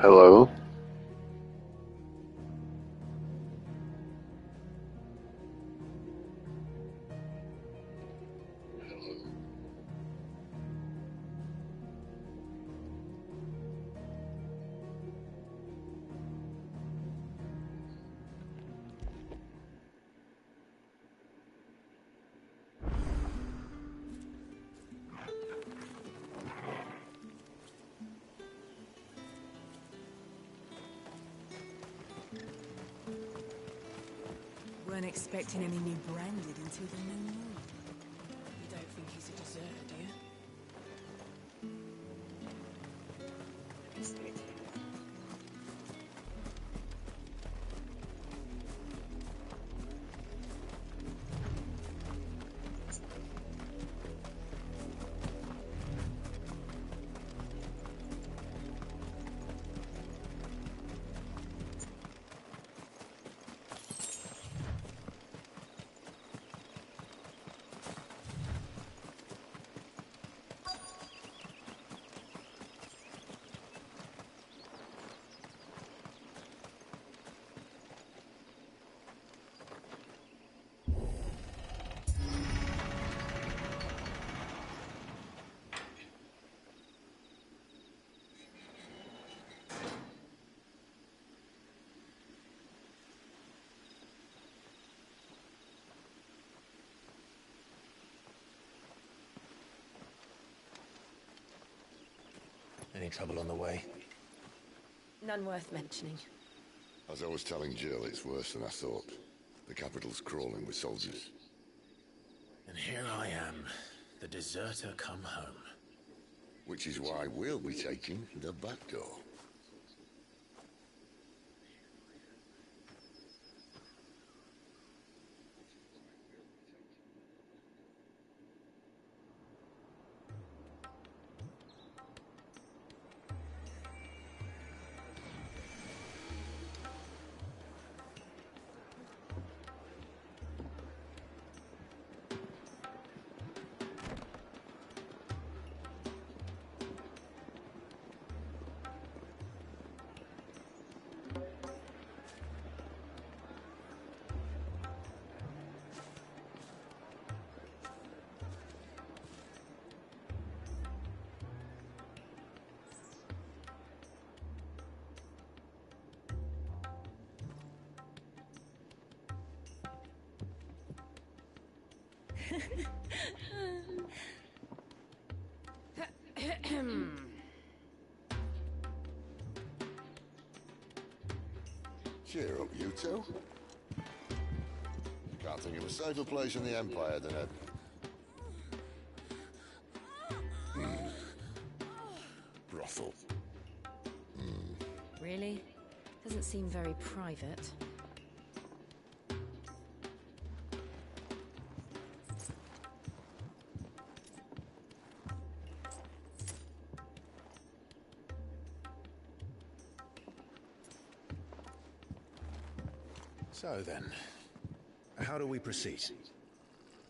Hello? Weren't expecting any new branded until the new moon. You don't think he's a deserter, do you? Any trouble on the way? None worth mentioning. As I was telling Jill, it's worse than I thought. The capital's crawling with soldiers. And here I am, the deserter come home. Which is why we'll be taking the back door. Cheer up, you two. Can't think of a safer place in the Empire than a... brothel. Really? Doesn't seem very private. So then, how do we proceed?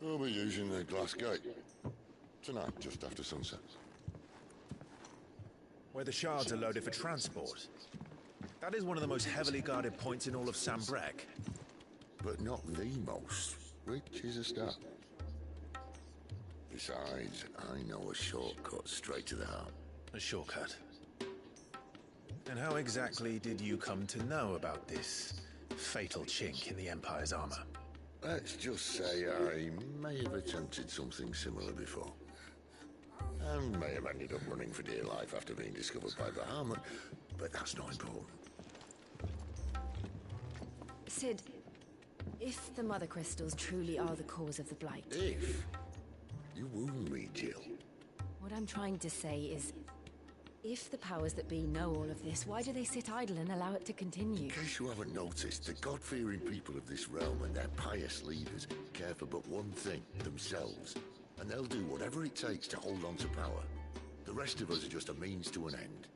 We'll be using the glass gate. Tonight, just after sunset. Where the shards are loaded for transport. That is one of the most heavily guarded points in all of Sanbreque. But not the most, which is a start. Besides, I know a shortcut straight to the heart. A shortcut. And how exactly did you come to know about this fatal chink in the Empire's armor? Let's just say I may have attempted something similar before. And may have ended up running for dear life after being discovered by Bahamut, but that's not important. Sid, if the Mother Crystals truly are the cause of the Blight... If you wound me, Jill. What I'm trying to say is, if the powers that be know all of this, why do they sit idle and allow it to continue? In case you haven't noticed, the God-fearing people of this realm and their pious leaders care for but one thing, themselves. And they'll do whatever it takes to hold on to power. The rest of us are just a means to an end.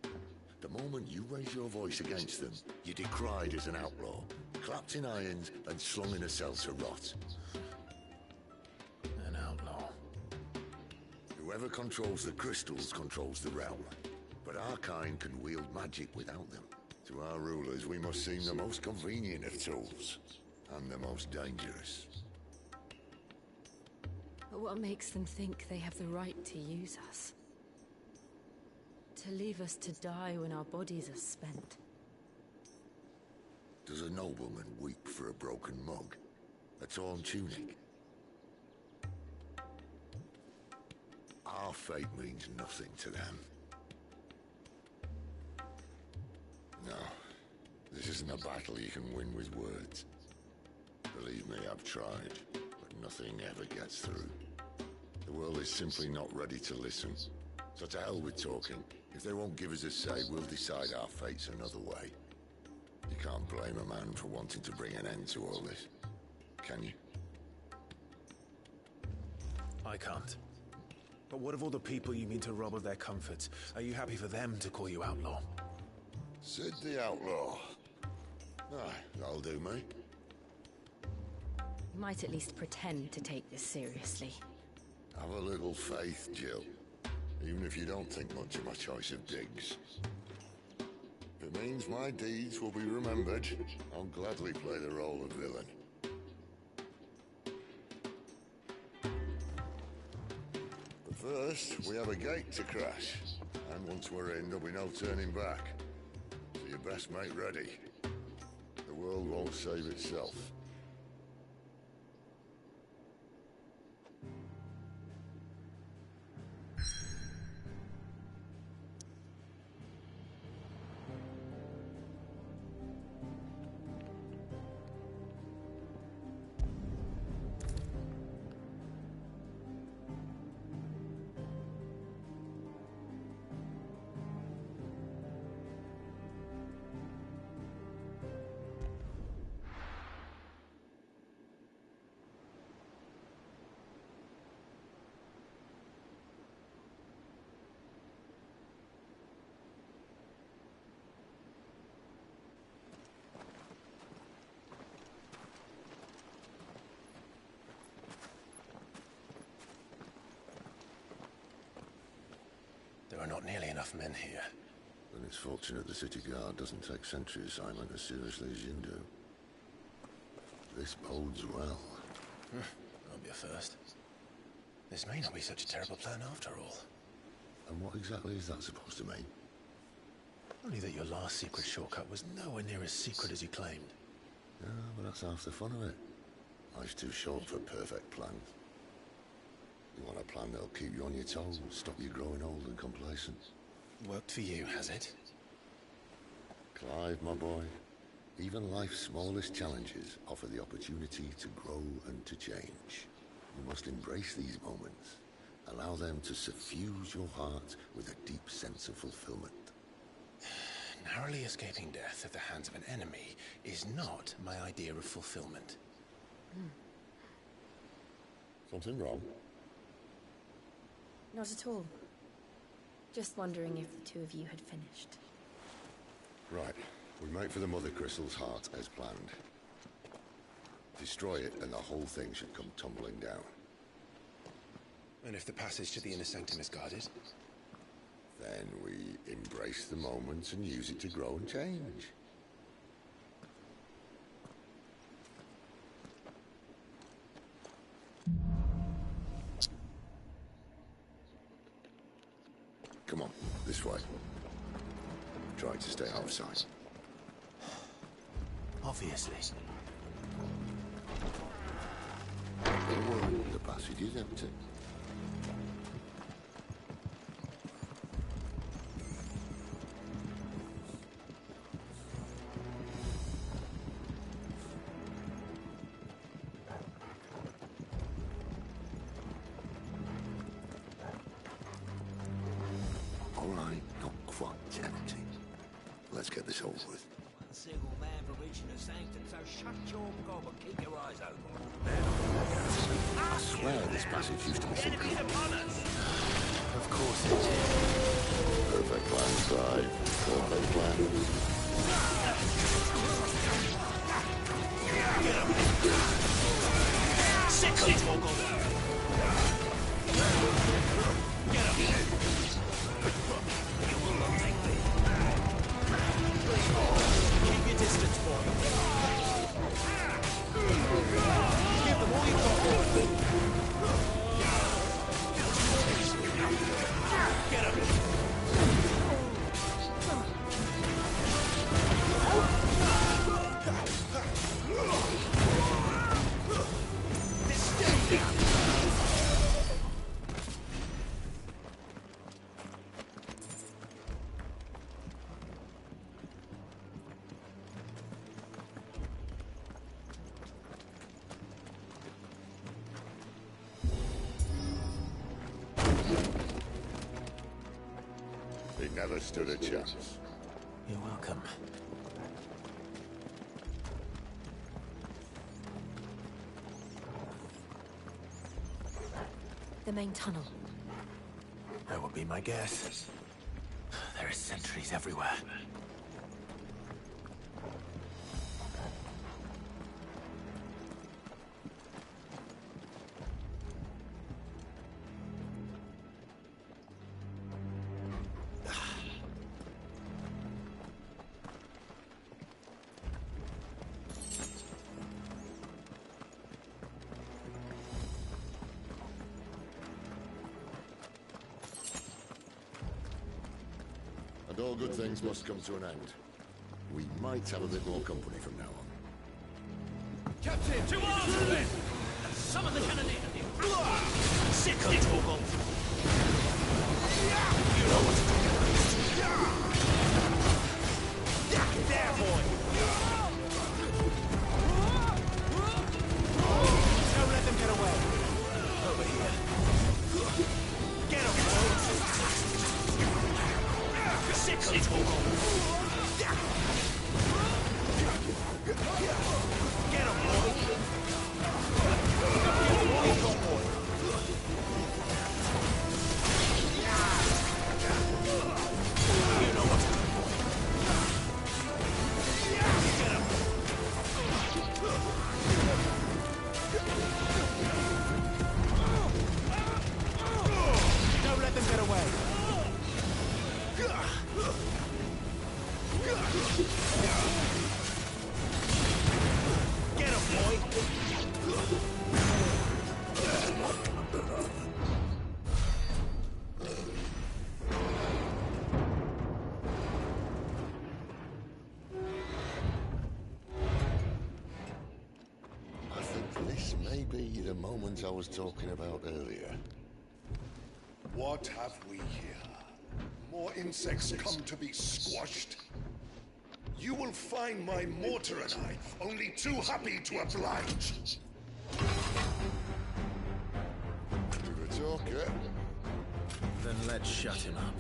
The moment you raise your voice against them, you're decried as an outlaw, clapped in irons and slung in a cell to rot. An outlaw. Whoever controls the crystals controls the realm. but our kind can wield magic without them. To our rulers, we must seem the most convenient of tools, and the most dangerous. But what makes them think they have the right to use us? To leave us to die when our bodies are spent? Does a nobleman weep for a broken mug? A torn tunic? Our fate means nothing to them. No, this isn't a battle you can win with words. Believe me, I've tried, but nothing ever gets through. The world is simply not ready to listen. So to hell with talking. If they won't give us a say, we'll decide our fates another way. You can't blame a man for wanting to bring an end to all this, can you? I can't. But what of all the people you mean to rob of their comforts? Are you happy for them to call you outlaw? Sid the Outlaw. Ah, that'll do me. You might at least pretend to take this seriously. Have a little faith, Jill. Even if you don't think much of my choice of digs. If it means my deeds will be remembered, I'll gladly play the role of villain. But first, we have a gate to crash. And once we're in, there'll be no turning back. So you best make ready. The world won't save itself. There are not nearly enough men here. Then it's fortunate the city guard doesn't take sentry assignment as seriously as you do. This bodes well. That'll be a first. This may not be such a terrible plan after all. And what exactly is that supposed to mean? Only that your last secret shortcut was nowhere near as secret as you claimed. Yeah, but that's half the fun of it. Life's too short for perfect plans. You want a plan that'll keep you on your toes, stop you growing old and complacent. Worked for you, has it? Clive, my boy, even life's smallest challenges offer the opportunity to grow and to change. You must embrace these moments. Allow them to suffuse your heart with a deep sense of fulfillment. Narrowly escaping death at the hands of an enemy is not my idea of fulfillment. Something wrong? Not at all. Just wondering if the two of you had finished. Right. We make for the Mother Crystal's heart as planned. Destroy it and the whole thing should come tumbling down. And if the passage to the inner sanctum is guarded? Then we embrace the moment and use it to grow and change. Come on, this way. Try to stay out of sight. Obviously. Don't worry, the passage is empty. All right, not quite empty. Let's get this over with. One single man for reaching the sanctum, so shut your gob and keep your eyes open. I swear this passage used to be secret. Enemies upon us! Of course it did. Perfect plan, Clive. Perfect plan. Sickly Torgal! Get up! You will not He never stood a chance. You're welcome. The main tunnel. That would be my guess. There are sentries everywhere. And all good things must come to an end. We might have a bit more company from now on. Captain! To arms then! Summon the cannoneer! Sick of Torgal! You know what to do. There, boy! Don't let them get away! Over here. Get him, boy! Sick of Torgal! Get him, boy! You know what to do, boy. Get him! Don't let them get away! Get him, boy! I think this may be the moment I was talking about earlier. What have we here? More insects come to be squashed? You will find my mortar and I only too happy to oblige. You're a talker. Then let's shut him up.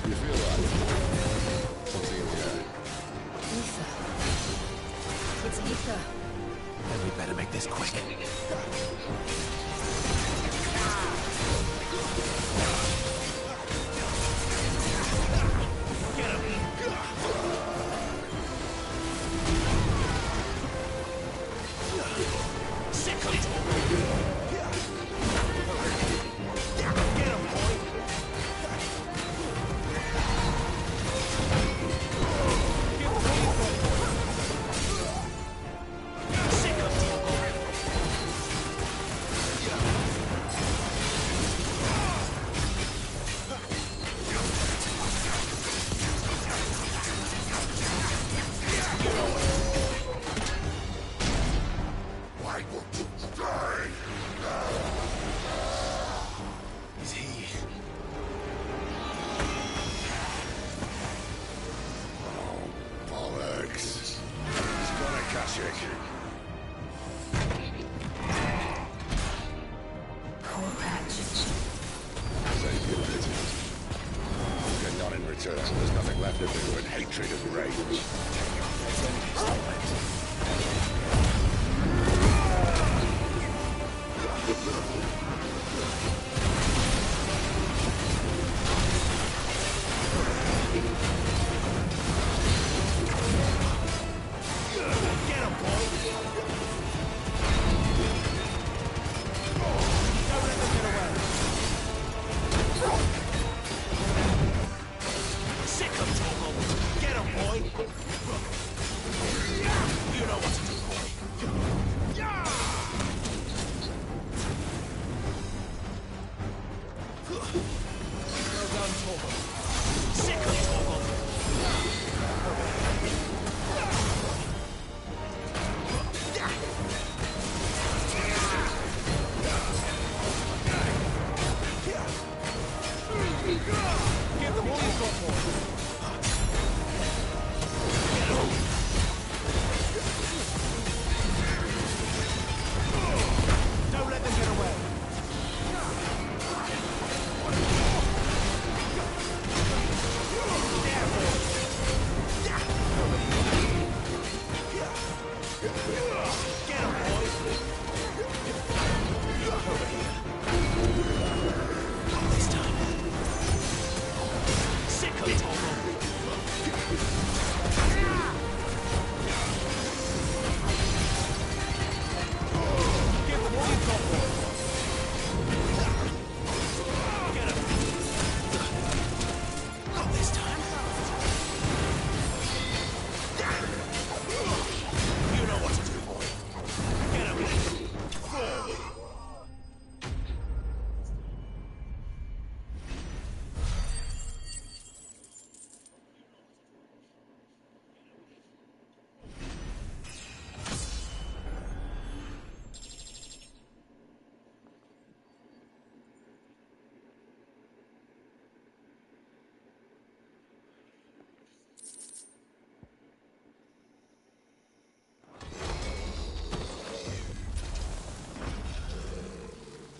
You feel like something in the air. Ether. It's ether. Then we better make this quick. Get him! Sick of Torgal! Get him, boy! Sick of Torgal! Why won't you die? Is he... Bollocks. He's gonna catch it. Poor Patch. Save your pity. You get none in return. There's nothing left of you but hatred and rage. Get him, boy! Don't let them get away! Sick of Torgal! Get him, boy! You know what to do, boy! Well done, Torgal. Don't let them get away. Get 'em, boys. This time. Sick of Tomo. Give them all you've got, boys. Get 'em. Not this time. You know what to do, boy. Get 'em. Forward.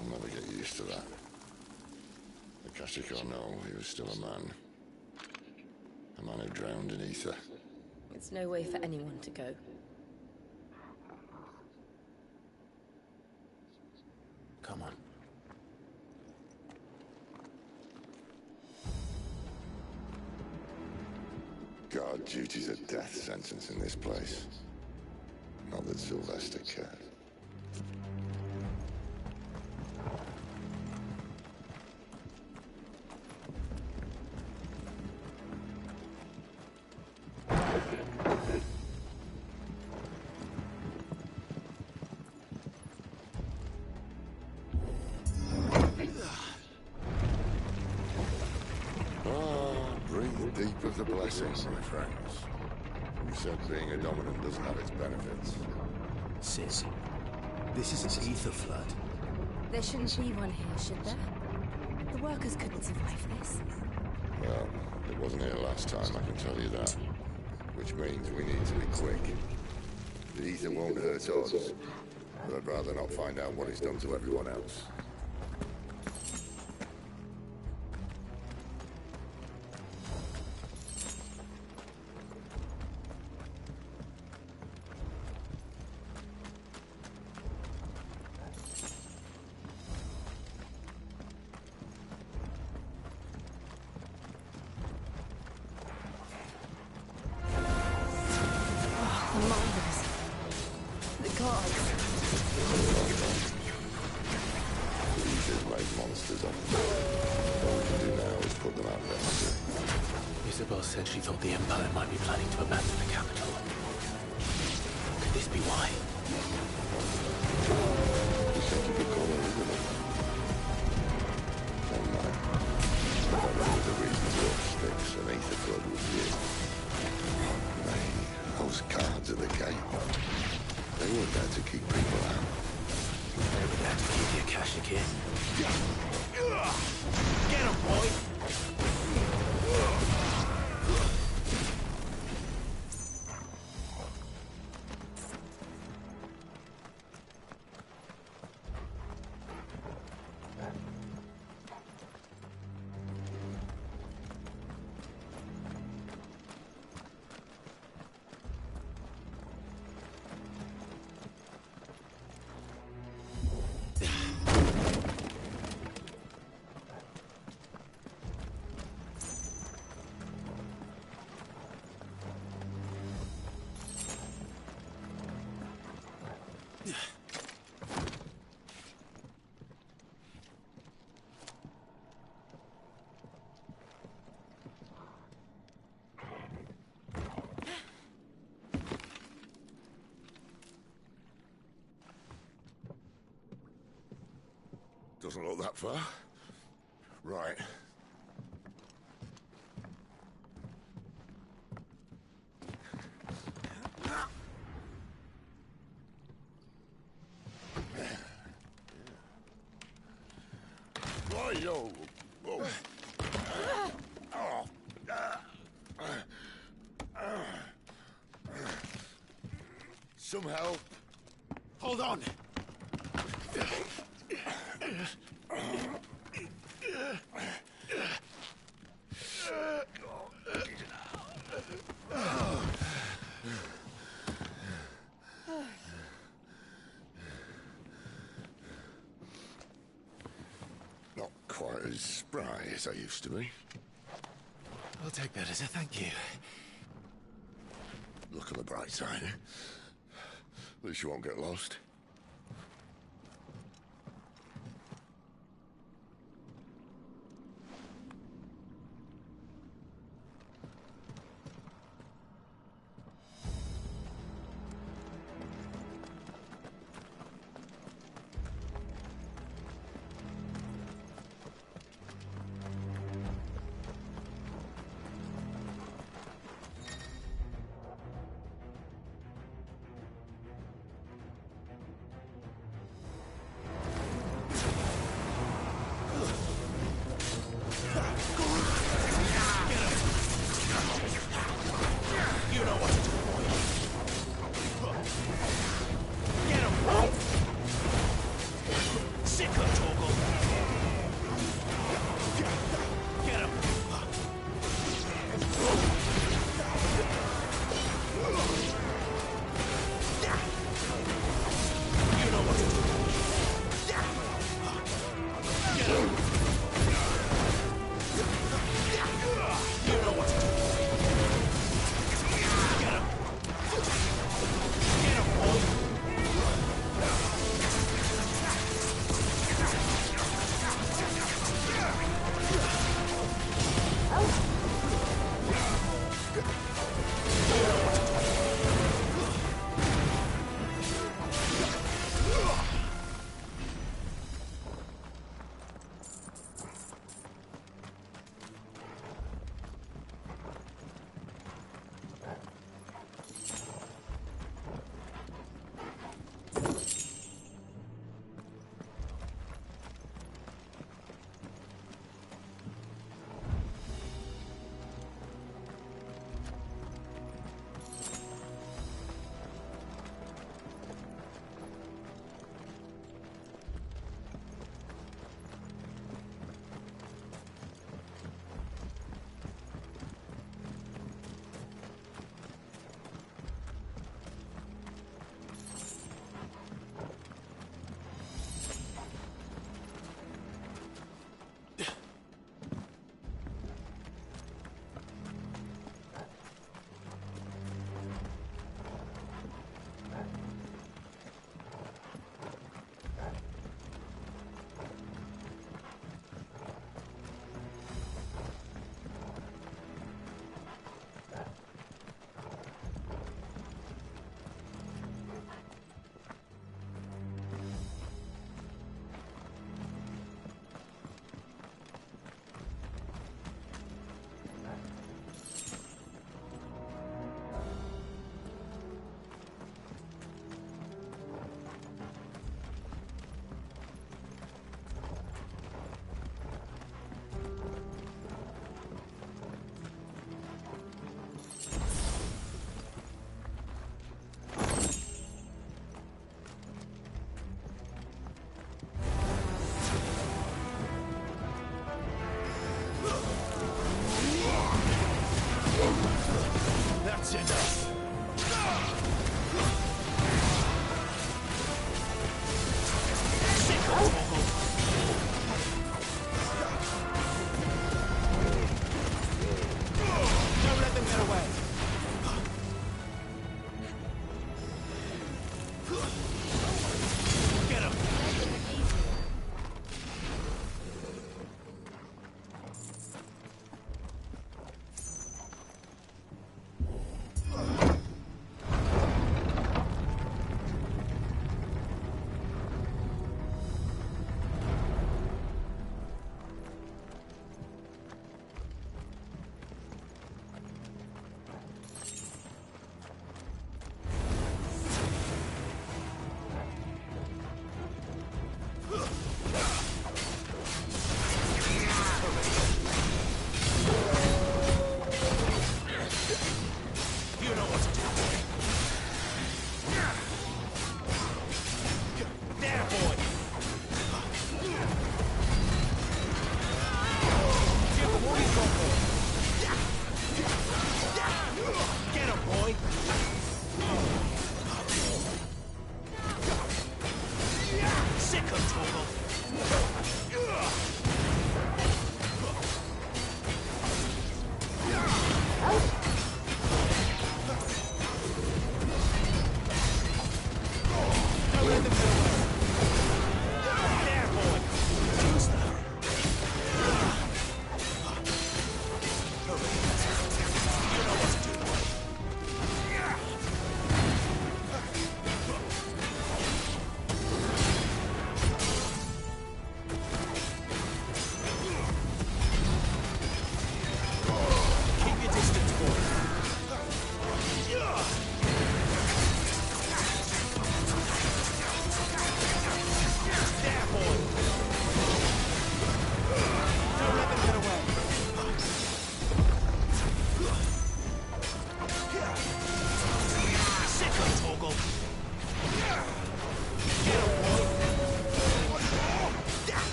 I'll never get used to that. Akashic or no, he was still a man. A man who drowned in ether. It's no way for anyone to go. Come on. Guard duty's a death sentence in this place. Not that Sylvester cared. Breathe deep of the blessings, my friends. You said being a dominant doesn't have its benefits. Sis, this is an ether flood. There shouldn't be one here, should there? The workers couldn't survive this. Well, it wasn't here last time, I can tell you that. Which means we need to be quick. The ether won't hurt us, but I'd rather not find out what it's done to everyone else. The miners. The guards. The ether's made monsters of them. All we can do now is put them out of their misery. Isabel said she thought the Empire might be planning to abandon the capital. Could this be why? You think you could call her Isabel? Don't know. But I know the reason Wolf sticks and ether flood was you. Those guards at the gate. They weren't there to keep people out. They were there to keep the Akashic in. Get 'em, boy! Doesn't look that far. Right. Right, yo. Oh. Somehow. Hold on! Not quite as spry as I used to be. I'll take that as a thank you. Look on the bright side. At least you won't get lost.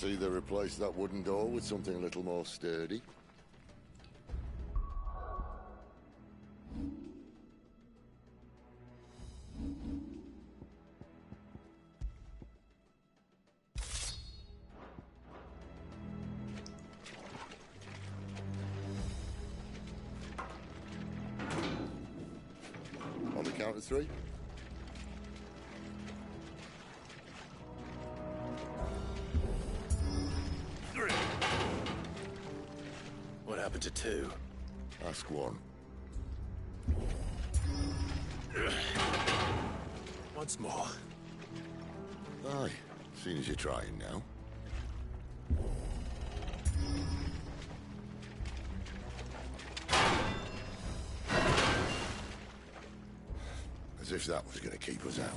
Let's either replace that wooden door with something a little more sturdy. On the count of 3. What happened to 2? Ask 1. Once more. Aye, seeing as you're trying now. As if that was going to keep us out.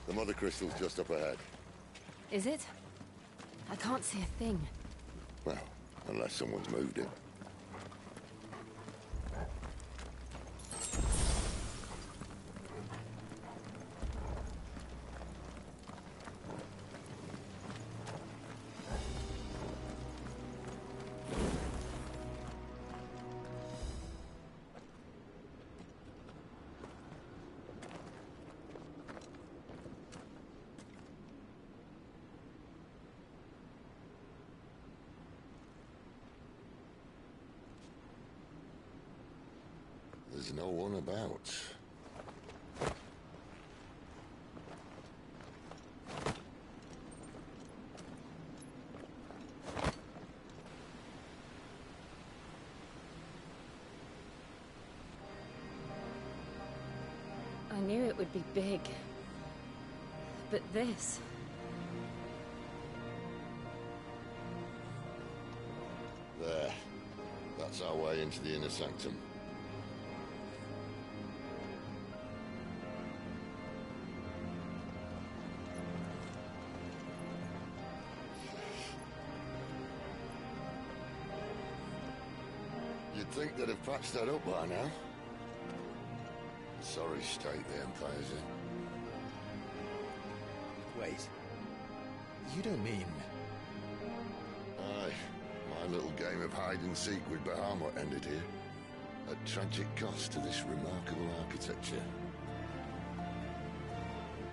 The mother crystal's just up ahead. Is it? I can't see a thing. Well, unless someone's moved it. There's no one about. I knew it would be big. But this... There. That's our way into the inner sanctum. You'd think they'd have patched that up by now. Sorry state the Empire's in. Wait. You don't mean... Aye. My little game of hide-and-seek with Bahamut ended here. At tragic cost to this remarkable architecture.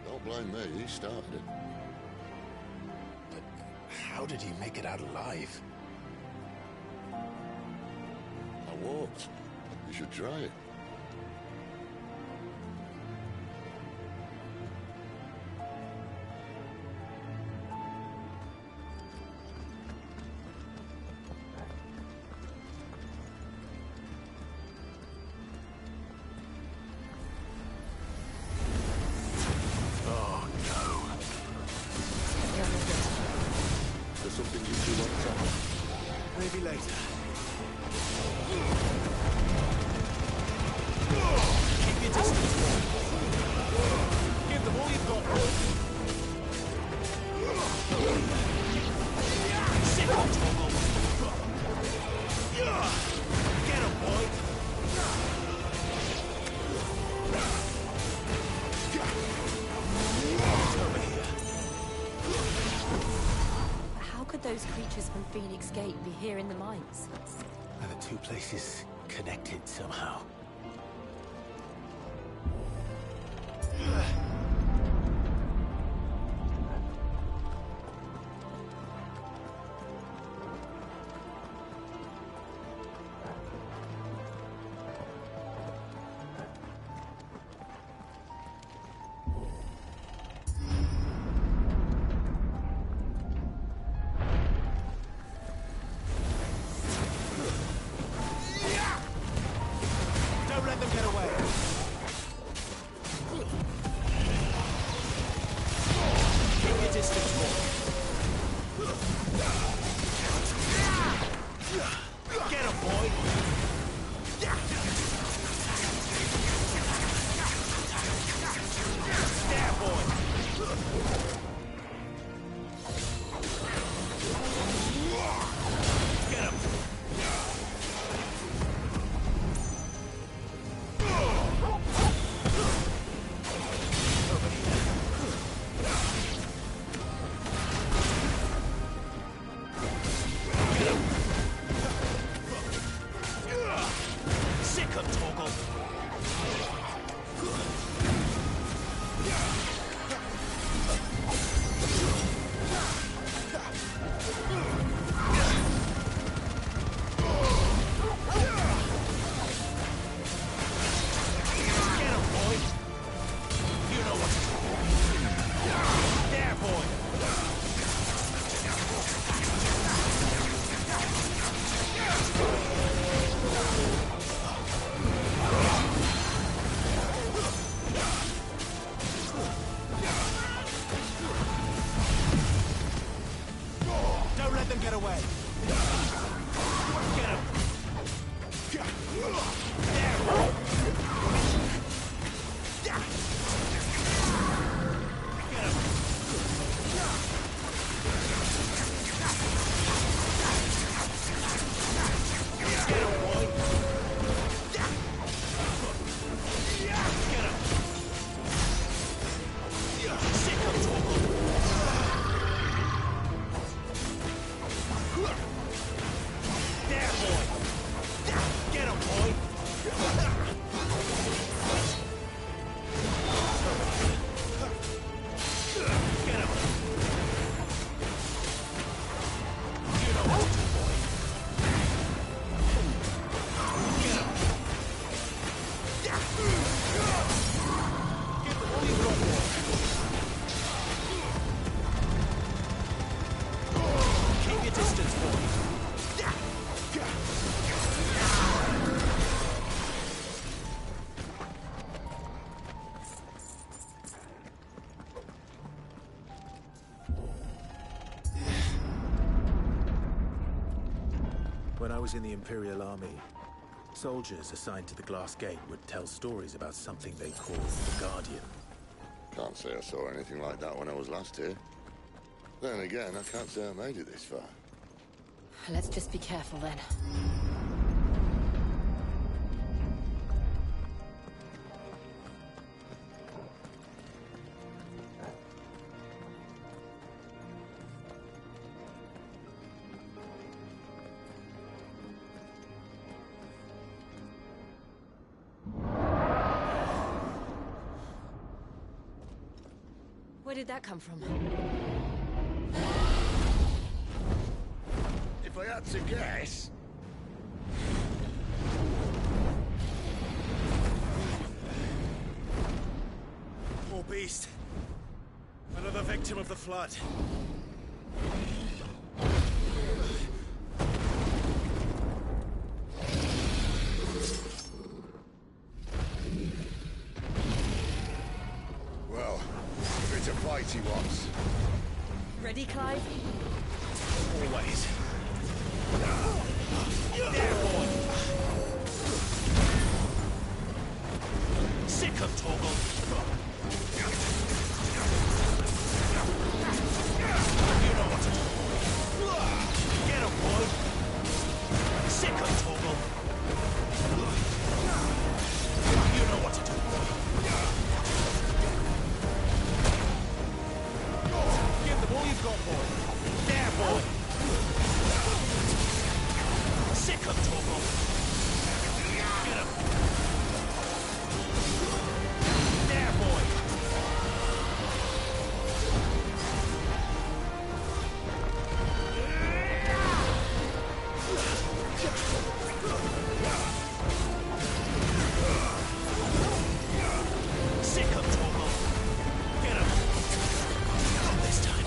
Don't blame me, he started it. But how did he make it out alive? I walked. You should try it. Something you two want to talk? Maybe later. Keep your distance. Give them all you've got. Sit on Toggle. Get him, boy. Over here. How could those creatures from Phoenix Gate be here in the mines? Are the two places connected somehow? Don't let them get away. When I was in the Imperial Army, soldiers assigned to the Glass Gate would tell stories about something they called the Guardian. Can't say I saw anything like that when I was last here. Then again, I can't say I made it this far. Let's just be careful then. Where did that come from? If I had to guess... Poor beast. Another victim of the Flood. Well, it's a fight he wants. Ready, Clive? Always. Sick of Torgal. You know what to do. Get him, boy. Sick of Torgal. You know what to do, boy. Give them all you've got, boy. There, boy. Sick of Torgal. Get him. There, boy. Sick of Torgal. Get him. Not this time.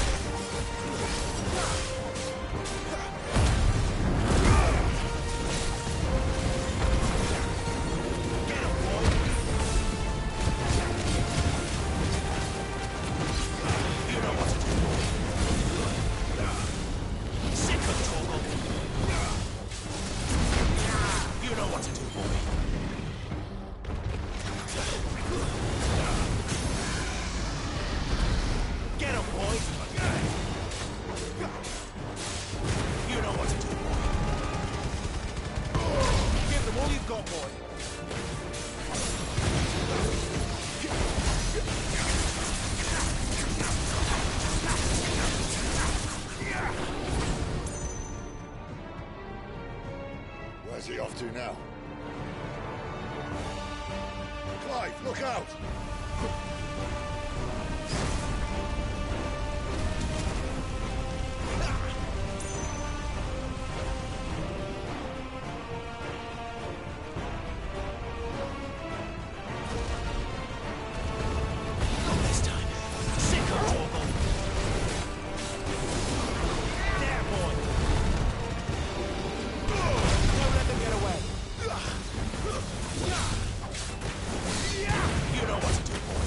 Get him, boy. You know what to do, boy. Sick of Torgal. You know what to do, boy. Get him, boy. You know what to do, boy. Give them all you've got, boy. Where's he off to now? Clive, look out! Not this time. Sick of Torgal. There, boy. Don't let them get away. You know what to do, boy.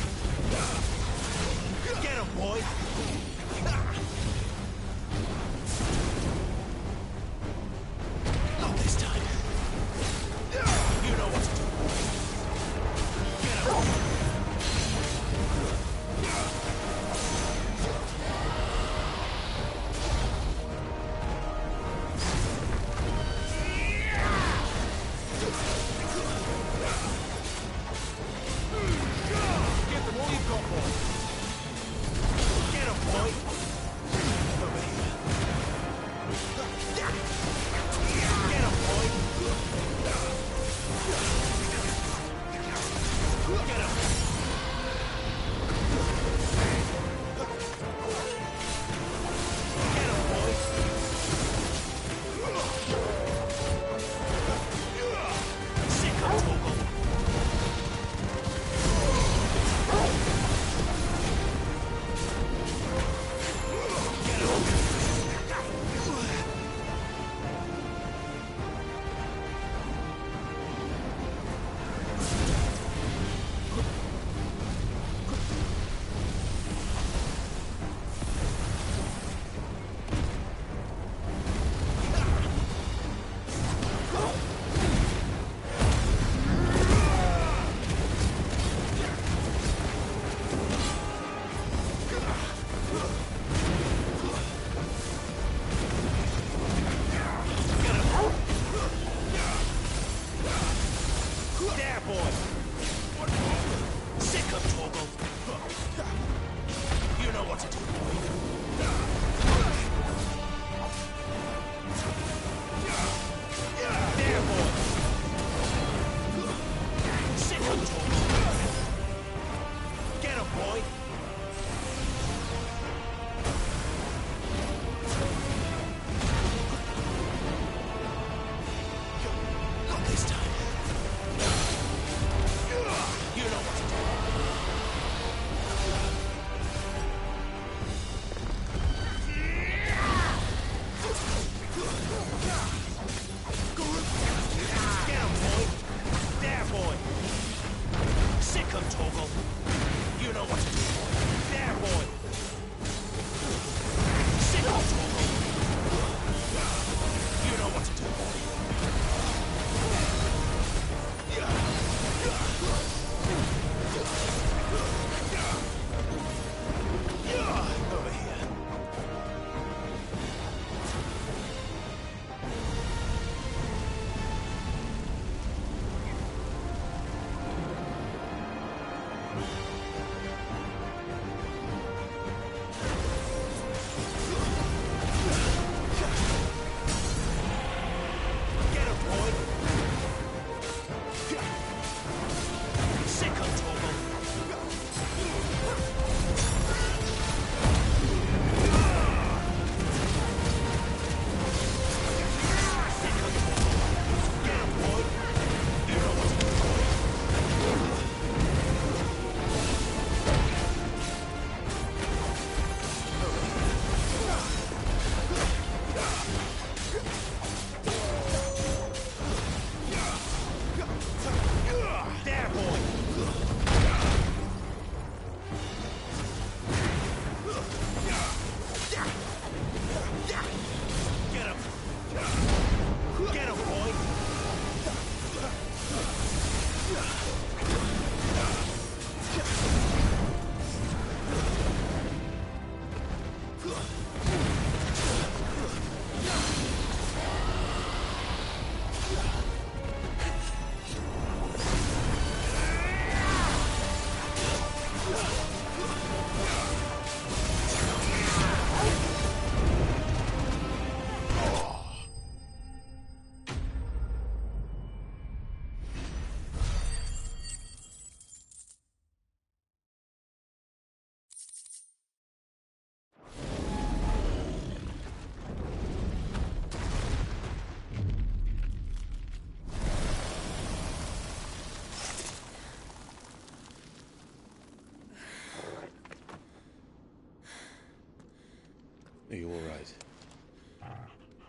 Are you all right?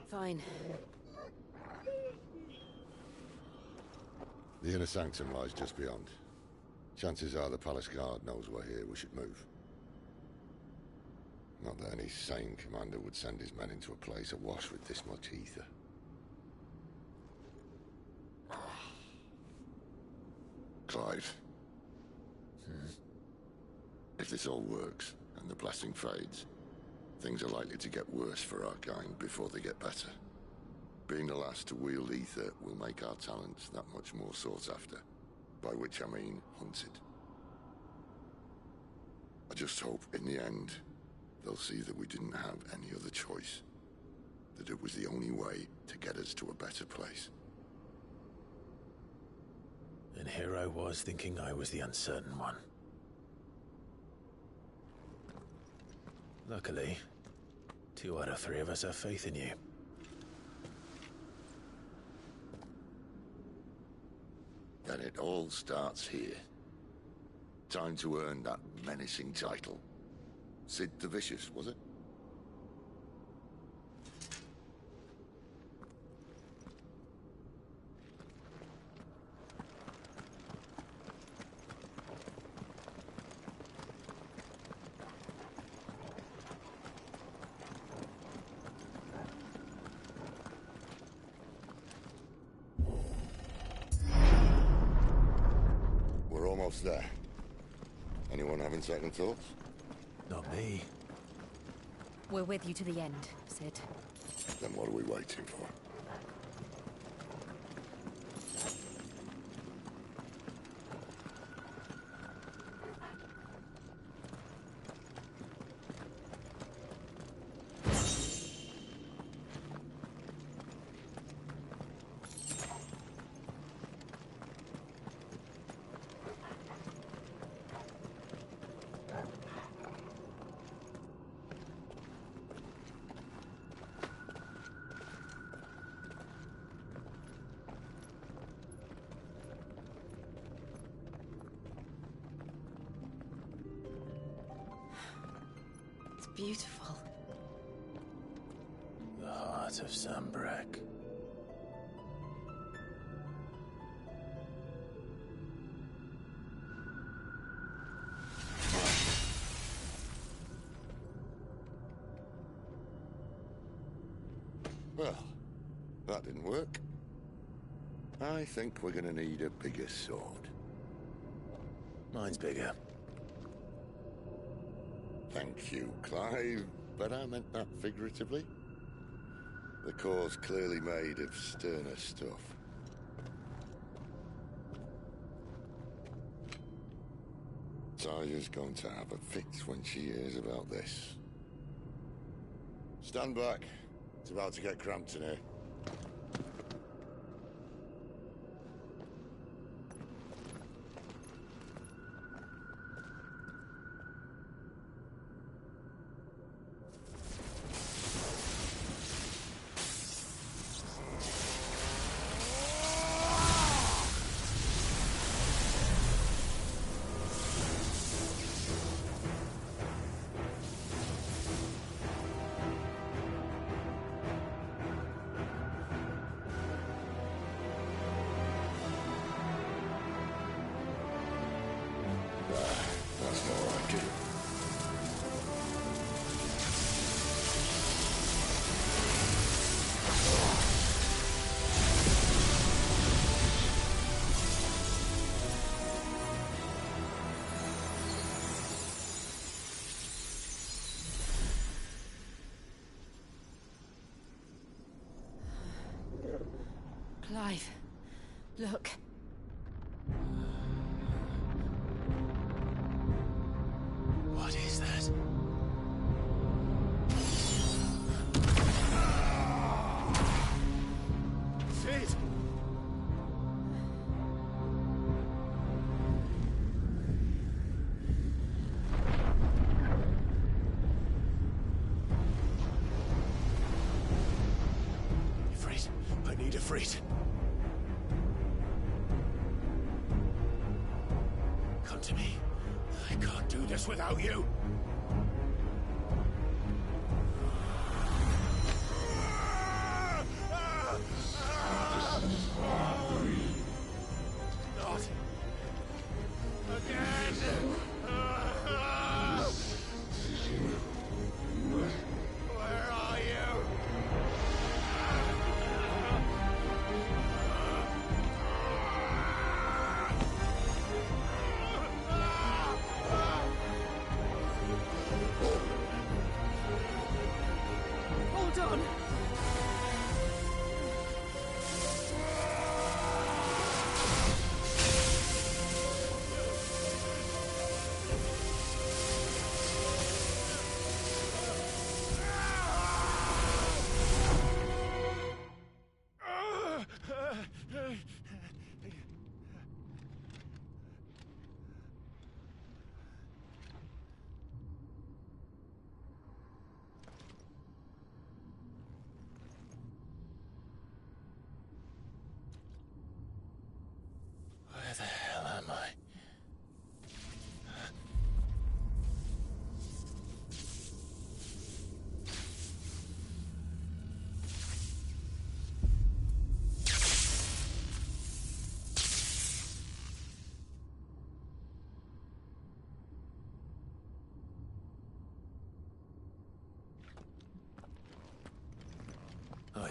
Fine. The inner sanctum lies just beyond. Chances are the palace guard knows we're here. We should move. Not that any sane commander would send his men into a place awash with this much ether. Clive. If this all works, and the blessing fades, things are likely to get worse for our kind before they get better. Being the last to wield ether will make our talents that much more sought after. By which I mean hunted. I just hope, in the end, they'll see that we didn't have any other choice. that it was the only way to get us to a better place. And here I was thinking I was the uncertain one. Luckily, 2 out of 3 of us have faith in you. Then it all starts here. Time to earn that menacing title. Sid the Vicious, was it? We're almost there. Anyone having second thoughts? Not me. We're with you to the end, Sid. Then what are we waiting for? Beautiful. The heart of Sanbreque. Well, that didn't work. I think we're gonna need a bigger sword. Mine's bigger. Thank you, Clive, but I meant that figuratively. The core's clearly made of sterner stuff. Taya's going to have a fit when she hears about this. Stand back. It's about to get cramped in here. That's more like it. Clive, look. What is that? Sid! Ifrit, I need Ifrit. Come to me. I can't do this without you. Not again. Where are you?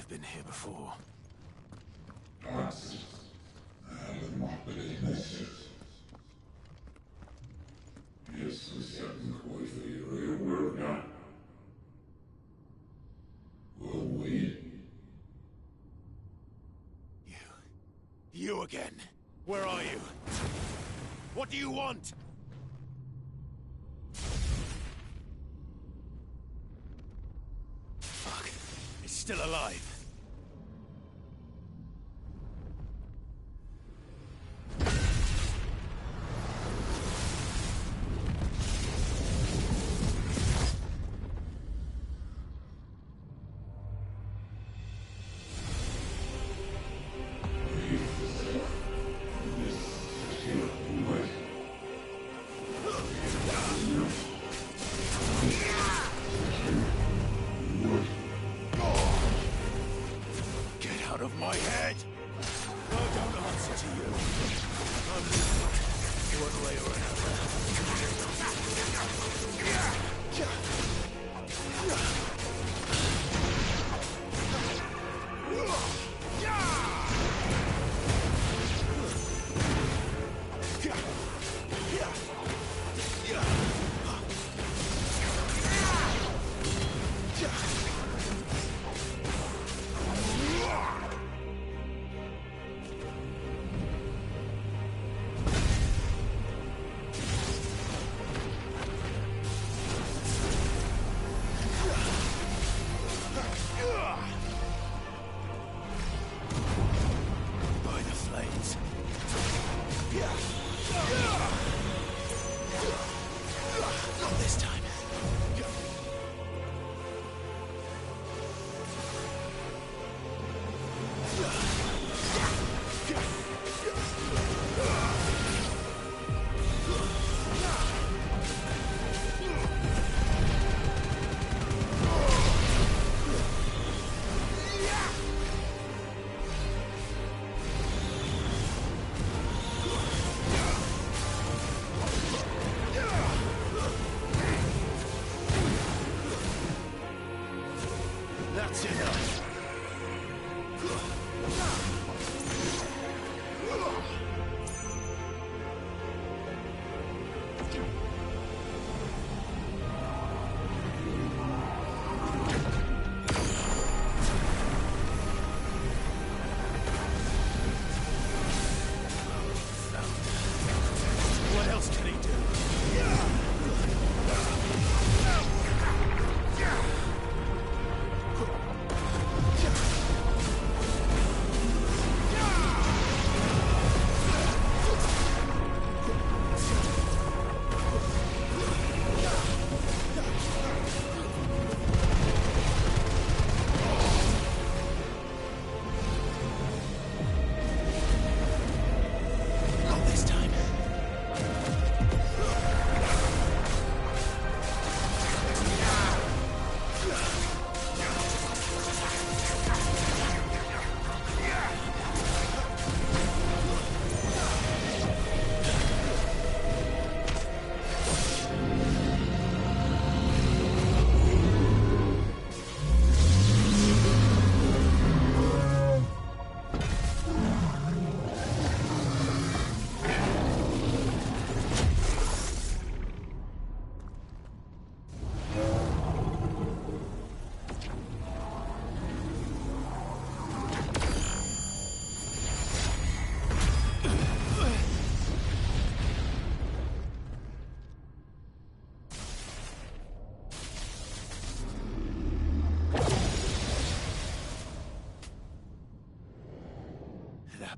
I've been here before. You again. Where are you? What do you want? Fuck. It's still alive.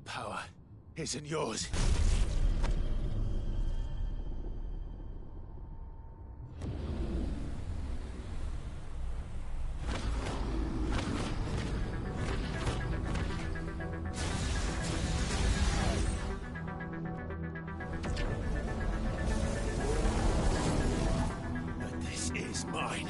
Power isn't yours. But this is mine.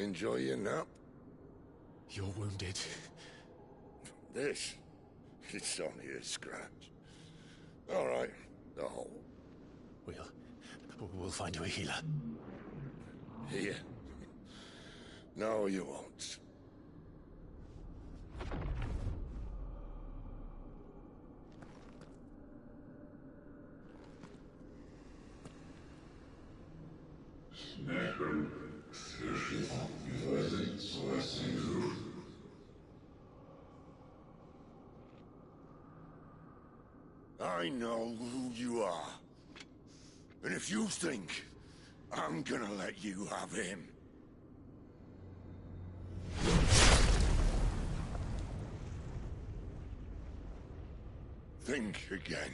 Enjoy your nap? You're wounded. This? It's only a scratch. All right, the hole. We'll find you a healer. Here. No, you won't. I know who you are. And if you think I'm gonna let you have him... think again.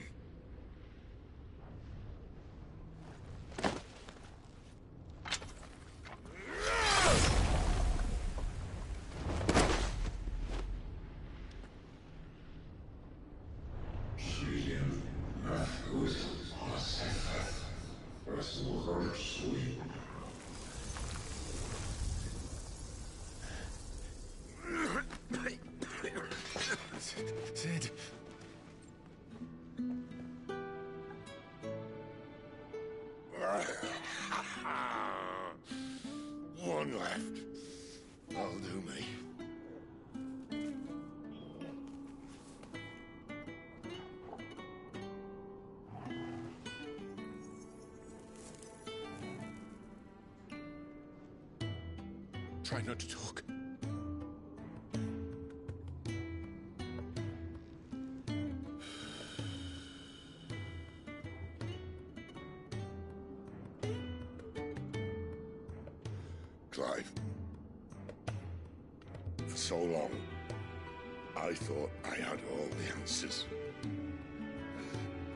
Sid. One left. That'll do me. Try not to talk. Clive. For so long, I thought I had all the answers.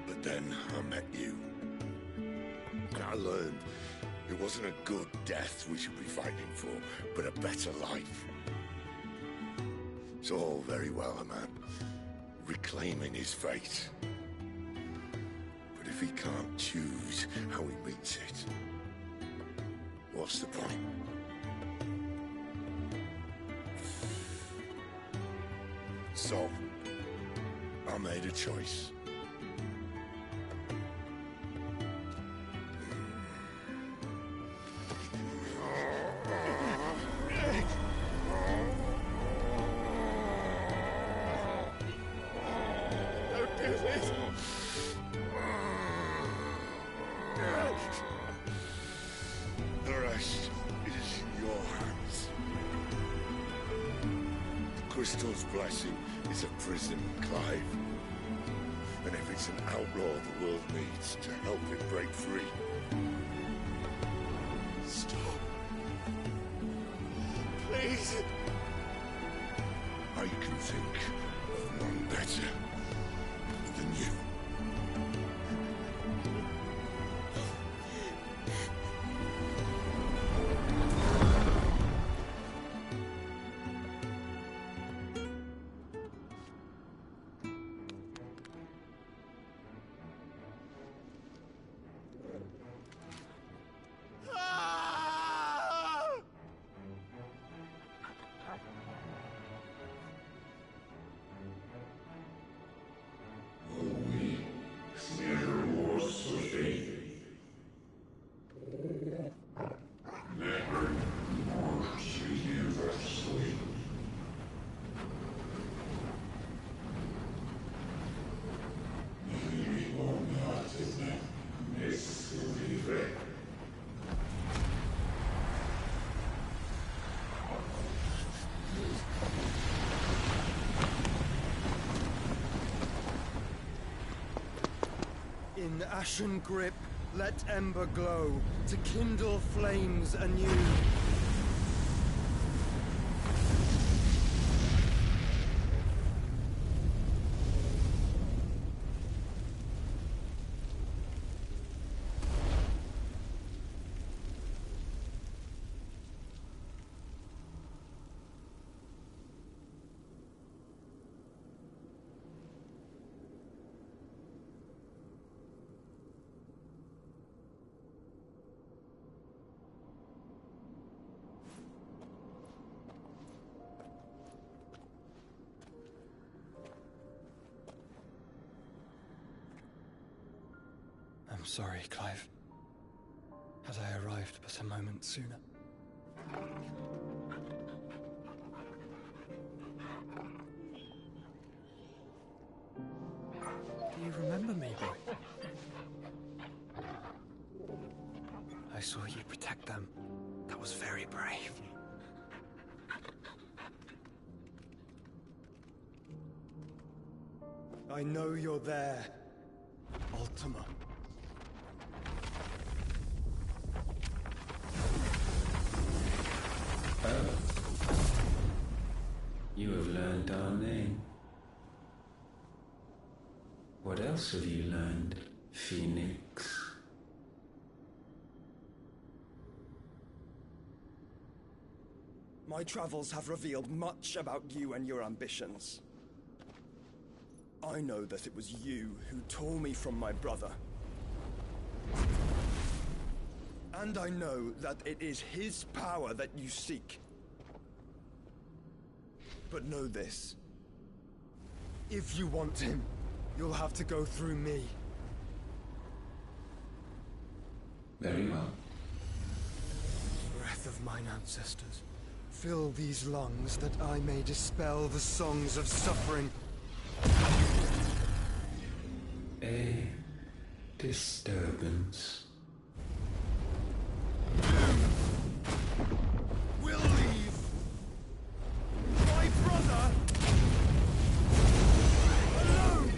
But then I met you. And I learned it wasn't a good death we should be fighting for, but a better life. It's all very well, a man reclaiming his fate. But if he can't choose how he meets it, what's the point? So, I made a choice. Don't do this! The rest is in your hands. The Crystal's blessing is a prison, Clive. And if it's an outlaw the world needs to help it break free... Stop. Please. I can think of none better than you. In ashen grip, let ember glow, to kindle flames anew. I'm sorry, Clive. Had I arrived but a moment sooner. Do you remember me, boy? I saw you protect them. That was very brave. I know you're there, Ultima. Oh. You have learned our name. What else have you learned, Phoenix? My travels have revealed much about you and your ambitions. I know that it was you who tore me from my brother. And I know that it is his power that you seek. But know this. If you want him, you'll have to go through me. Very well. Breath of mine ancestors, fill these lungs that I may dispel the songs of suffering. A disturbance. We'll leave. My brother alone.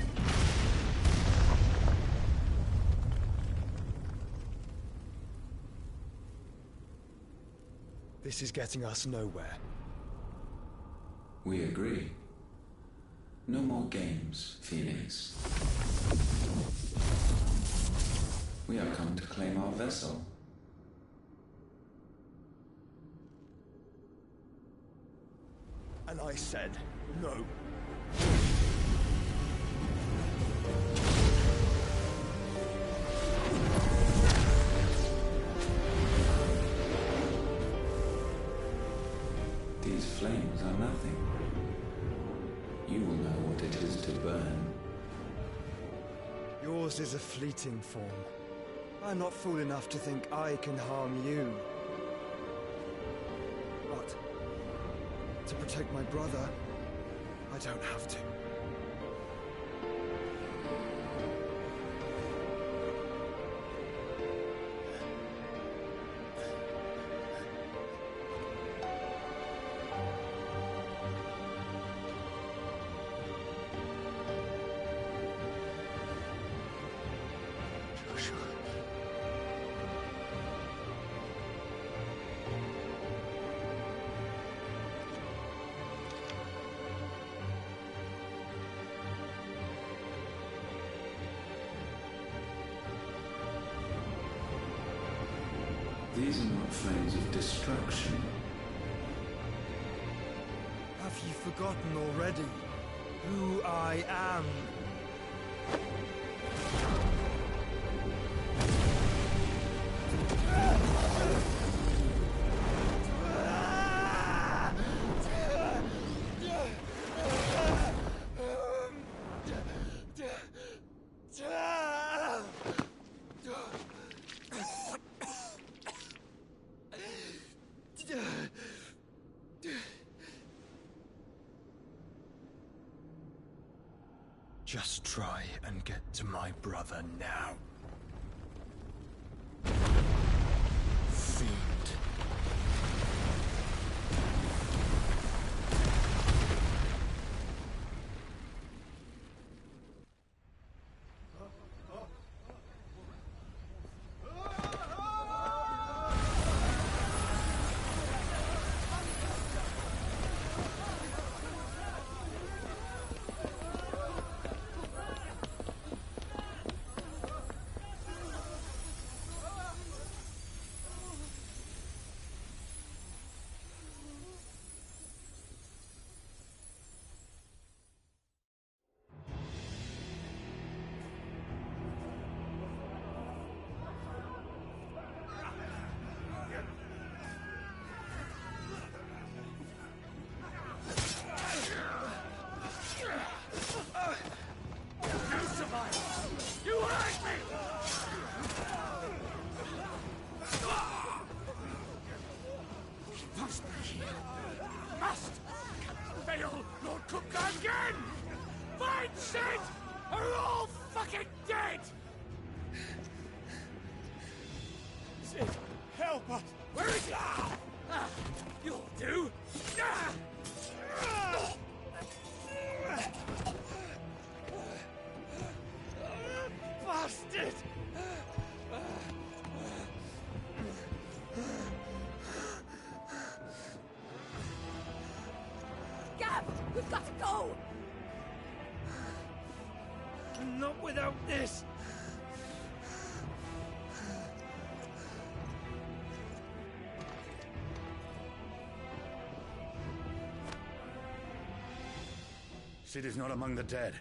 This is getting us nowhere. We agree. No more games, Phoenix. We have come to claim our vessel. And I said no. These flames are nothing. You will know what it is to burn. Yours is a fleeting form. I'm not fool enough to think I can harm you. But to protect my brother, I don't have to. These are not flames of destruction. Have you forgotten already who I am? Just try and get to my brother now. Fiend. must be. Must fail Lord Cookman again! Find Sid! Are all fucking dead! Sid, help us! Where is he? You'll do! Bastard! Gab, we've got to go! Not without this! Sid is not among the dead.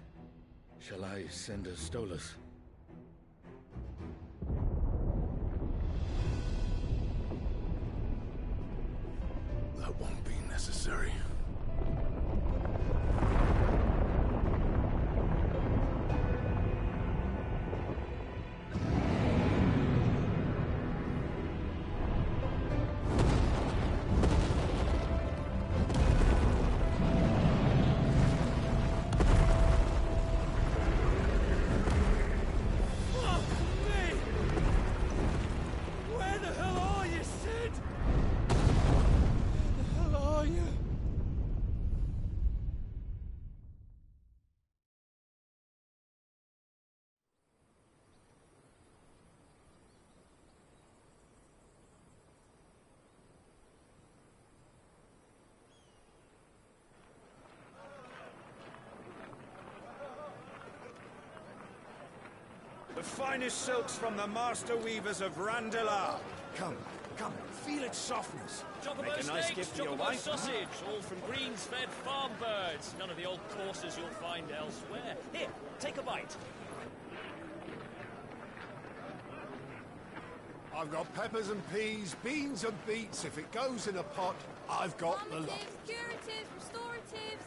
Shall I send a Stolas? That won't be necessary. Where the hell are you, Sid? Where the hell are you? The finest silks from the master weavers of Randalar. Come, feel its softness. Chocobo Make a nice steaks, gift for your chocobo wife. sausage, all from greens-fed farm birds. None of the old courses you'll find elsewhere. Here, take a bite. I've got peppers and peas, beans and beets. If it goes in a pot, I've got the lot. Calmatives, curatives, restoratives,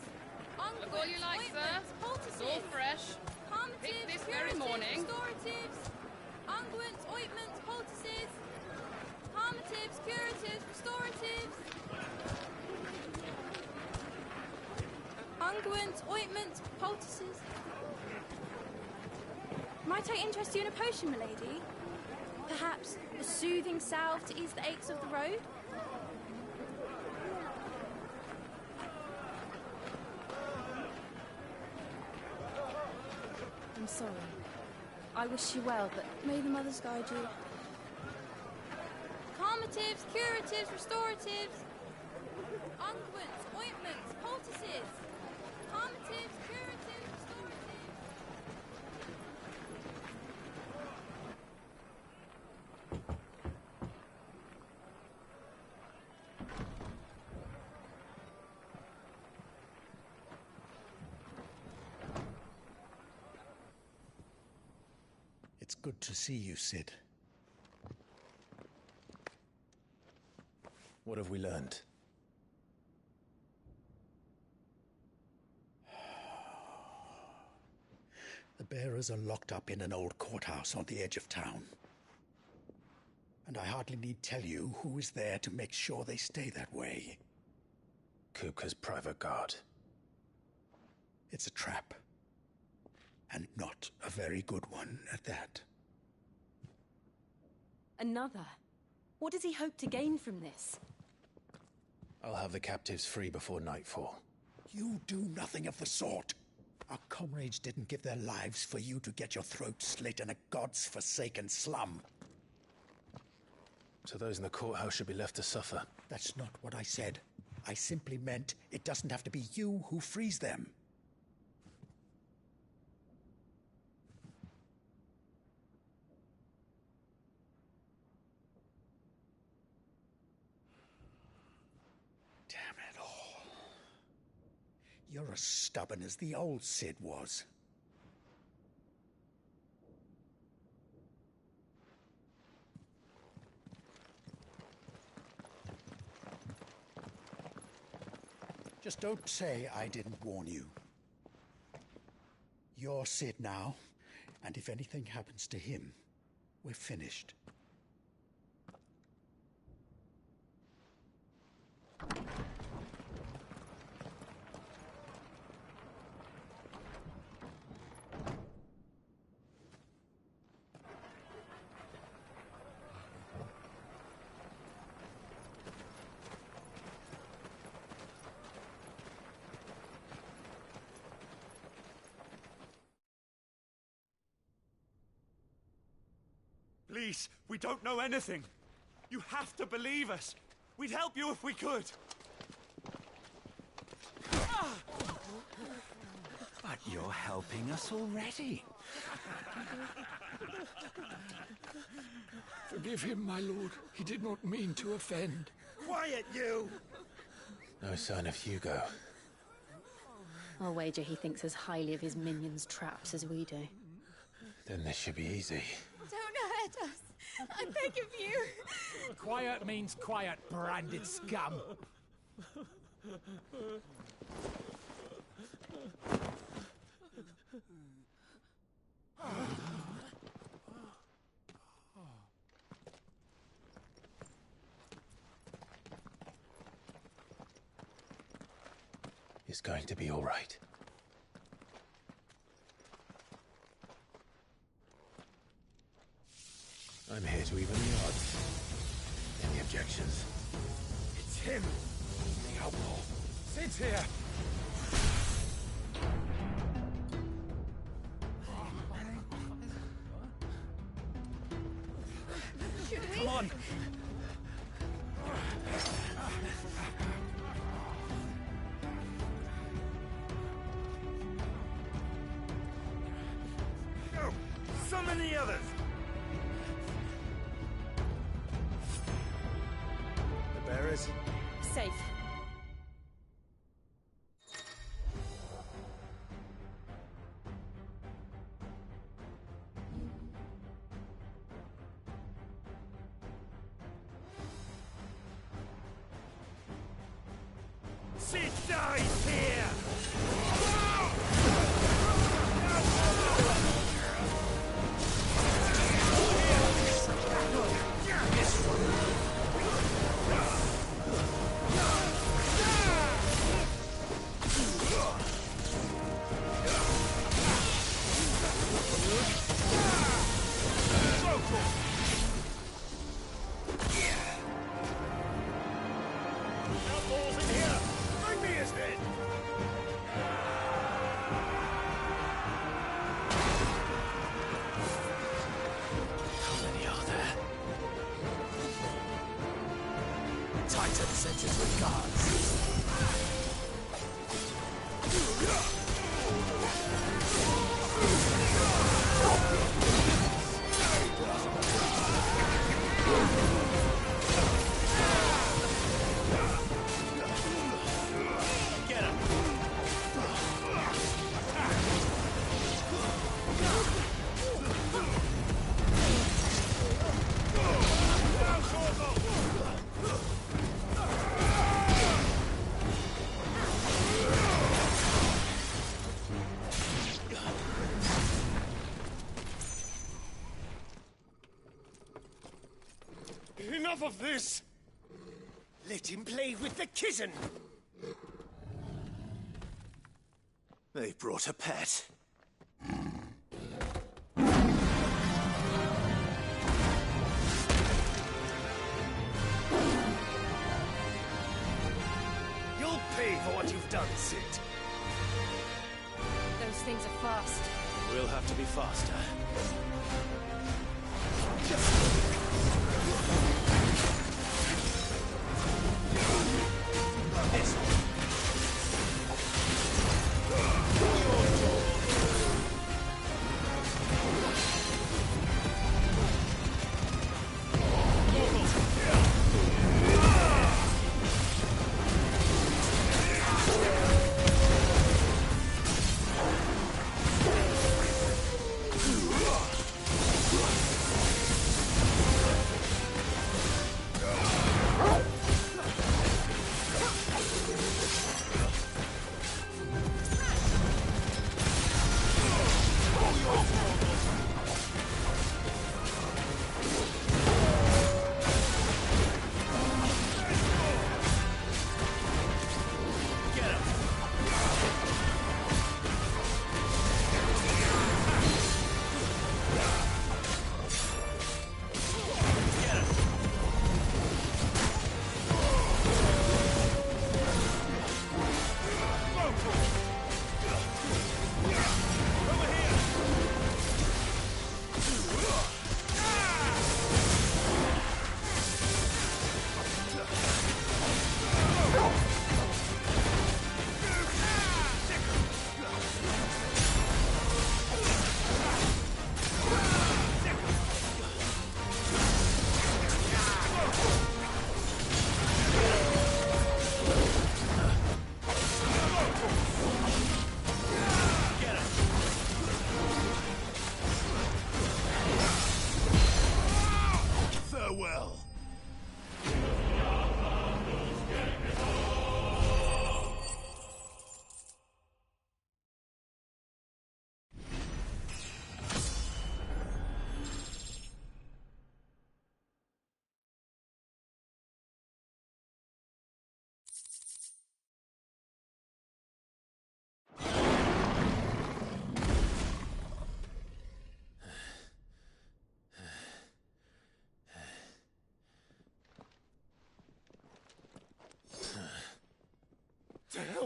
Look all you like, sir. It's all fresh. Picked this very morning. Restoratives, unguents, ointments, poultices, calmatives, curatives, restoratives, unguents, ointments, poultices. Might I interest you in a potion, milady? Perhaps a soothing salve to ease the aches of the road? I'm sorry. I wish you well, but may the mothers guide you. Calmatives, curatives, restoratives, unguents, ointments, poultices. Calmatives, curatives, restoratives. It's good to see you, Sid. What have we learned? The bearers are locked up in an old courthouse on the edge of town. And I hardly need tell you who is there to make sure they stay that way. Kupka's private guard. It's a trap. And not a very good one at that. Another? What does he hope to gain from this? I'll have the captives free before nightfall. You do nothing of the sort. Our comrades didn't give their lives for you to get your throat slit in a god's-forsaken slum. So those in the courthouse should be left to suffer. That's not what I said. I simply meant it doesn't have to be you who frees them. You're as stubborn as the old Sid was. Just don't say I didn't warn you. You're Sid now, and if anything happens to him, we're finished. Please, we don't know anything. You have to believe us. We'd help you if we could. But you're helping us already. Forgive him, my lord. He did not mean to offend. Quiet, you! No sign of Hugo. I'll wager he thinks as highly of his minions' traps as we do. Then this should be easy. Don't hurt us. I beg of you. Quiet means quiet, branded scum. It's going to be all right. I'm here to even the odds. Any objections? It's him, the outlaw. Sit here. Come on. Go! Summon the others! The bearers? Safe. Sid dies here! Titan sends his regards. Get him! Enough of this! Let him play with the kitten! They brought a pet. You'll pay for what you've done, Sid. Those things are fast. We'll have to be faster.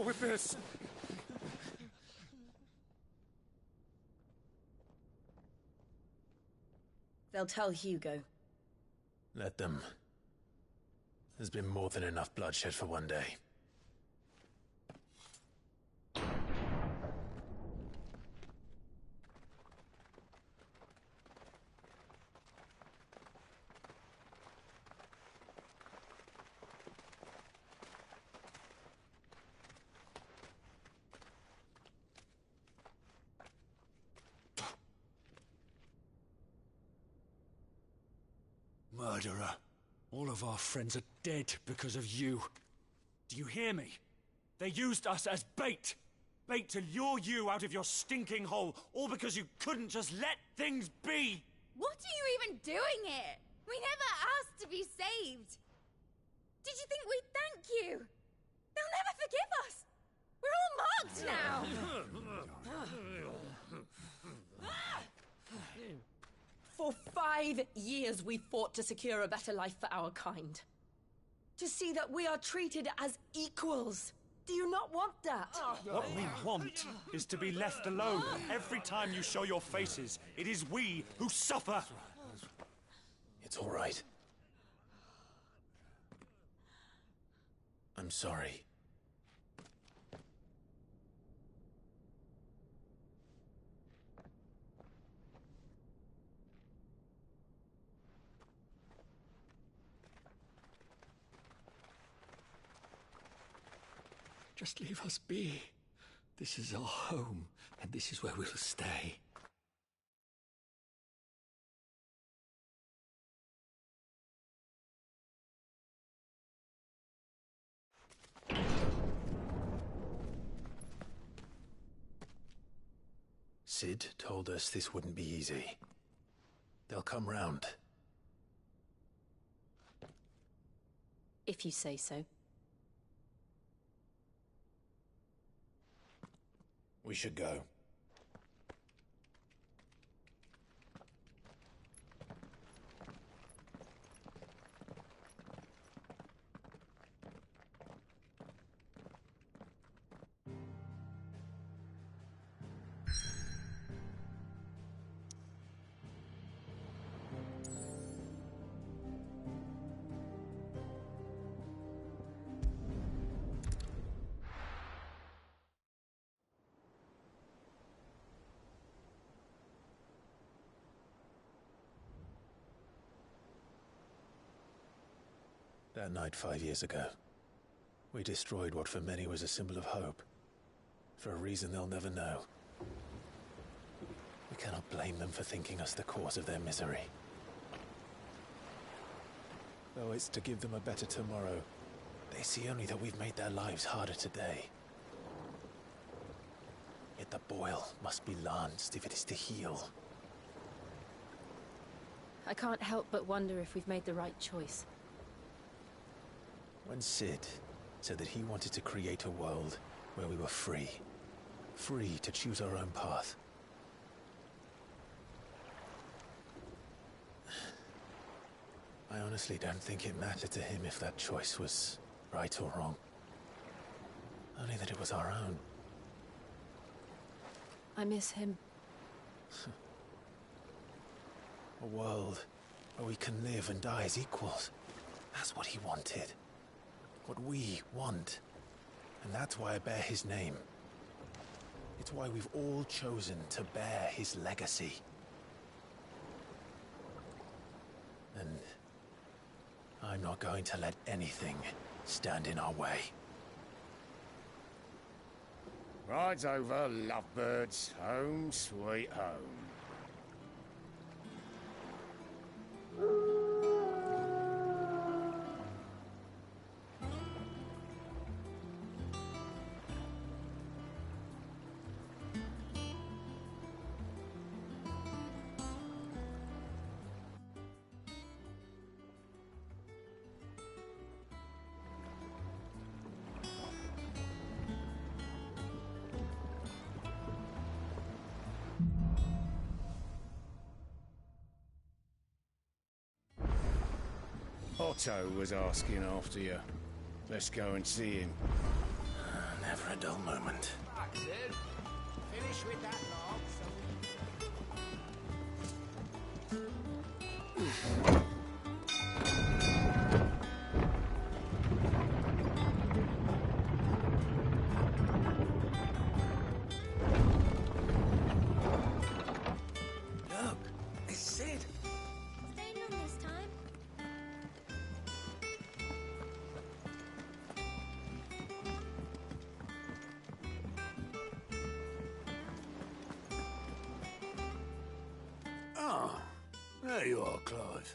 more with this. They'll tell Hugo. Let them. There's been more than enough bloodshed for one day. Murderer. All of our friends are dead because of you. Do you hear me? They used us as bait. Bait to lure you out of your stinking hole, all because you couldn't just let things be. What are you even doing here? We never asked to be saved. Did you think we'd thank you? They'll never forgive us. We're all marked now. For 5 years we fought to secure a better life for our kind. To see that we are treated as equals. Do you not want that? What we want is to be left alone. Every time you show your faces, it is we who suffer. It's all right. I'm sorry. Just leave us be. This is our home, and this is where we'll stay. Cid told us this wouldn't be easy. They'll come round. If you say so. We should go. That night 5 years ago, we destroyed what for many was a symbol of hope. For a reason they'll never know. We cannot blame them for thinking us the cause of their misery. Though it's to give them a better tomorrow, they see only that we've made their lives harder today. Yet the boil must be lanced if it is to heal. I can't help but wonder if we've made the right choice. When Cid said that he wanted to create a world where we were free. Free to choose our own path. I honestly don't think it mattered to him if that choice was right or wrong. Only that it was our own. I miss him. A world where we can live and die as equals. That's what he wanted. What we want. And that's why I bear his name. It's why we've all chosen to bear his legacy. And I'm not going to let anything stand in our way. Rides over, lovebirds. Home, sweet home. Otto was asking after you. Let's go and see him. Never a dull moment. Finish with that log, Look, it's Sid. Staying on this time? Ah, there you are, Clive.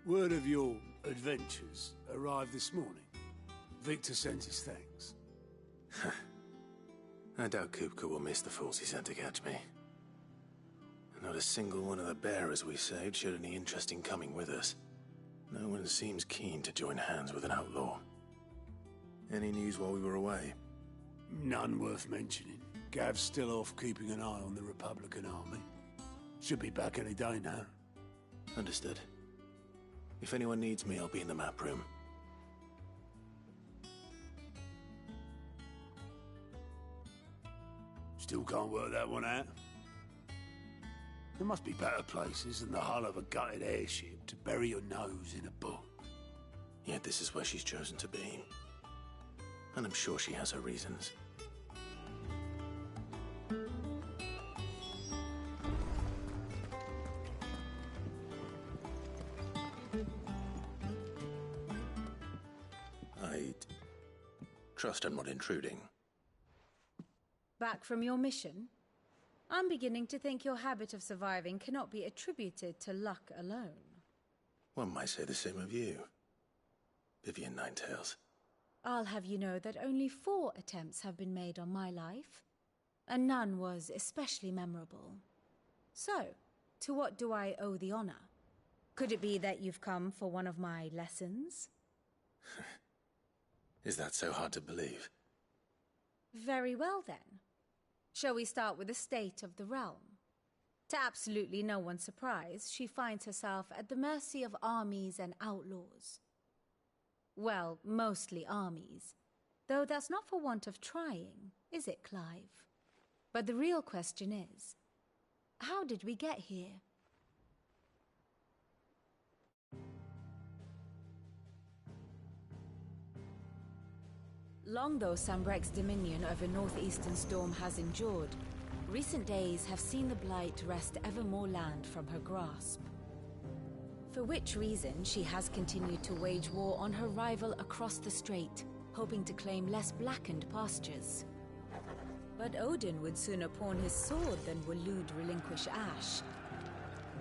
Word of your adventures arrived this morning. Victor sends his thanks. I doubt Kupka will miss the fools he sent to catch me. Not a single one of the bearers we saved showed any interest in coming with us. No one seems keen to join hands with an outlaw. Any news while we were away? None worth mentioning. Gav's still off keeping an eye on the Republican army. Should be back any day now. Understood. If anyone needs me, I'll be in the map room. Still can't work that one out. There must be better places than the hull of a gutted airship to bury your nose in a book. Yet this is where she's chosen to be. And I'm sure she has her reasons. I trust I'm not intruding. Back from your mission? I'm beginning to think your habit of surviving cannot be attributed to luck alone. One might say the same of you, Vivian Ninetails. I'll have you know that only 4 attempts have been made on my life, and none was especially memorable. So, to what do I owe the honor? Could it be that you've come for one of my lessons? Is that so hard to believe? Very well then. Shall we start with the state of the realm? To absolutely no one's surprise, she finds herself at the mercy of armies and outlaws. Well, mostly armies. Though that's not for want of trying, is it, Clive? But the real question is, how did we get here? Long though Sambrek's dominion over northeastern Storm has endured, recent days have seen the Blight wrest ever more land from her grasp. For which reason she has continued to wage war on her rival across the strait, hoping to claim less blackened pastures. But Odin would sooner pawn his sword than Waloed relinquish Ash.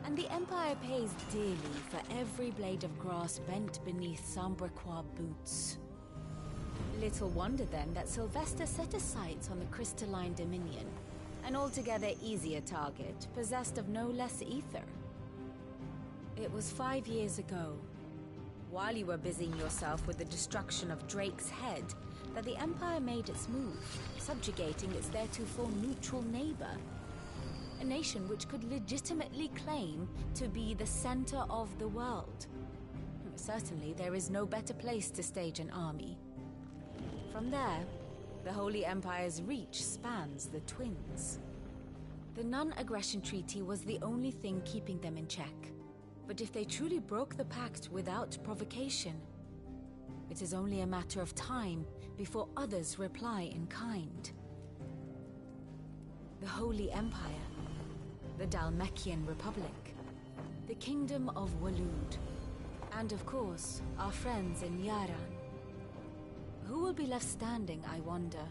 And the Empire pays dearly for every blade of grass bent beneath Sambrequois boots. Little wonder then that Sylvester set his sights on the Crystalline Dominion, an altogether easier target, possessed of no less ether. It was 5 years ago, while you were busying yourself with the destruction of Drake's Head, that the Empire made its move, subjugating its theretofore neutral neighbor. A nation which could legitimately claim to be the center of the world. Certainly, there is no better place to stage an army. From there, the Holy Empire's reach spans the Twins. The non-aggression treaty was the only thing keeping them in check. But if they truly broke the pact without provocation, it is only a matter of time before others reply in kind. The Holy Empire, the Dhalmekian Republic, the Kingdom of Waloed, and of course, our friends in Yaran. Who will be left standing, I wonder,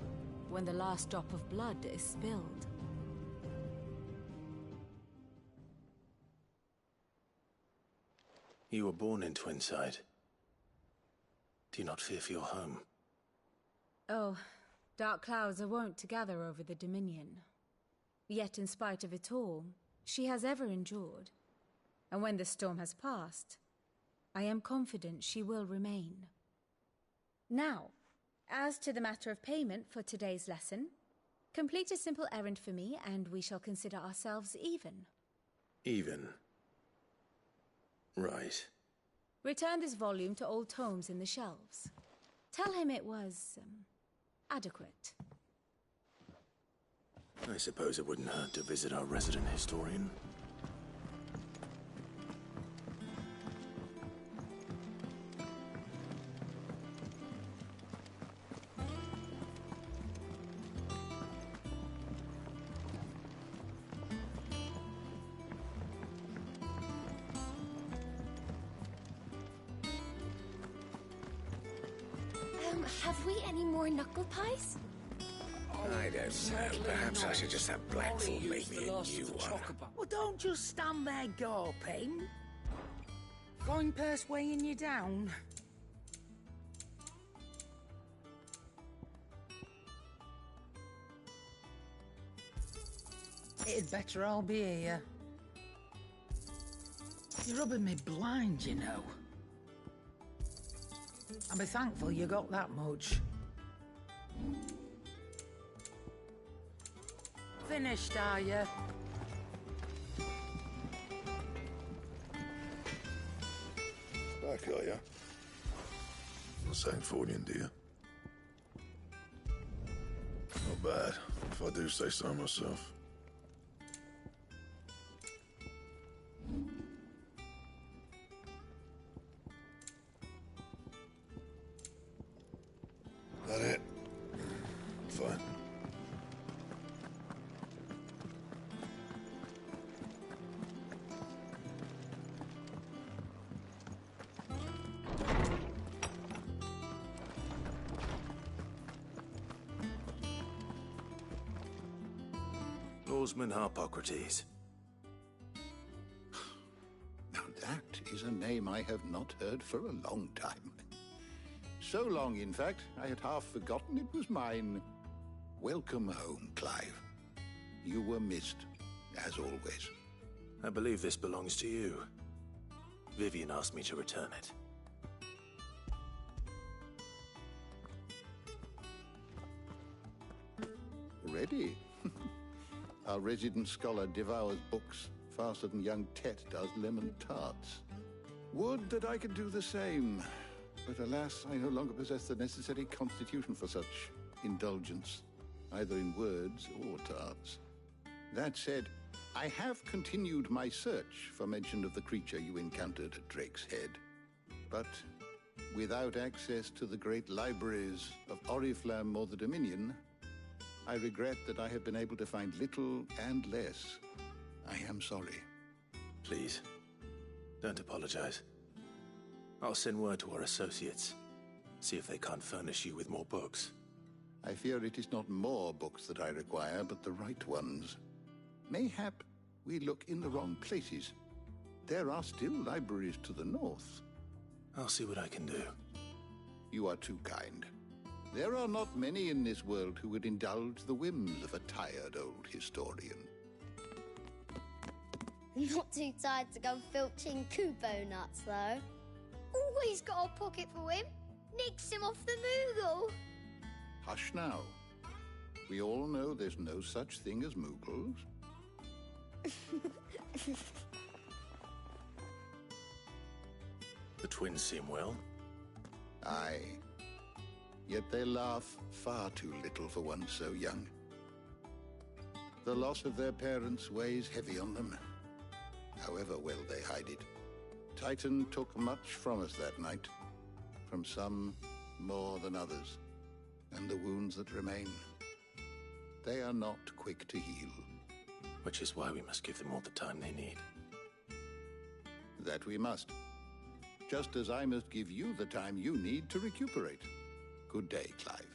when the last drop of blood is spilled? You were born in Twinside. Do you not fear for your home? Oh, dark clouds are wont to gather over the Dominion. Yet in spite of it all, she has ever endured. And when the storm has passed, I am confident she will remain. Now, as to the matter of payment for today's lesson, complete a simple errand for me and we shall consider ourselves even. Even? Right. Return this volume to old tomes in the shelves. Tell him it was adequate. I suppose it wouldn't hurt to visit our resident historian. Have we any more knuckle pies? I don't know. Perhaps I should just have Blackthorn make me a new one. Well, don't just stand there gawping. Coin purse weighing you down. It'd better all be here. You're rubbing me blind, you know. I'll be thankful you got that much. Finished, are you? Back, are ya? Not Sanktfordian, do you? Not bad, if I do say so myself. That it? Fine. Orsman Harpocrates. Now that is a name I have not heard for a long time. So long, in fact, I had half forgotten it was mine. Welcome home, Clive. You were missed, as always. I believe this belongs to you. Vivian asked me to return it. Ready? Our resident scholar devours books faster than young Tet does lemon tarts. Would that I could do the same. But alas, I no longer possess the necessary constitution for such indulgence, either in words or tarts. That said, I have continued my search for mention of the creature you encountered at Drake's Head. But without access to the great libraries of Oriflamme or the Dominion, I regret that I have been able to find little and less. I am sorry. Please, don't apologize. I'll send word to our associates. See if they can't furnish you with more books. I fear it is not more books that I require, but the right ones. Mayhap we look in the wrong places. There are still libraries to the north. I'll see what I can do. You are too kind. There are not many in this world who would indulge the whims of a tired old historian. Not too tired to go filching Kupo nuts, though. Always got a pocket for him. Nicks him off the Moogle. Hush now. We all know there's no such thing as Moogles. The twins seem well. Aye. Yet they laugh far too little for one so young. The loss of their parents weighs heavy on them, however well they hide it. Titan took much from us that night, from some more than others, and the wounds that remain, they are not quick to heal. Which is why we must give them all the time they need. That we must. Just as I must give you the time you need to recuperate. Good day, Clive.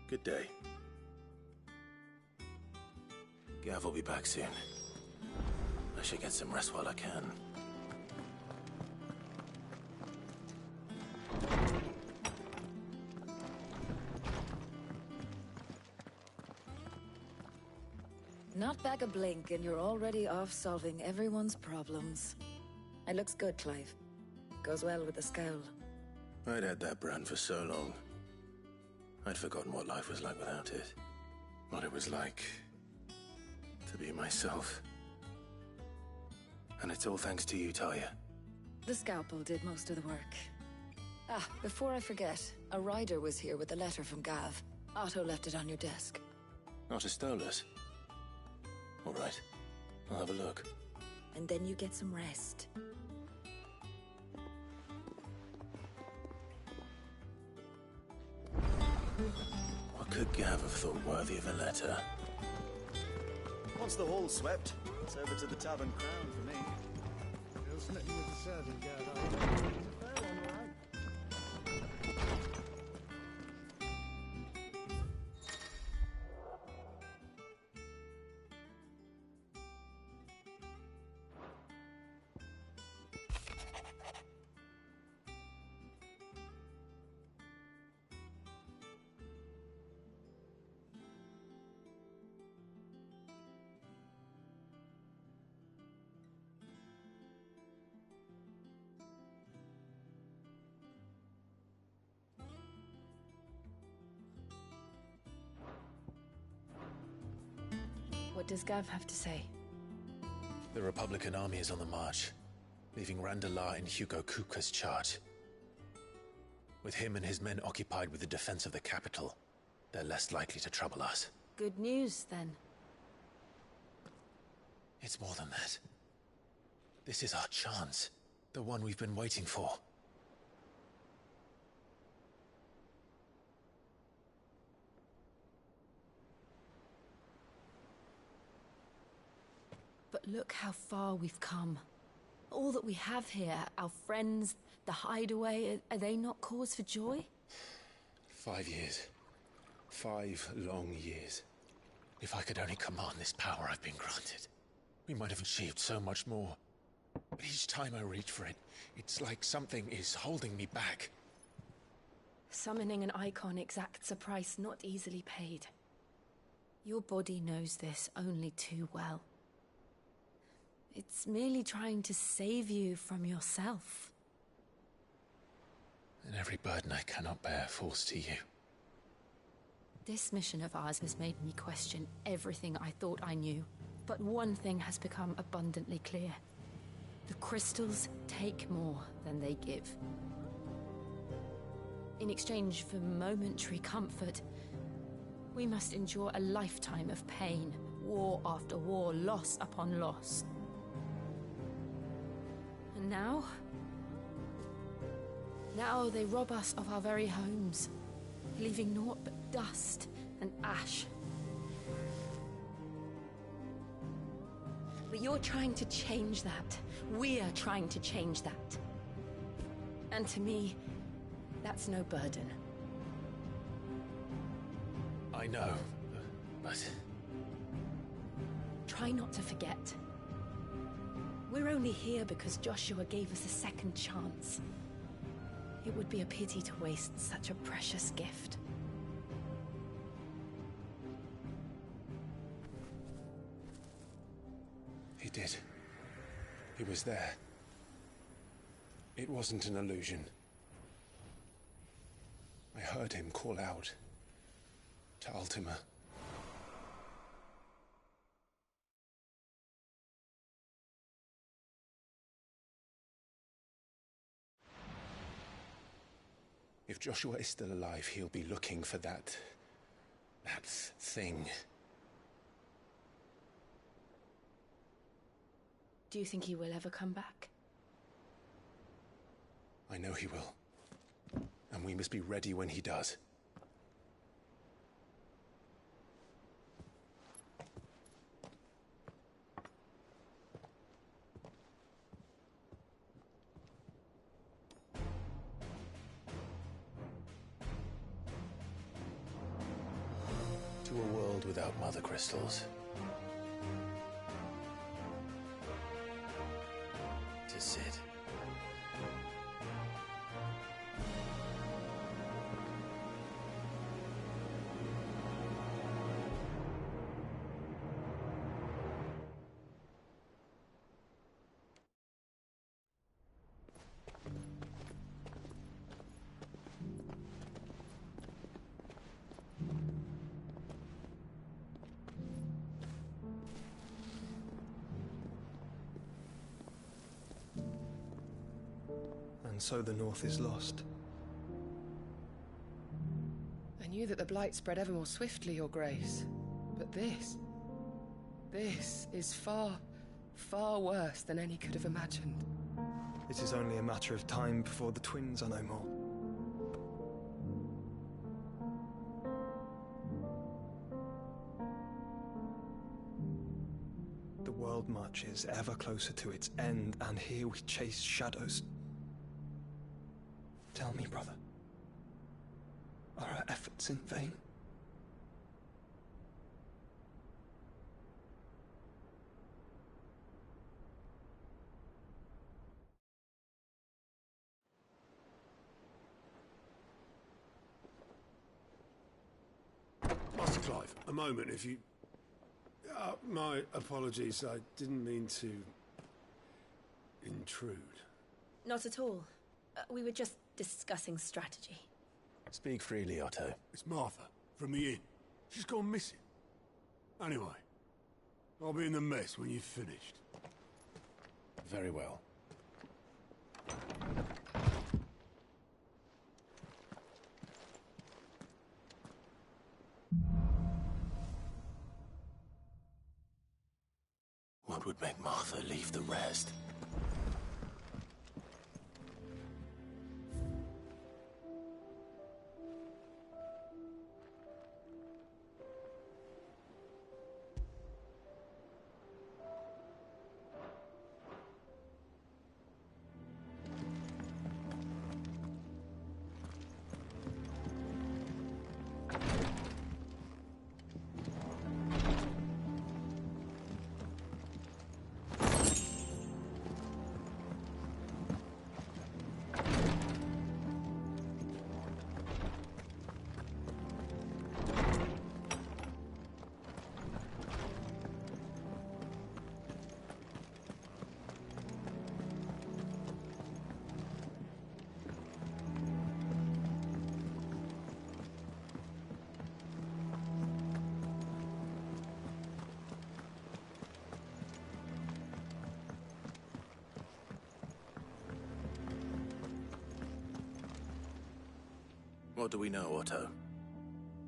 Good day. Gav will be back soon. I should get some rest while I can. Not back a blink and you're already off solving everyone's problems. It looks good, Clive. Goes well with the scowl. I'd had that brand for so long. I'd forgotten what life was like without it. What it was like to be myself. And it's all thanks to you, Talia. The scalpel did most of the work. Ah, before I forget, a rider was here with a letter from Gav. Arto left it on your desk. Not a Stolas. All right. I'll have a look. And then you get some rest. What could Gav have thought worthy of a letter? Once the hall's swept, it's over to the Tavern Crown for me. You're smitten with the servant girl, are you? What does Gav have to say? The Republican army is on the march, leaving Randalar in Hugo Kuka's charge. With him and his men occupied with the defense of the capital, they're less likely to trouble us. Good news, then. It's more than that. This is our chance. The one we've been waiting for. But look how far we've come. All that we have here, our friends, the hideaway, are they not cause for joy? 5 years. 5 long years. If I could only command this power I've been granted, we might have achieved so much more. But each time I reach for it, it's like something is holding me back. Summoning an icon exacts a price not easily paid. Your body knows this only too well. It's merely trying to save you from yourself. And every burden I cannot bear falls to you. This mission of ours has made me question everything I thought I knew. But one thing has become abundantly clear. The crystals take more than they give. In exchange for momentary comfort, we must endure a lifetime of pain, war after war, loss upon loss. And now they rob us of our very homes, leaving naught but dust and ash. But you're trying to change that. We're trying to change that. And to me, that's no burden. I know, but... Try not to forget. We're only here because Joshua gave us a second chance. It would be a pity to waste such a precious gift. He did. He was there. It wasn't an illusion. I heard him call out to Ultima. If Joshua is still alive, he'll be looking for that thing. Do you think he will ever come back? I know he will. And we must be ready when he does. To a world without mother crystals. To Cid. And so the North is lost. And knew that the Blight spread ever more swiftly, Your Grace. But this is far, far worse than any could have imagined. It is only a matter of time before the twins are no more. The world marches ever closer to its end, and here we chase shadows. Tell me, brother, are our efforts in vain? Master Clive, a moment, if you... my apologies, I didn't mean to... intrude. Not at all. We were just discussing strategy. Speak freely, Otto. It's Martha, from the inn. She's gone missing. Anyway, I'll be in the mess when you've finished. Very well. What would make Martha leave the rest? What do we know, Otto?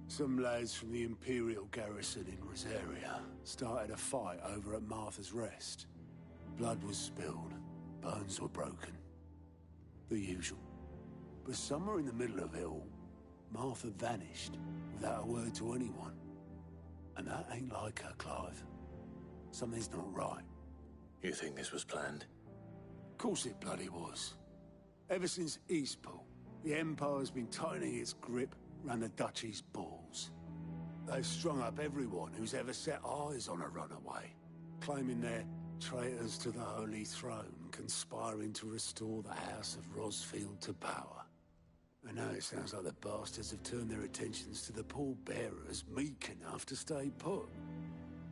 Some lads from the Imperial garrison in Rosaria started a fight over at Martha's Rest. Blood was spilled, bones were broken. The usual. But somewhere in the middle of it all, Martha vanished without a word to anyone. And that ain't like her, Clive. Something's not right. You think this was planned? Of course it bloody was. Ever since Eastpool, the Empire's been tightening its grip round the Duchy's balls. They've strung up everyone who's ever set eyes on a runaway, claiming they're traitors to the Holy Throne, conspiring to restore the House of Rosfield to power. And now it sounds like the bastards have turned their attentions to the pallbearers meek enough to stay put.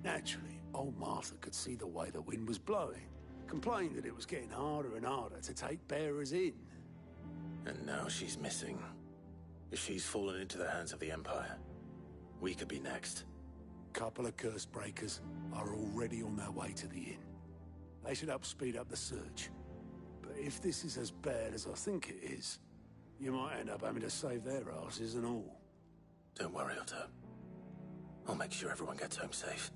Naturally, old Martha could see the way the wind was blowing, complained that it was getting harder and harder to take bearers in. And now she's missing. If she's fallen into the hands of the Empire, we could be next. Couple of curse breakers are already on their way to the inn. They should help speed up the search. But if this is as bad as I think it is, you might end up having to save their asses and all. Don't worry, Otto. I'll make sure everyone gets home safe.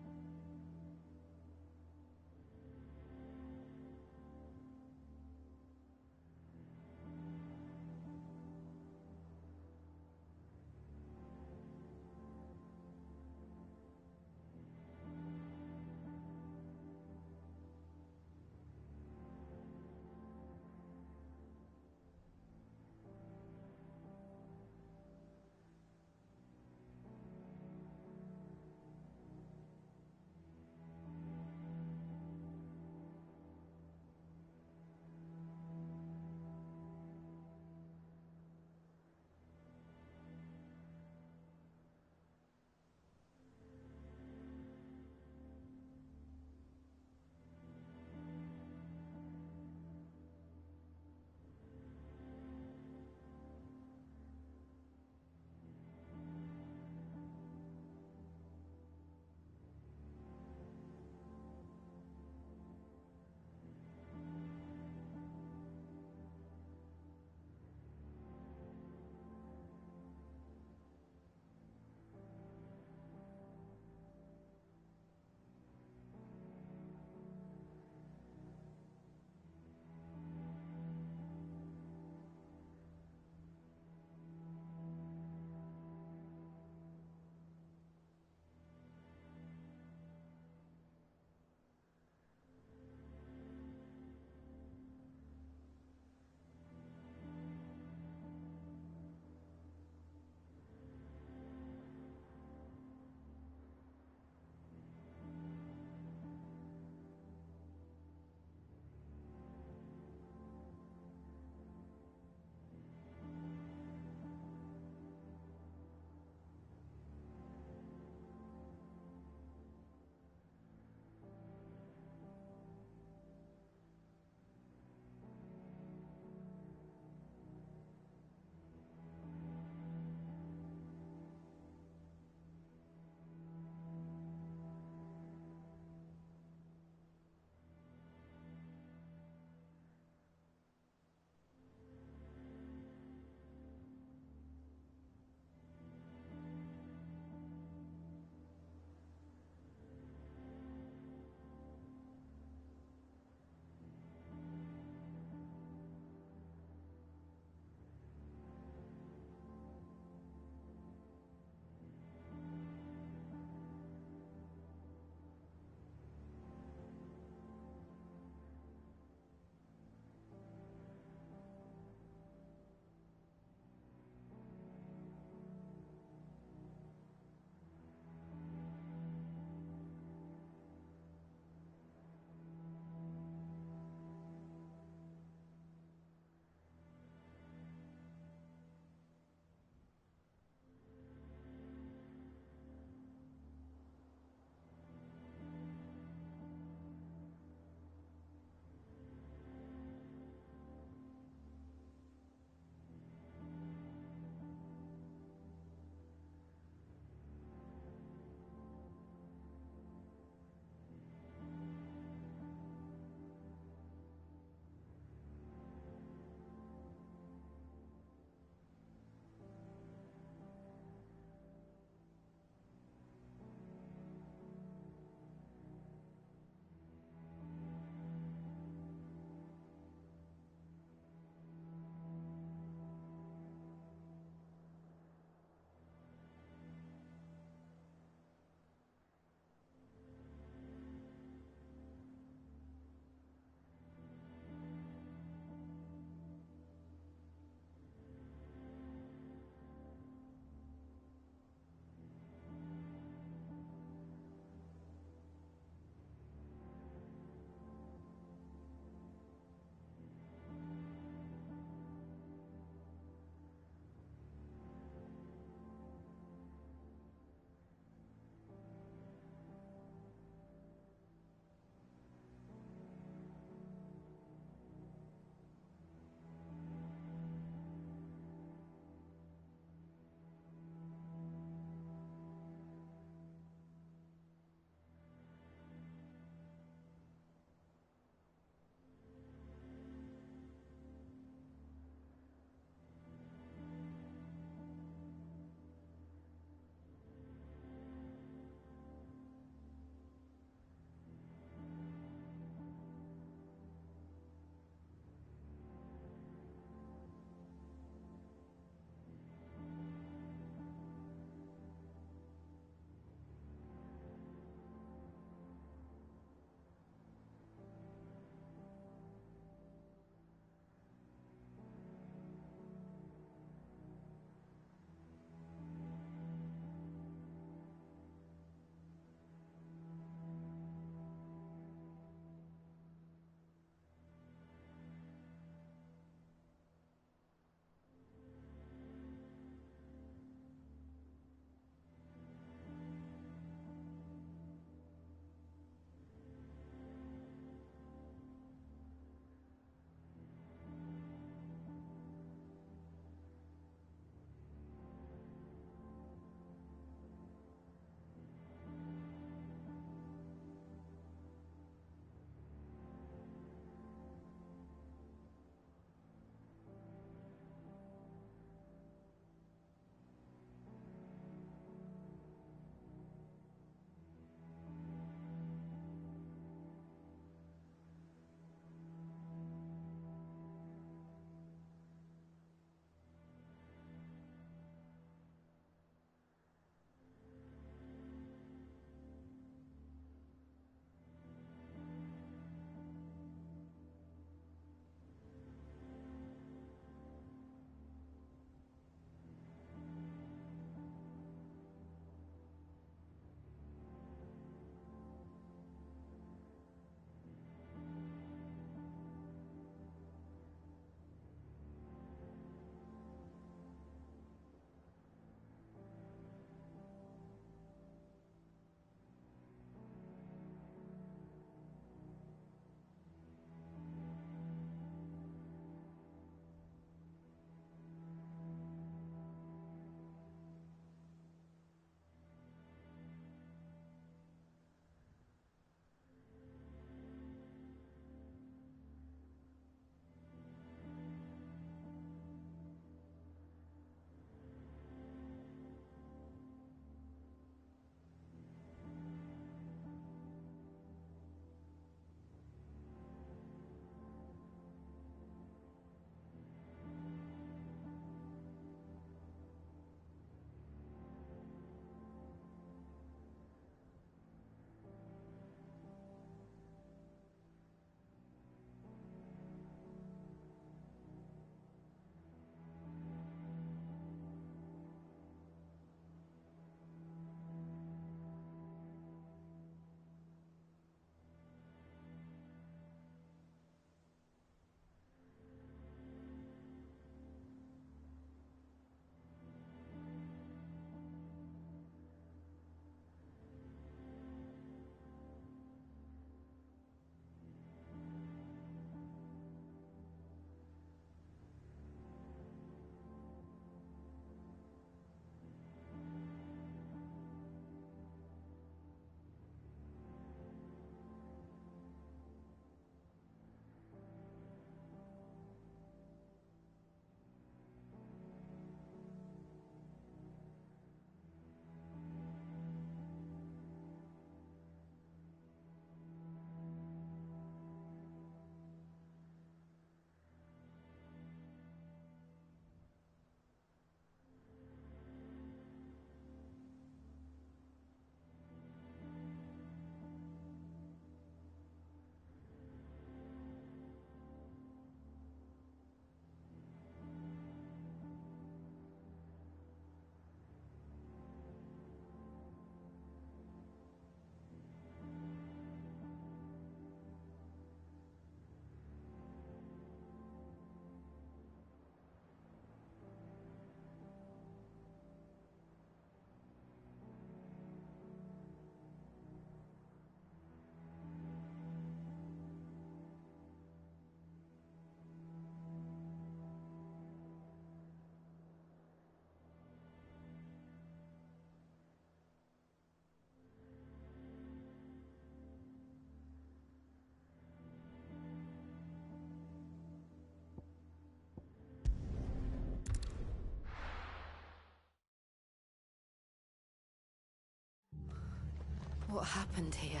What happened here?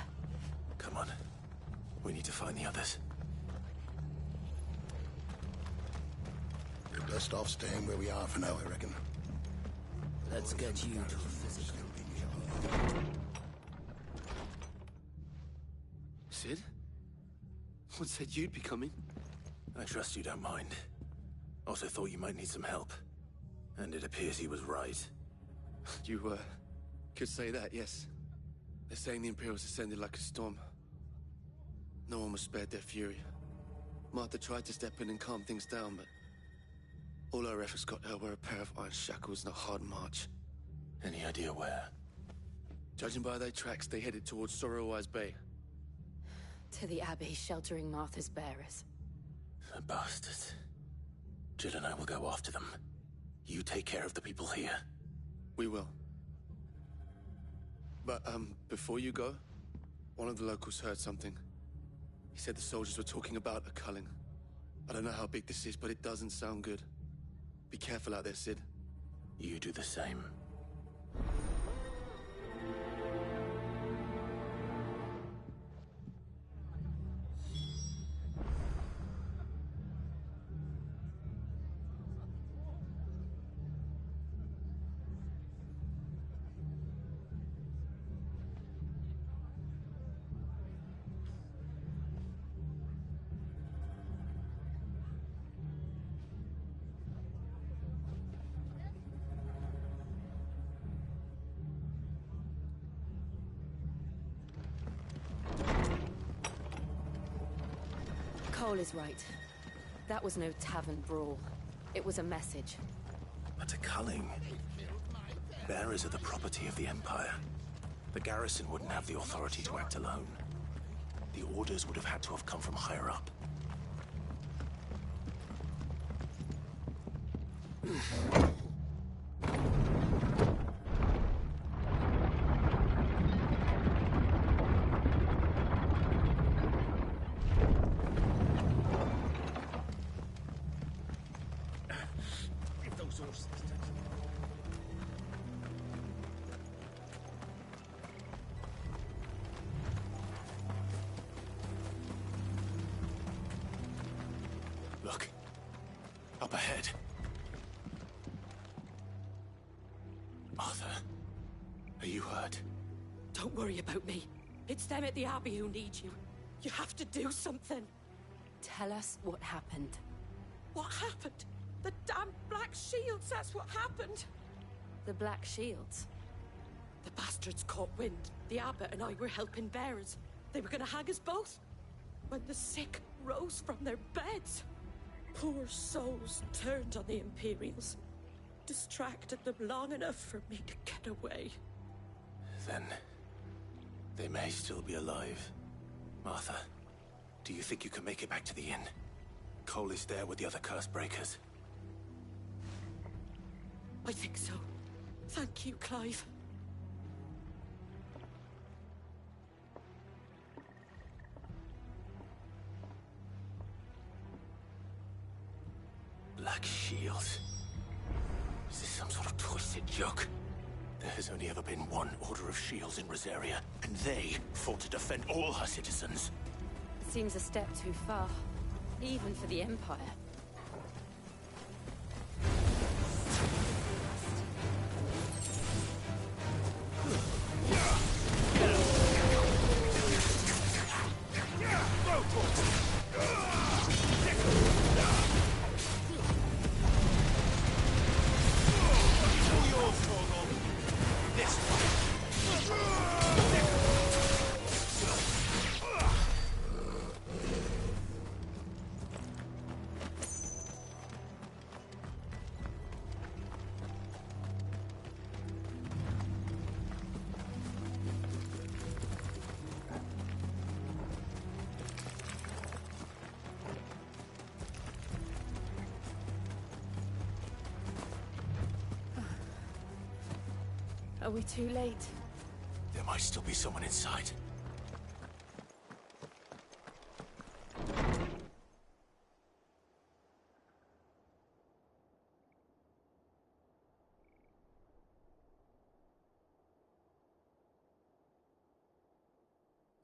Come on. We need to find the others. We're best off staying where we are for now, I reckon. Let's get you to a physical. Sid? What said you'd be coming? I trust you don't mind. Also thought you might need some help. And it appears he was right. You, could say that, yes. They're saying the Imperials ascended like a storm. No one was spared their fury. Martha tried to step in and calm things down, but all our efforts got her were a pair of iron shackles and a hard march. Any idea where? Judging by their tracks, they headed towards Sorrowwise Bay. To the Abbey sheltering Martha's bearers. The bastards. Jill and I will go after them. You take care of the people here. We will. But, before you go, one of the locals heard something. He said the soldiers were talking about a culling. I don't know how big this is, but it doesn't sound good. Be careful out there, Sid. You do the same. Cole is right. That was no tavern brawl. It was a message. But a culling. Bearers are the property of the Empire. The garrison wouldn't have the authority to act alone. The orders would have had to have come from higher up. Look. Up ahead. Arthur, are you hurt? Don't worry about me. It's them at the Abbey who need you. You have to do something. Tell us what happened. What happened? The damn Black Shields, that's what happened. The Black Shields? The bastards caught wind. The Abbot and I were helping bearers. They were gonna hang us both. When the sick rose from their beds. Poor souls turned on the Imperials. Distracted them long enough for me to get away. Then they may still be alive. Martha, do you think you can make it back to the inn? Cole is there with the other curse breakers. I think so. Thank you, Clive. Black Shields? Is this some sort of twisted joke? There has only ever been one Order of Shields in Rosaria, and they fought to defend all her citizens. Seems a step too far, even for the Empire. Are we too late? There might still be someone inside.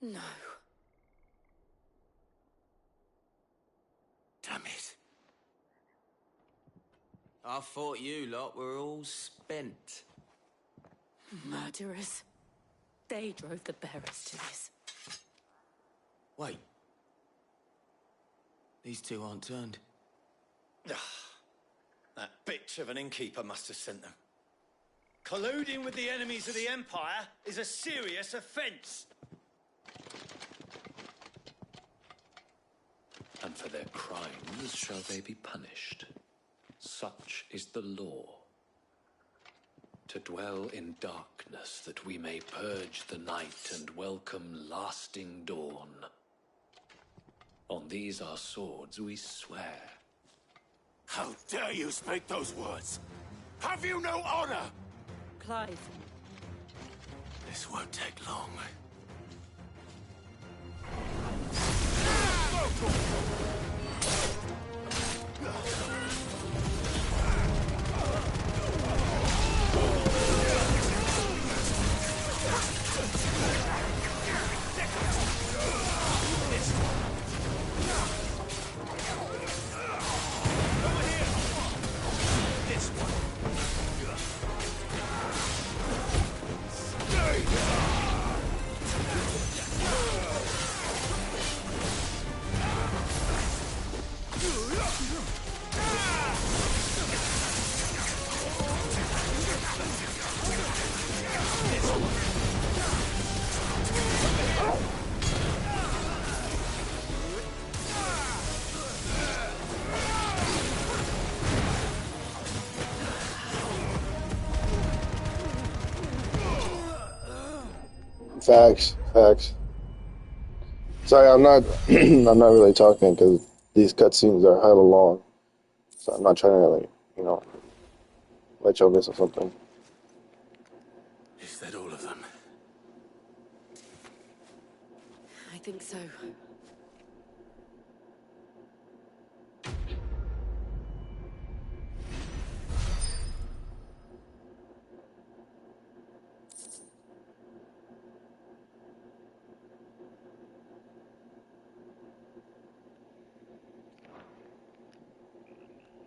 No. Damn it. I thought you lot were all spent. Murderers. They drove the bearers to this. Wait. These two aren't turned. That bitch of an innkeeper must have sent them. Colluding with the enemies of the Empire is a serious offence. And for their crimes shall they be punished. Such is the law. To dwell in darkness that we may purge the night and welcome lasting dawn. On these our swords we swear. How dare you speak those words? Have you no honor? Clive. This won't take long. Facts. Sorry, I'm not. I'm not really talking because these cutscenes are hella long, so I'm not trying to let y'all miss or something. Is that all of them? I think so.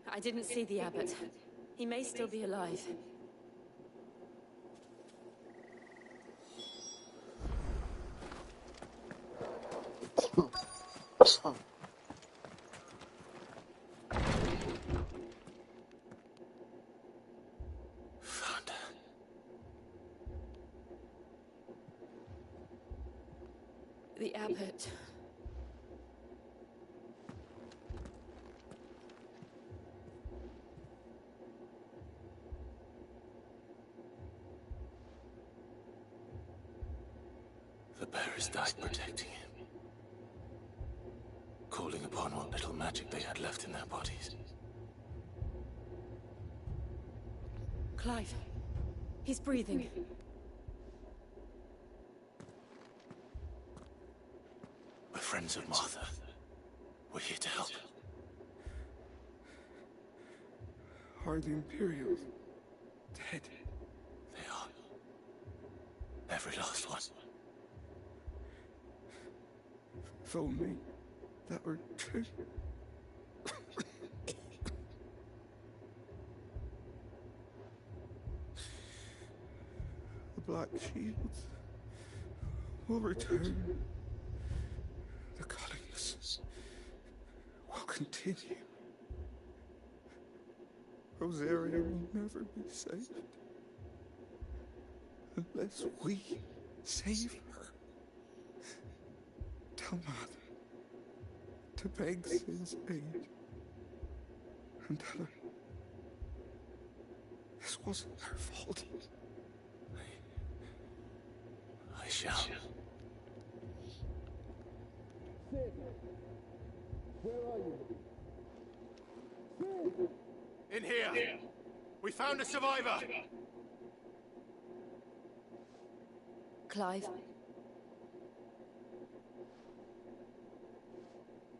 I didn't see the abbot. He may still be alive. The abbot. The bearers died protecting him. Calling upon what little magic they had left in their bodies. Clive. He's breathing. We're friends of Martha. We're here to help. Are the Imperials dead? They are. Every last one. If only that were true. The Black Shields will return. The Cullings will continue. Rosaria will never be saved unless we save her. Tell Mother to beg Sin's aid and tell her this wasn't her fault. I shall. Where are you? In here. We found a survivor. Clive.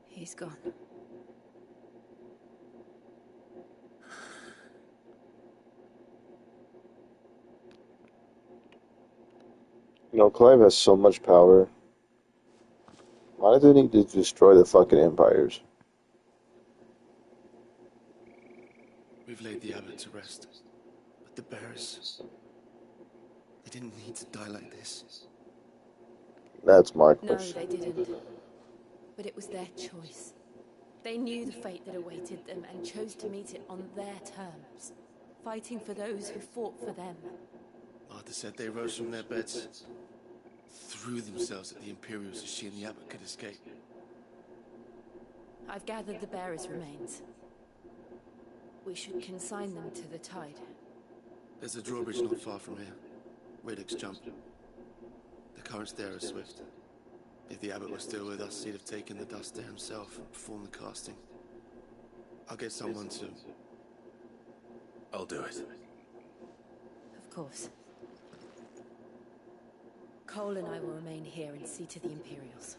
He's gone. Clive has so much power. Why do they need to destroy the fucking empires? We've laid the abbot to rest. But the bearers... They didn't need to die like this. That's my No, question. they didn't. But it was their choice. They knew the fate that awaited them and chose to meet it on their terms, fighting for those who fought for them. Martha said they rose from their beds, threw themselves at the Imperials so she and the abbot could escape. I've gathered the bearers' remains. We should consign them to the tide. There's a drawbridge not far from here. Radix jump. The currents there are swift. If the abbot was still with us, he'd have taken the dust there himself and performed the casting. I'll get someone to... I'll do it. Of course. Cole and I will remain here and see to the Imperials.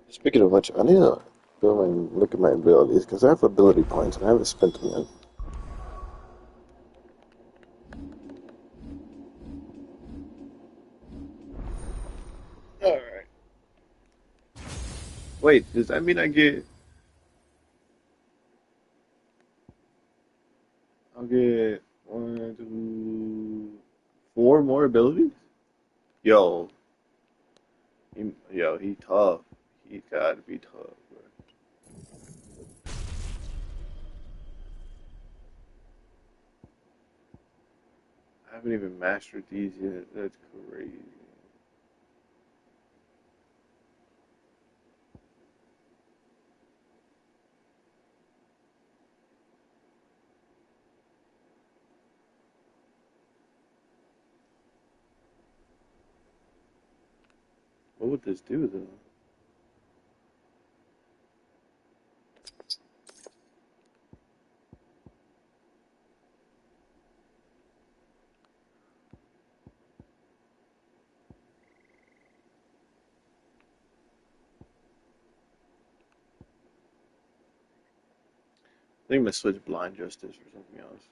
Speaking of which, I need to go and look at my abilities, because I have ability points and I haven't spent them yet. Alright. Wait, does that mean I'll get 1, 2, 4 more abilities? Yo, he tough. He gotta be tough, bro. I haven't even mastered these yet. That's crazy. What would this do, though? I think I'm gonna switch Blind Justice for something else.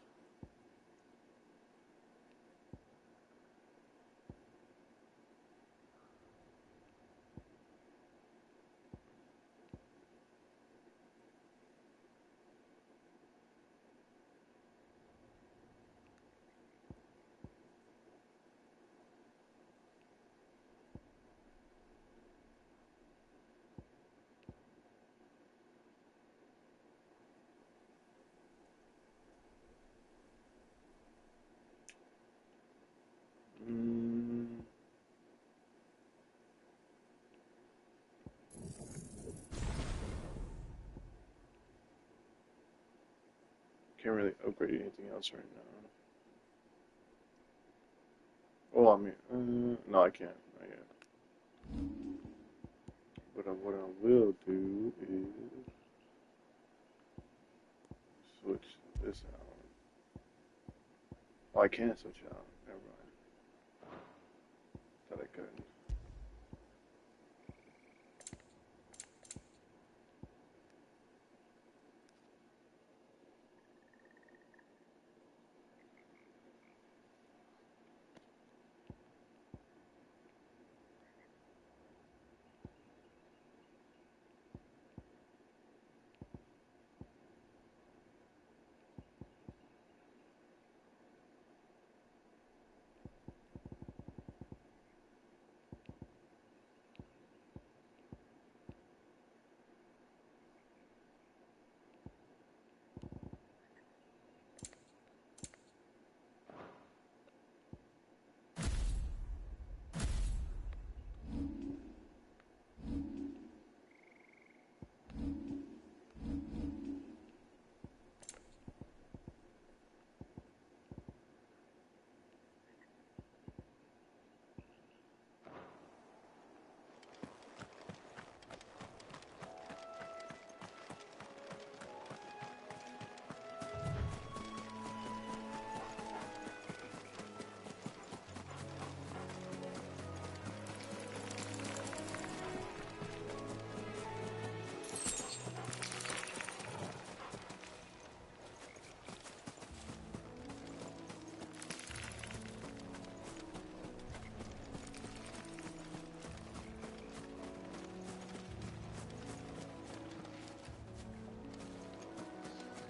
Can't really upgrade anything else right now. Oh, I mean, no, I can't. Not yet. But what I will do is switch this out. Oh, I can't switch it out. Never mind. Thought I could.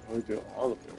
We do all of it.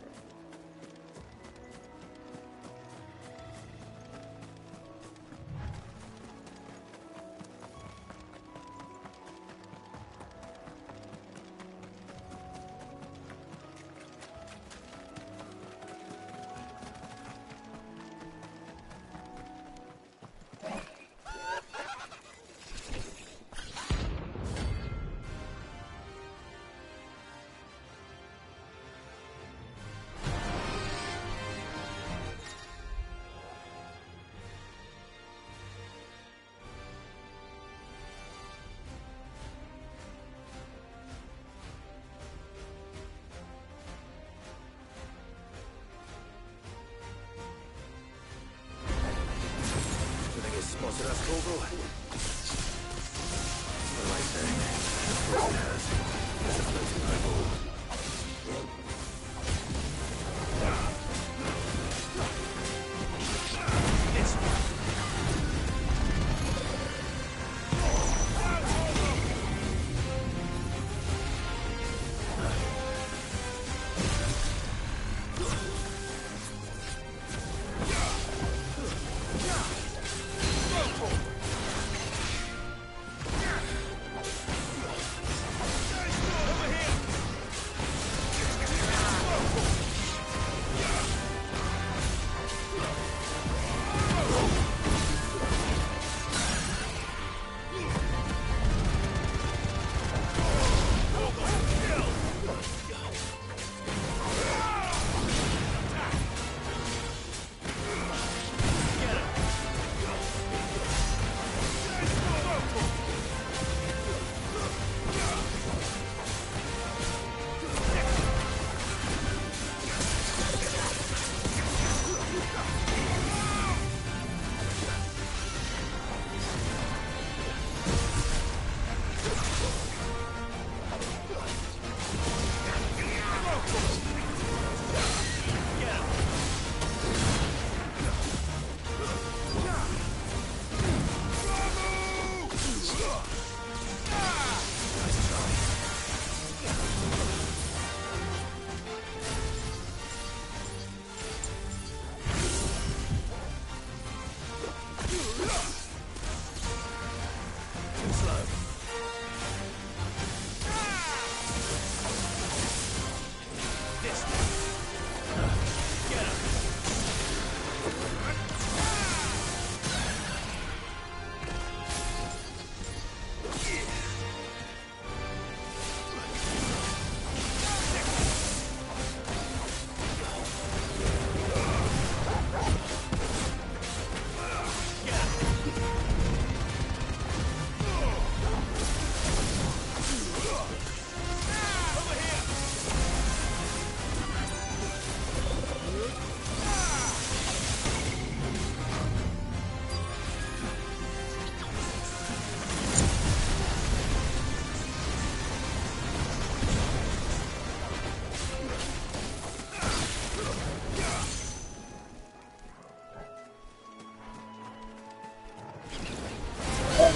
Spotted us, Corporal. What am I saying? It has. It's a floating eyeball.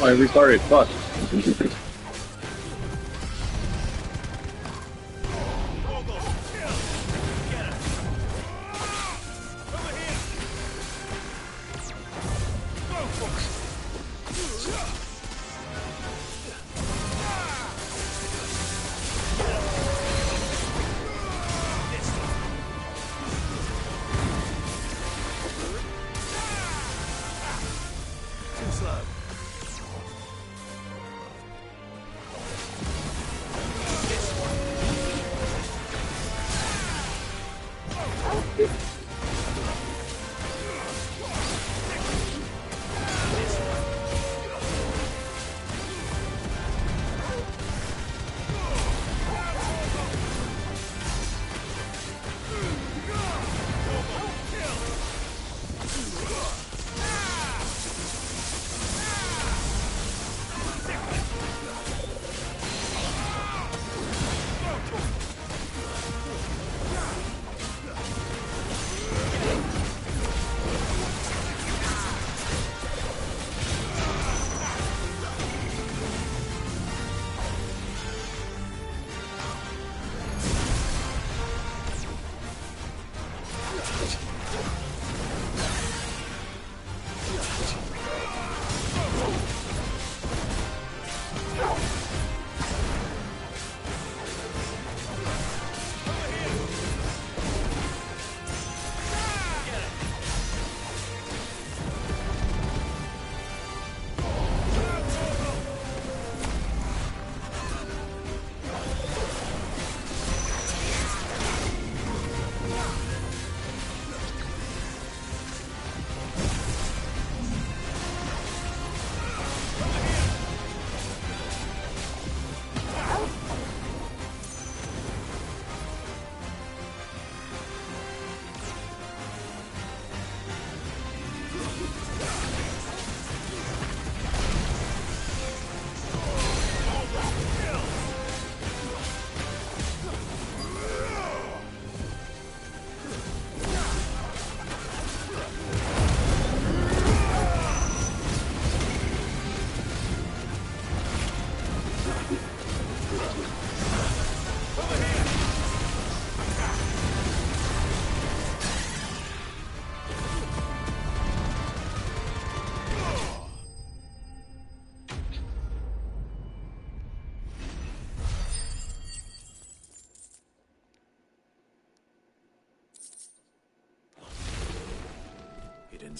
I restarted, fuck.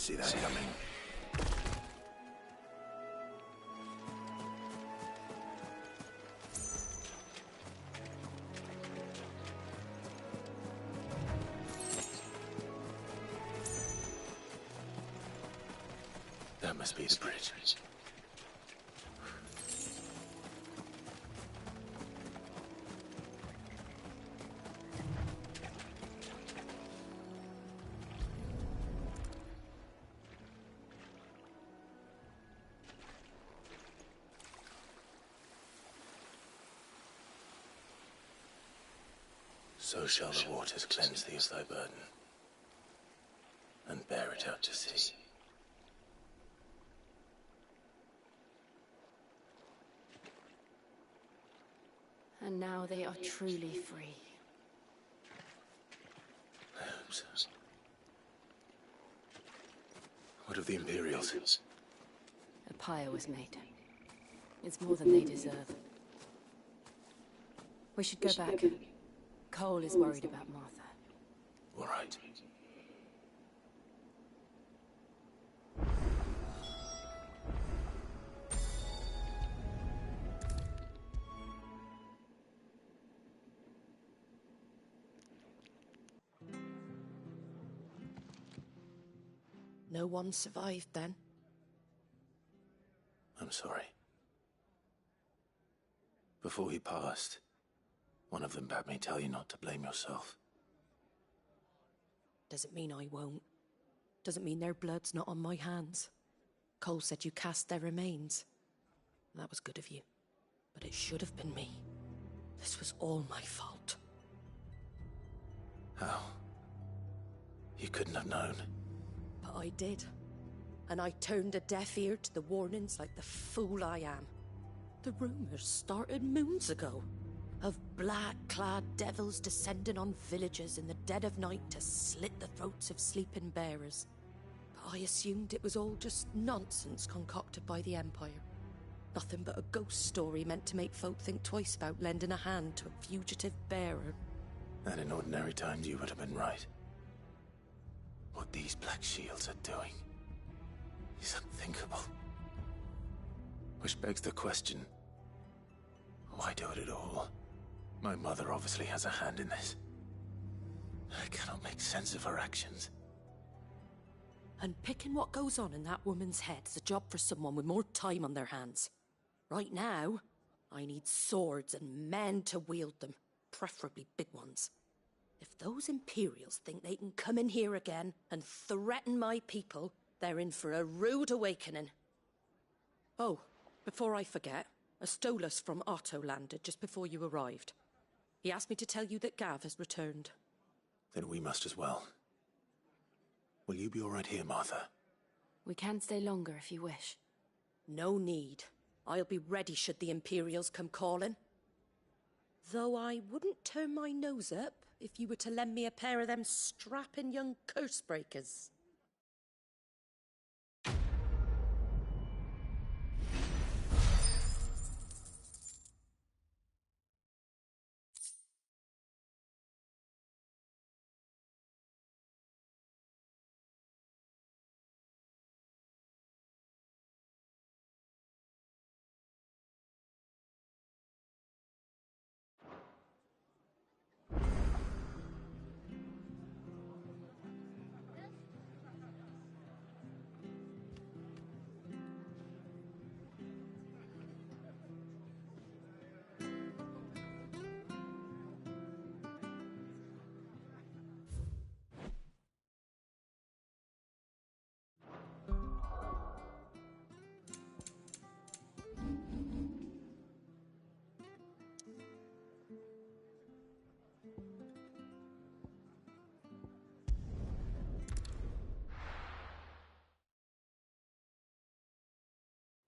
didn't see that coming. That must be the bridge. So shall the waters cleanse thee of thy burden, and bear it out to sea. And now they are truly free. I hope so. What of the Imperials? A pyre was made. It's more than they deserve. We should go back. Cole is worried about Martha. All right. No one survived then? I'm sorry. Before he passed, one of them bade me tell you not to blame yourself. Doesn't mean I won't. Doesn't mean their blood's not on my hands. Cole said you cast their remains. That was good of you. But it should have been me. This was all my fault. How? You couldn't have known. But I did. And I turned a deaf ear to the warnings like the fool I am. The rumors started moons ago. Of black-clad devils descending on villages in the dead of night to slit the throats of sleeping bearers. But I assumed it was all just nonsense concocted by the Empire. Nothing but a ghost story meant to make folk think twice about lending a hand to a fugitive bearer. And in ordinary times you would have been right. What these Black Shields are doing is unthinkable. Which begs the question, why do it at all? My mother obviously has a hand in this. I cannot make sense of her actions. And picking what goes on in that woman's head is a job for someone with more time on their hands. Right now, I need swords and men to wield them, preferably big ones. If those Imperials think they can come in here again and threaten my people, they're in for a rude awakening. Oh, before I forget, a Stolas from Otto landed just before you arrived. He asked me to tell you that Gav has returned. Then we must as well. Will you be all right here, Martha? We can stay longer if you wish. No need. I'll be ready should the Imperials come calling. Though I wouldn't turn my nose up if you were to lend me a pair of them strapping young curse-breakers.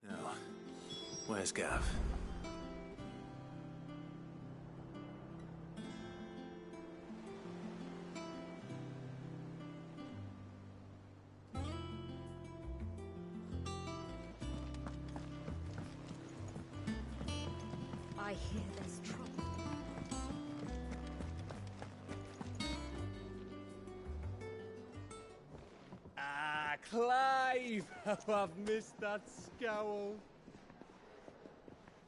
Now, where's Gav? I hear there's trouble. Clive! How I've missed that scowl.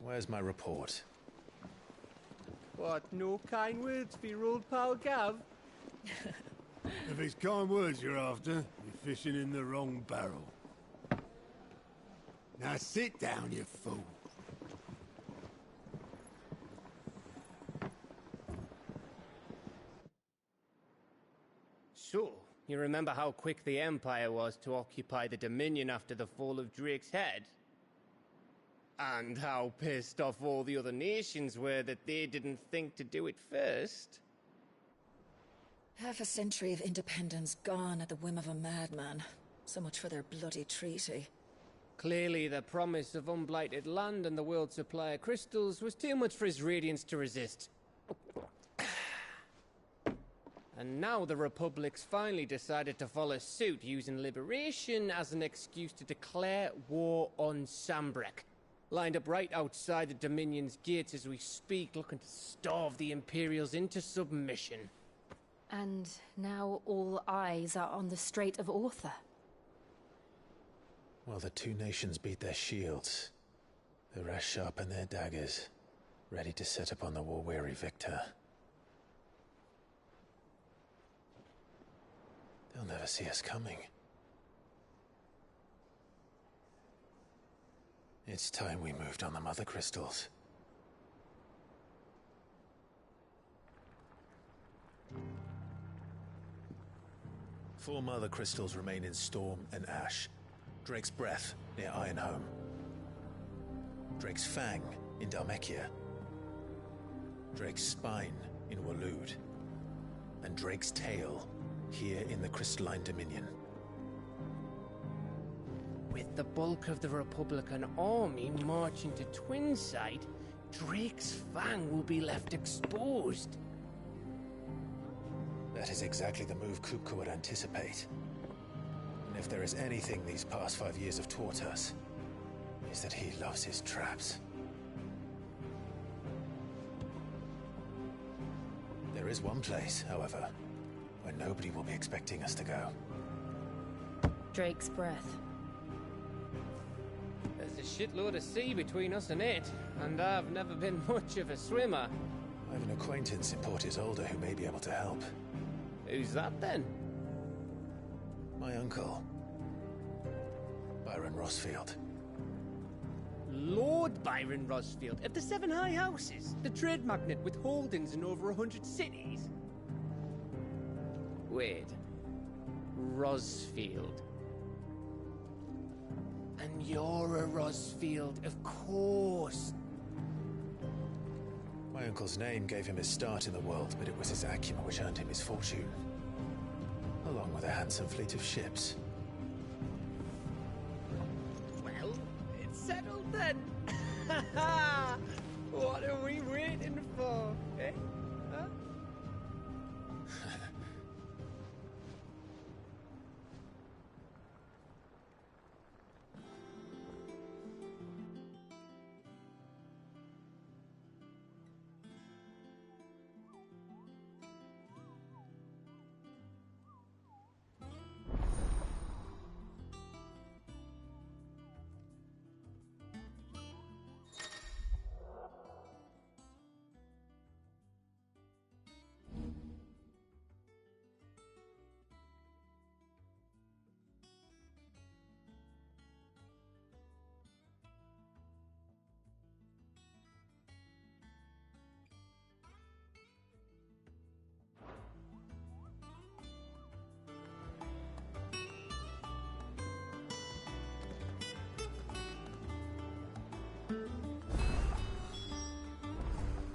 Where's my report? What, no kind words for your old pal Gav? If it's kind words you're after, you're fishing in the wrong barrel. Now sit down, you fool. So, you remember how quick the Empire was to occupy the Dominion after the fall of Drake's head? And how pissed off all the other nations were that they didn't think to do it first? Half a century of independence gone at the whim of a madman. So much for their bloody treaty. Clearly, the promise of unblighted land and the world's supply of crystals was too much for his radiance to resist. And now the Republic's finally decided to follow suit, using liberation as an excuse to declare war on Sambrek. Lined up right outside the Dominion's gates as we speak, looking to starve the Imperials into submission. And now all eyes are on the Strait of Author. While the two nations beat their shields, the rest sharpen their daggers, ready to set upon the war-weary victor. They'll never see us coming. It's time we moved on the Mother Crystals. Four Mother Crystals remain in Storm and Ash. Drake's Breath near Ironhome. Drake's Fang in Dhalmekia. Drake's Spine in Waloed. And Drake's Tail here in the Crystalline Dominion. With the bulk of the Republican army marching to Twinside, Drake's Fang will be left exposed. That is exactly the move Kupka would anticipate. And if there is anything these past 5 years have taught us, is that he loves his traps. There is one place, however, where nobody will be expecting us to go. Drake's Breath. There's a shitload of sea between us and it, and I've never been much of a swimmer. I have an acquaintance in Port Isolde who may be able to help. Who's that then? My uncle, Byron Rosfield. Lord Byron Rosfield of the Seven High Houses, the trade magnate with holdings in over 100 cities. Wait, Rosfield. And you're a Rosfield, of course. My uncle's name gave him his start in the world, but it was his acumen which earned him his fortune. Along with a handsome fleet of ships. Well, it's settled then. What are we waiting for, eh? Huh?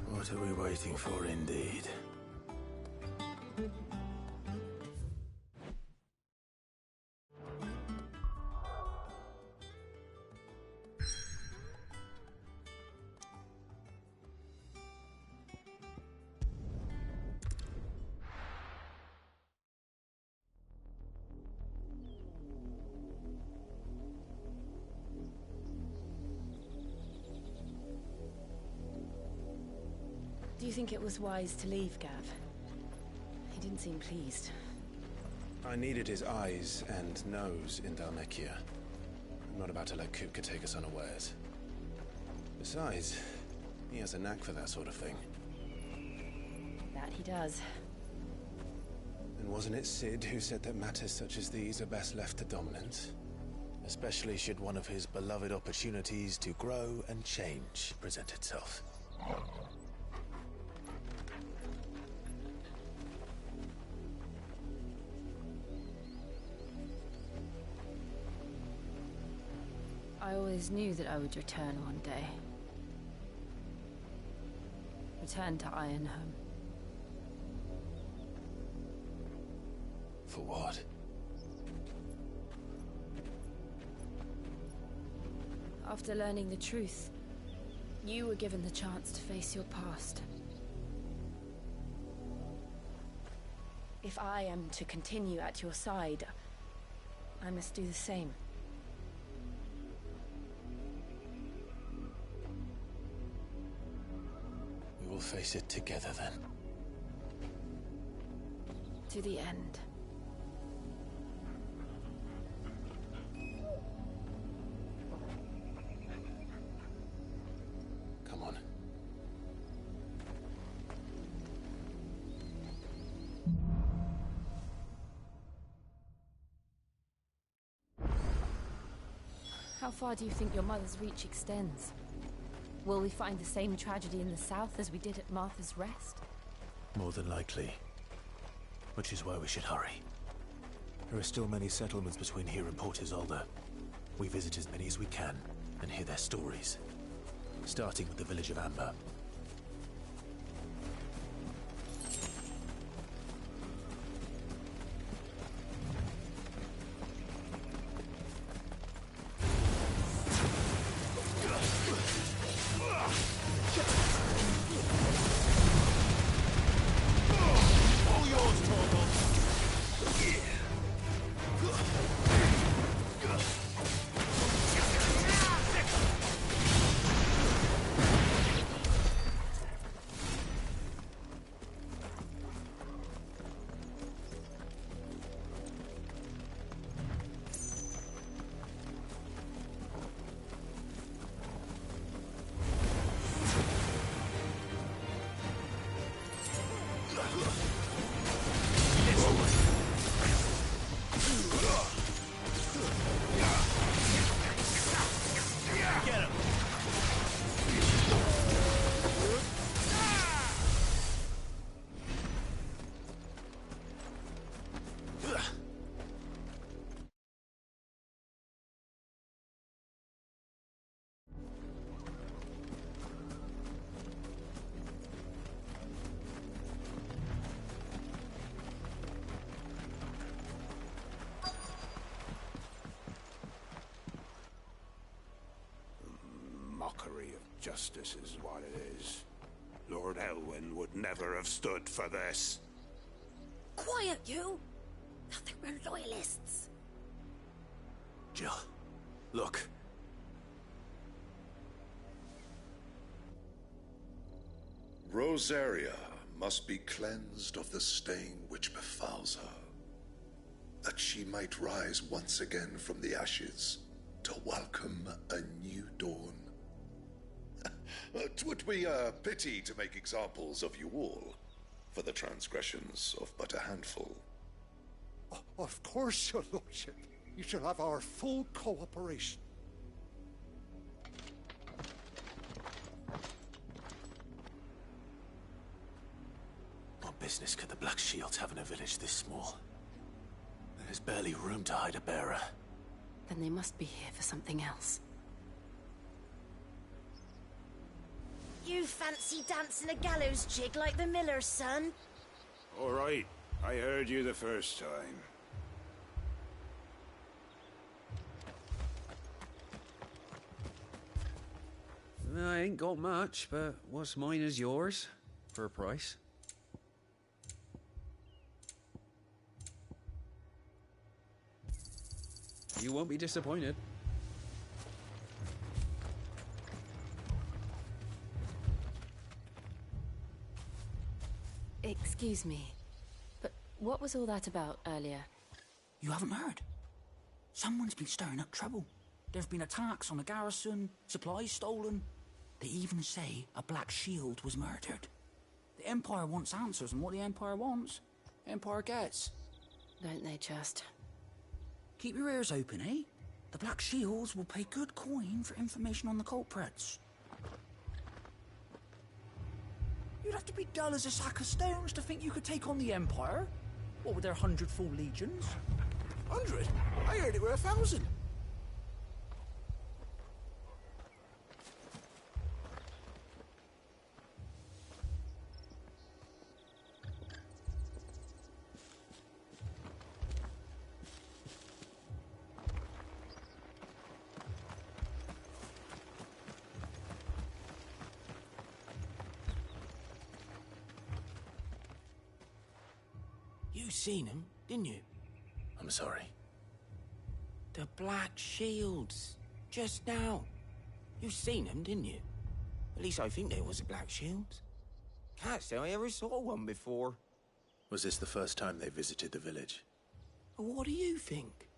What are we waiting for, indeed? Do you think it was wise to leave, Gav? He didn't seem pleased. I needed his eyes and nose in Dhalmekia. I'm not about to let Kupka take us unawares. Besides, he has a knack for that sort of thing. That he does. And wasn't it Cid who said that matters such as these are best left to dominance? Especially should one of his beloved opportunities to grow and change present itself. I always knew that I would return one day. Return to Ironhome. For what? After learning the truth, you were given the chance to face your past. If I am to continue at your side, I must do the same. We will face it together then. To the end. Come on. How far do you think your mother's reach extends? Will we find the same tragedy in the south as we did at Martha's Rest? More than likely. Which is why we should hurry. There are still many settlements between here and Port Isolde. We visit as many as we can and hear their stories. Starting with the village of Amber. Mockery of justice is what it is. Lord Elwyn would never have stood for this. Quiet, you! Thought they were loyalists. Jill, look. Rosaria must be cleansed of the stain which befouls her, that she might rise once again from the ashes to welcome a new dawn. 'Twould be a pity to make examples of you all, for the transgressions of but a handful. Of course, your lordship. You shall have our full cooperation. What business could the Black Shields have in a village this small? There's barely room to hide a bearer. Then they must be here for something else. You fancy dancing a gallows jig like the miller's son? All right, I heard you the first time. I ain't got much, but what's mine is yours, for a price. You won't be disappointed. Excuse me, but what was all that about earlier? You haven't heard? Someone's been stirring up trouble. There have been attacks on the garrison, supplies stolen. They even say a Black Shield was murdered. The Empire wants answers, and what the Empire wants, the Empire gets. Don't they just? Keep your ears open, eh? The Black Shields will pay good coin for information on the culprits. You'd have to be dull as a sack of stones to think you could take on the Empire. What with their 100 full legions? 100? I heard it were 1,000. You seen him, didn't you? I'm sorry. The Black Shields. Just now. You seen them, didn't you? At least I think they was the Black Shields. Can't say I ever saw one before. Was this the first time they visited the village? What do you think?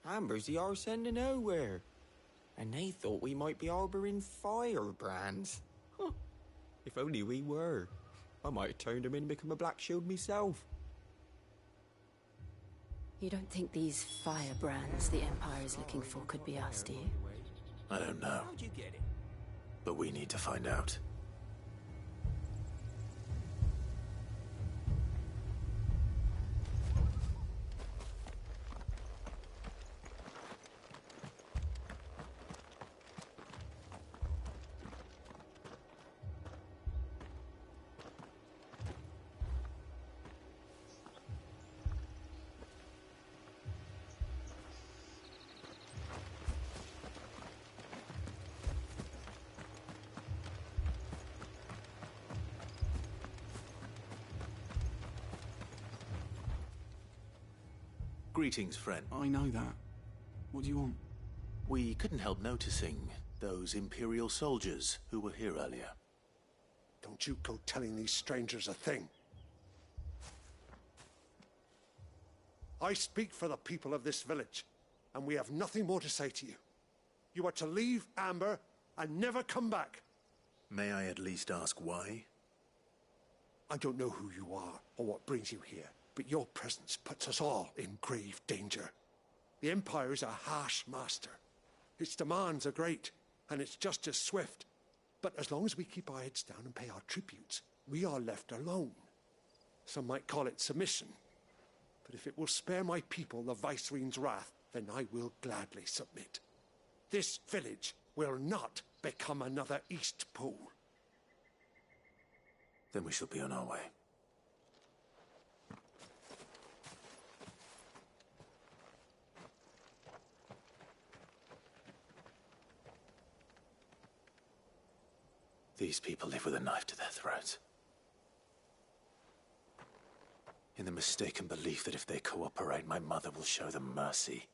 Amber's the arse end of nowhere. And they thought we might be harboring firebrands. Huh. If only we were. I might have turned them in and become a Black Shield myself. You don't think these firebrands the Empire is looking for could be us, do you? I don't know. How'd you get it? But we need to find out. Greetings, friend. I know that. What do you want? We couldn't help noticing those Imperial soldiers who were here earlier. Don't you go telling these strangers a thing. I speak for the people of this village, and we have nothing more to say to you. You are to leave Amber and never come back. May I at least ask why? I don't know who you are or what brings you here, but your presence puts us all in grave danger. The Empire is a harsh master. Its demands are great, and its justice swift. But as long as we keep our heads down and pay our tributes, we are left alone. Some might call it submission. But if it will spare my people the Viceroy's wrath, then I will gladly submit. This village will not become another Eastpool. Then we shall be on our way. These people live with a knife to their throats. In the mistaken belief that if they cooperate, my mother will show them mercy.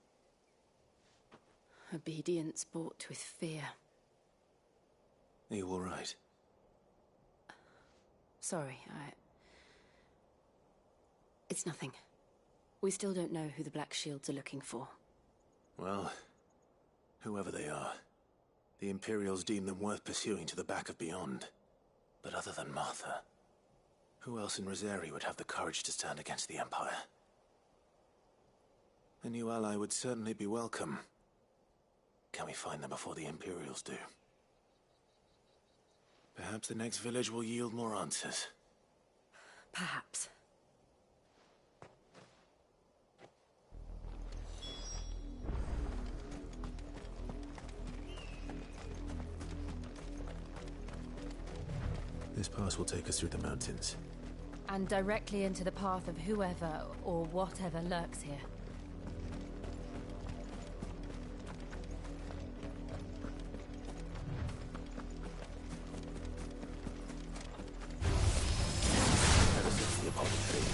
Obedience bought with fear. Are you all right? Sorry, It's nothing. We still don't know who the Black Shields are looking for. Well, whoever they are, the Imperials deem them worth pursuing to the back of beyond. But other than Martha, who else in Rosari would have the courage to stand against the Empire? A new ally would certainly be welcome. Can we find them before the Imperials do? Perhaps the next village will yield more answers. Perhaps. This pass will take us through the mountains. And directly into the path of whoever or whatever lurks here. Ever since the Apollo tree,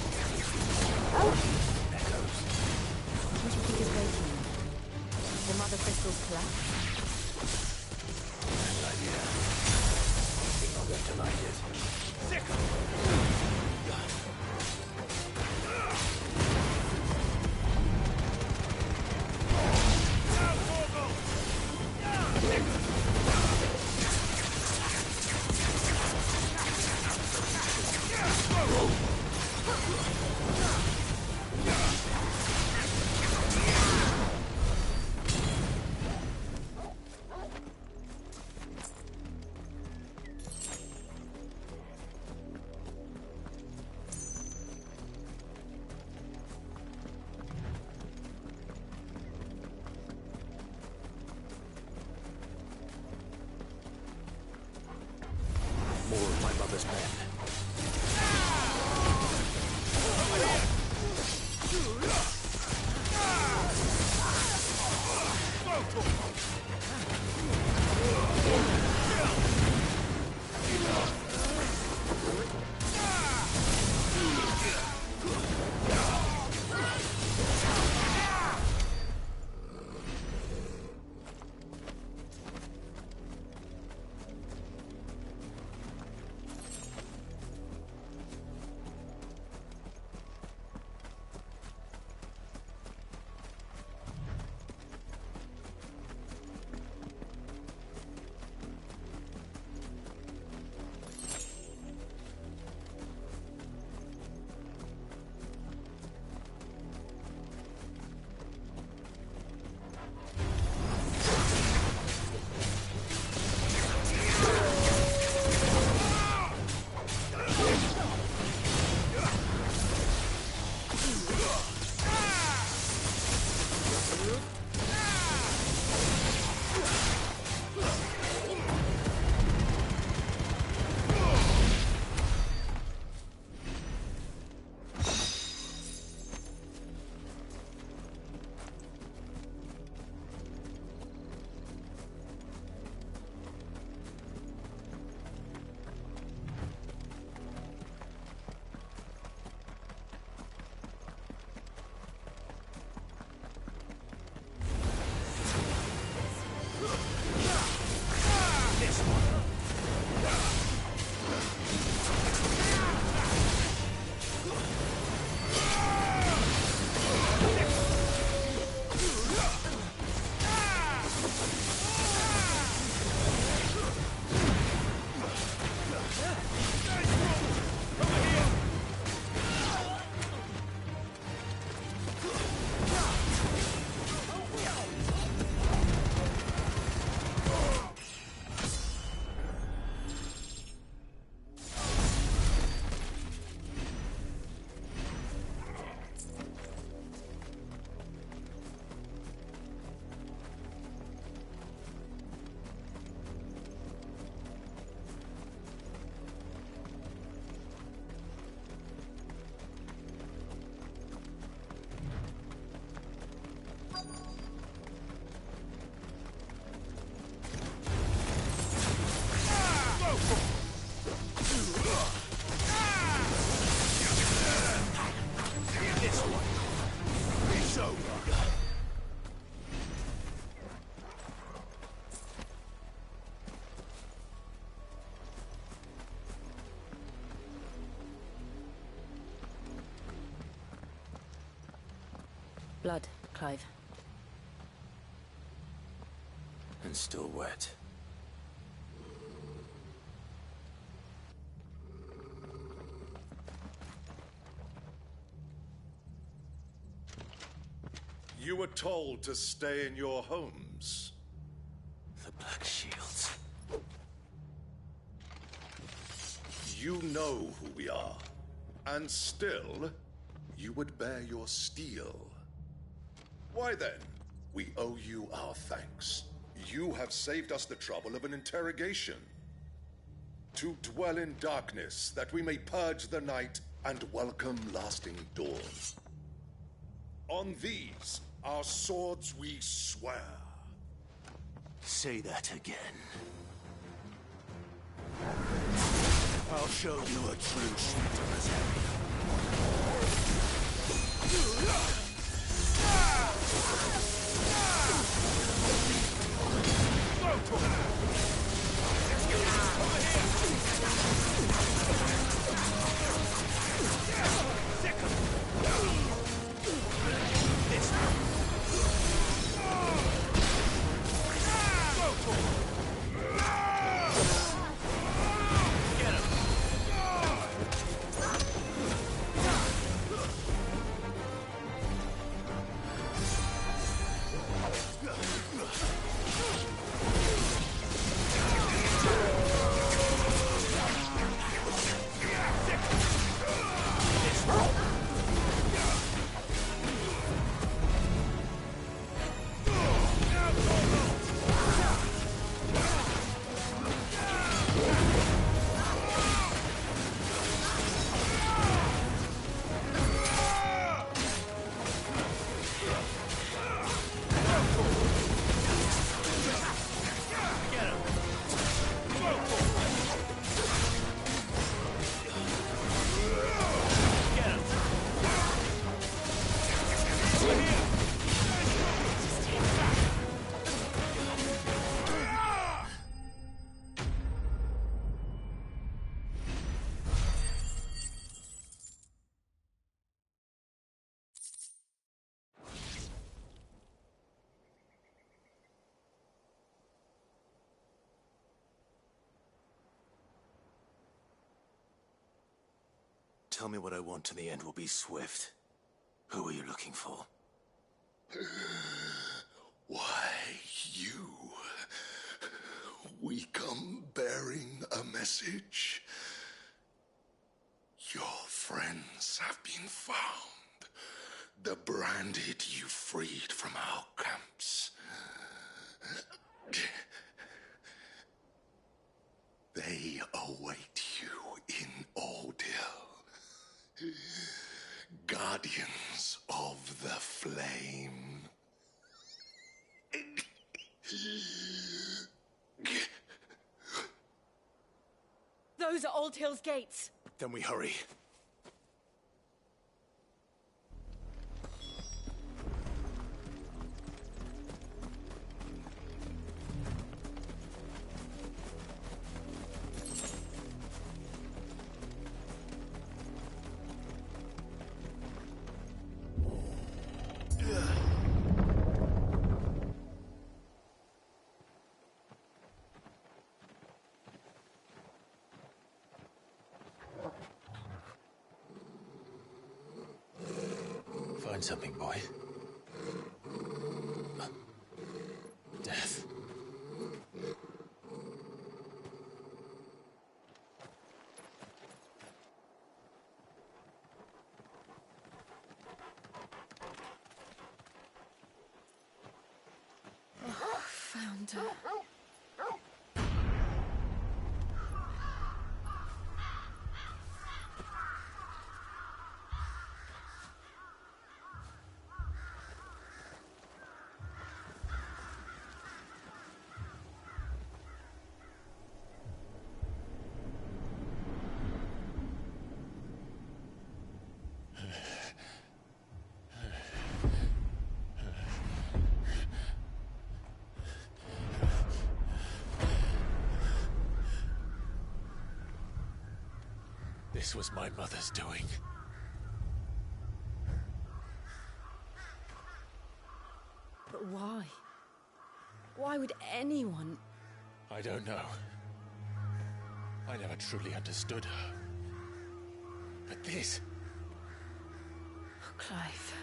echoes. What do you think is breaking? The Mother Crystal's collapse? Good idea. We're not going to like it. Blood, Clive. And still wet. You were told to stay in your homes. The Black Shields. You know who we are. And still, you would bear your steel. Why then, we owe you our thanks. You have saved us the trouble of an interrogation. To dwell in darkness, that we may purge the night and welcome lasting dawn. On these, our swords we swear. Say that again. I'll show you a true Shadow's Tell me what I want and the end will be swift. Who are you looking for? Why, you. We come bearing a message. Your friends have been found. The branded you freed from our camps. They await you in Ordeal. Guardians of the Flame. Those are Old Hill's gates. Then we hurry. Find something, boy. Death. Oh, found her. This was my mother's doing. Why? Why would anyone... I don't know. I never truly understood her. But this... Oh, Clive.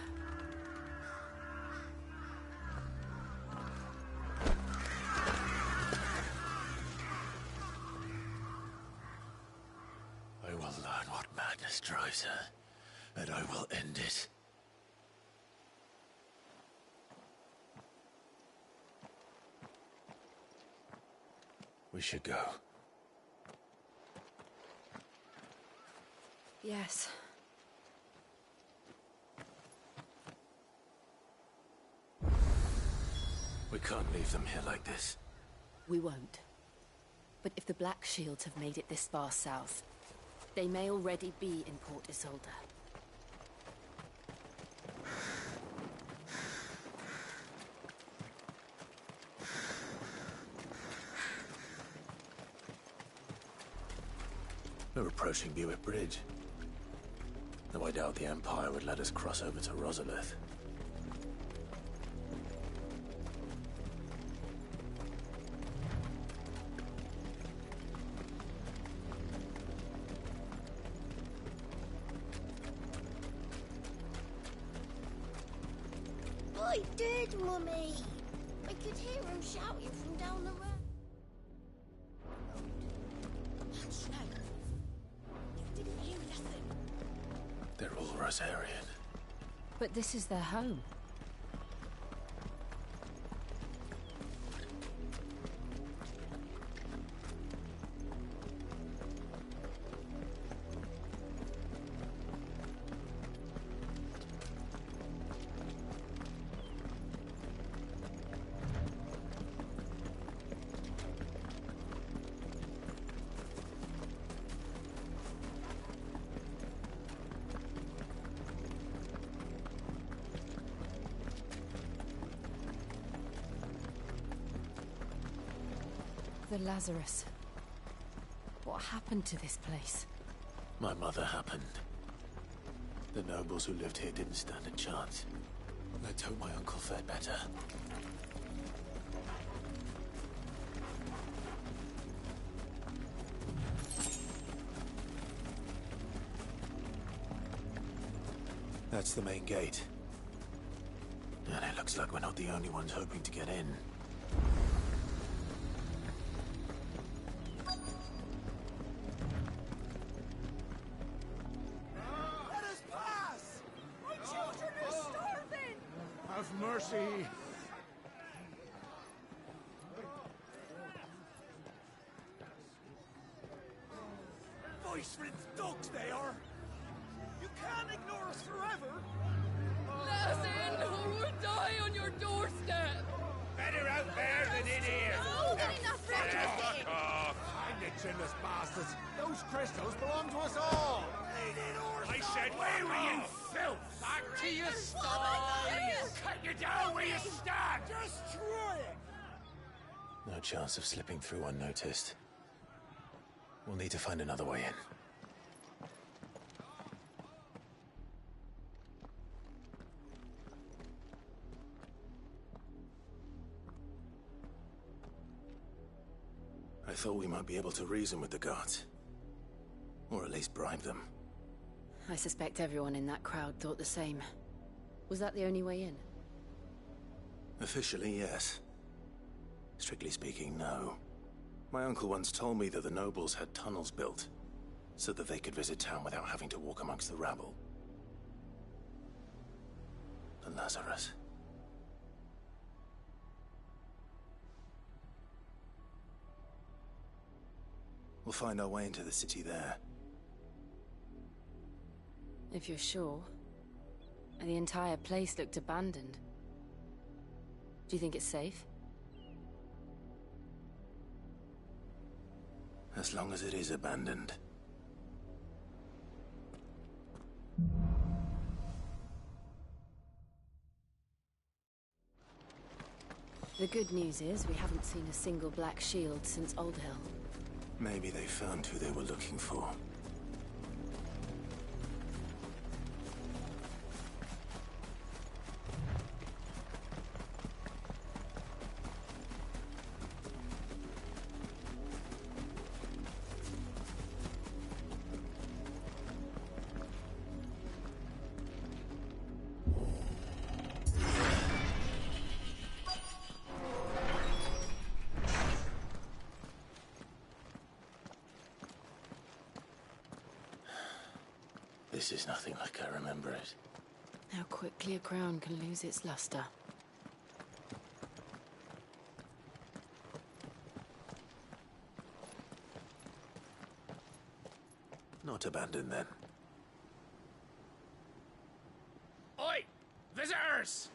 I will learn what madness drives her, and I will end it. We should go. Yes. We can't leave them here like this. We won't. But if the Black Shields have made it this far south, they may already be in Port Isolde. We're approaching Buick Bridge. Though I doubt the Empire would let us cross over to Rosalith. I did, Mummy. I could hear him shouting from down the road. No. You didn't hear nothing. They're all Rosarian. But this is their home. The Lazarus. What happened to this place? My mother happened. The nobles who lived here didn't stand a chance. Let's hope my uncle fared better. That's the main gate. And it looks like we're not the only ones hoping to get in. Mercy! Voice-ripped dogs they are! You can't ignore us forever! Let us in, or we'll die on your doorstep! Better out there than in here! No, get enough Fuck off! Find the chinless bastards! Those crystals belong to us all! I said, where were you, filth? Back to your stall! Cut you down where you stand! Destroy it! No chance of slipping through unnoticed. We'll need to find another way in. I thought we might be able to reason with the guards. Or at least bribe them. I suspect everyone in that crowd thought the same. Was that the only way in? Officially, yes. Strictly speaking, no. My uncle once told me that the nobles had tunnels built, so that they could visit town without having to walk amongst the rabble. The Lazarus. We'll find our way into the city there. If you're sure. The entire place looked abandoned. Do you think it's safe? As long as it is abandoned. The good news is we haven't seen a single Black Shield since Old Hill. Maybe they found who they were looking for. This is nothing like I remember it. How quickly a crown can lose its luster. Not abandoned, then. Oi! Visitors!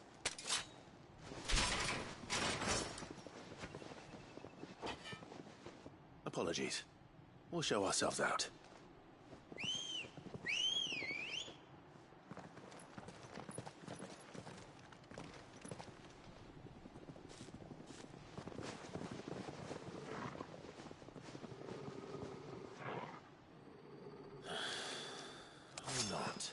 Apologies. We'll show ourselves out. Or not.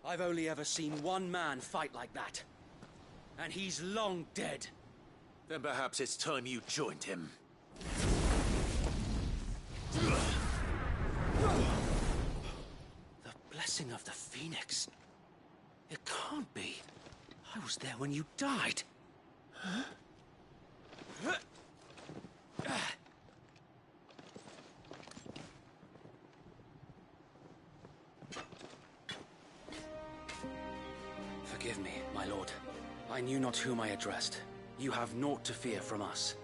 I've only ever seen one man fight like that. And he's long dead. Then perhaps it's time you joined him. The blessing of the Phoenix. It can't be. I was there when you died. Huh? Forgive me, my lord. I knew not whom I addressed. You have naught to fear from us.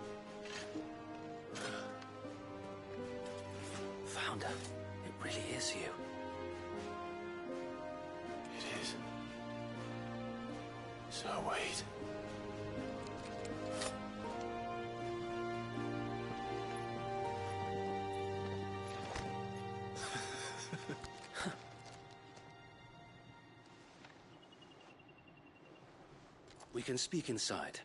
Founder, it really is you. It is. So wait. We can speak inside.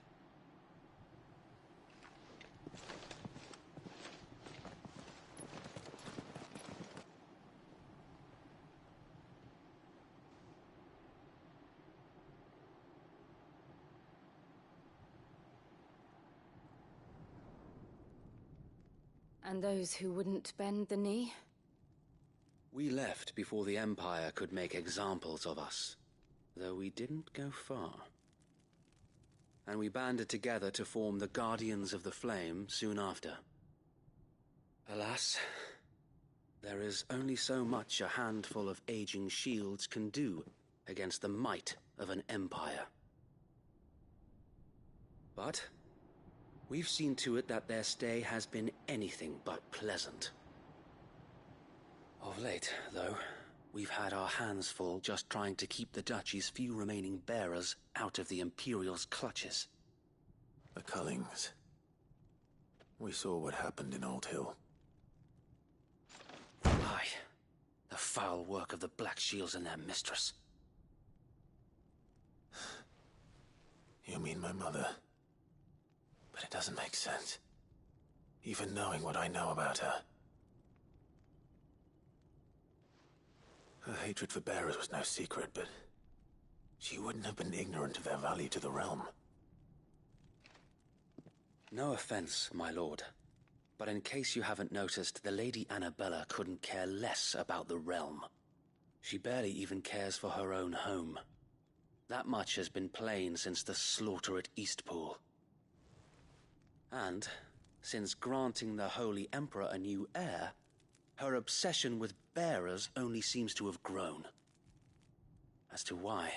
And those who wouldn't bend the knee? We left before the Empire could make examples of us, though we didn't go far. And we banded together to form the Guardians of the Flame soon after. Alas, there is only so much a handful of aging shields can do against the might of an empire. But we've seen to it that their stay has been anything but pleasant. Of late, though, we've had our hands full just trying to keep the Duchy's few remaining bearers out of the Imperial's clutches. The Cullings. We saw what happened in Old Hill. Aye. The foul work of the Black Shields and their mistress. You mean my mother? But it doesn't make sense. Even knowing what I know about her. Her hatred for bearers was no secret, but she wouldn't have been ignorant of their value to the realm. No offense, my lord, but in case you haven't noticed, the Lady Annabella couldn't care less about the realm. She barely even cares for her own home. That much has been plain since the slaughter at Eastpool. And, since granting the Holy Emperor a new heir, her obsession with bearers only seems to have grown. As to why,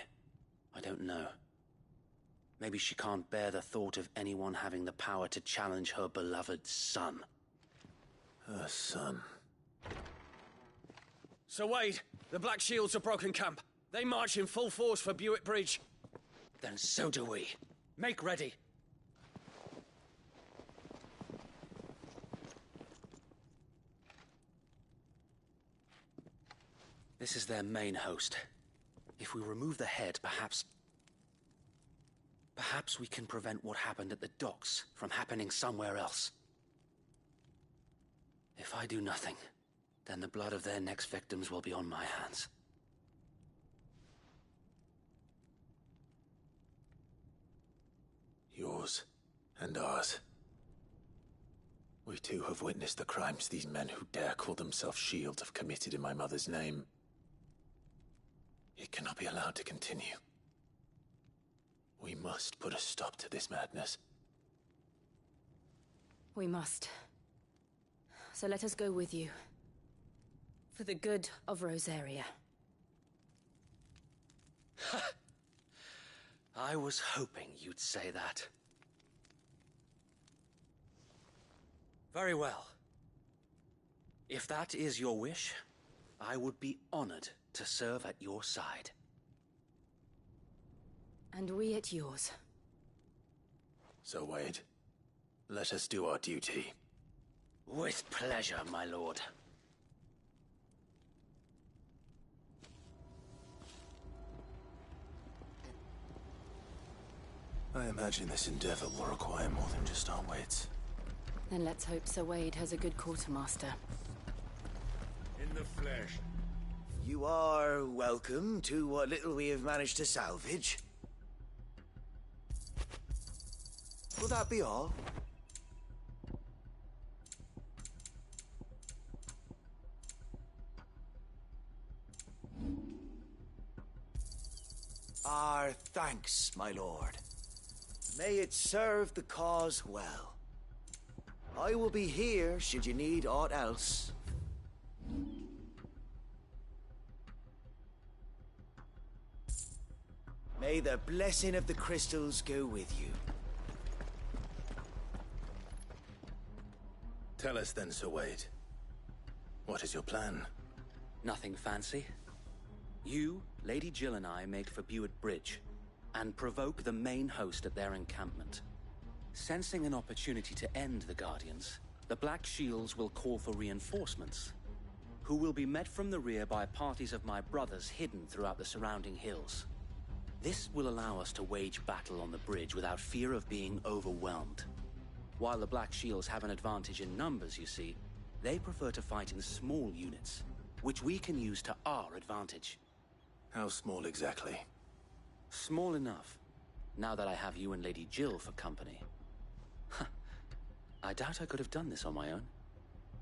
I don't know. Maybe she can't bear the thought of anyone having the power to challenge her beloved son. Her son. Sir Wade, the Black Shields have broken camp. They march in full force for Buick Bridge. Then so do we. Make ready. This is their main host. If we remove the head, perhaps we can prevent what happened at the docks from happening somewhere else. If I do nothing, then the blood of their next victims will be on my hands. Yours and ours. We too have witnessed the crimes these men who dare call themselves Shield have committed in my mother's name. It cannot be allowed to continue. We must put a stop to this madness. We must. So let us go with you. For the good of Rosaria. I was hoping you'd say that. Very well. If that is your wish, I would be honored to serve at your side. And we at yours. So, Wade, let us do our duty. With pleasure, my lord. I imagine this endeavor will require more than just our wits. Then let's hope Sir Wade has a good quartermaster. In the flesh. You are welcome to what little we have managed to salvage. Will that be all? Our thanks, my lord. May it serve the cause well. I will be here should you need aught else. May the blessing of the crystals go with you. Tell us then, Sir Wade. What is your plan? Nothing fancy. You, Lady Jill and I make for Buick Bridge, and provoke the main host at their encampment. Sensing an opportunity to end the Guardians, the Black Shields will call for reinforcements, who will be met from the rear by parties of my brothers hidden throughout the surrounding hills. This will allow us to wage battle on the bridge without fear of being overwhelmed. While the Black Shields have an advantage in numbers, you see, they prefer to fight in small units, which we can use to our advantage. How small exactly? Small enough, now that I have you and Lady Jill for company. I doubt I could have done this on my own.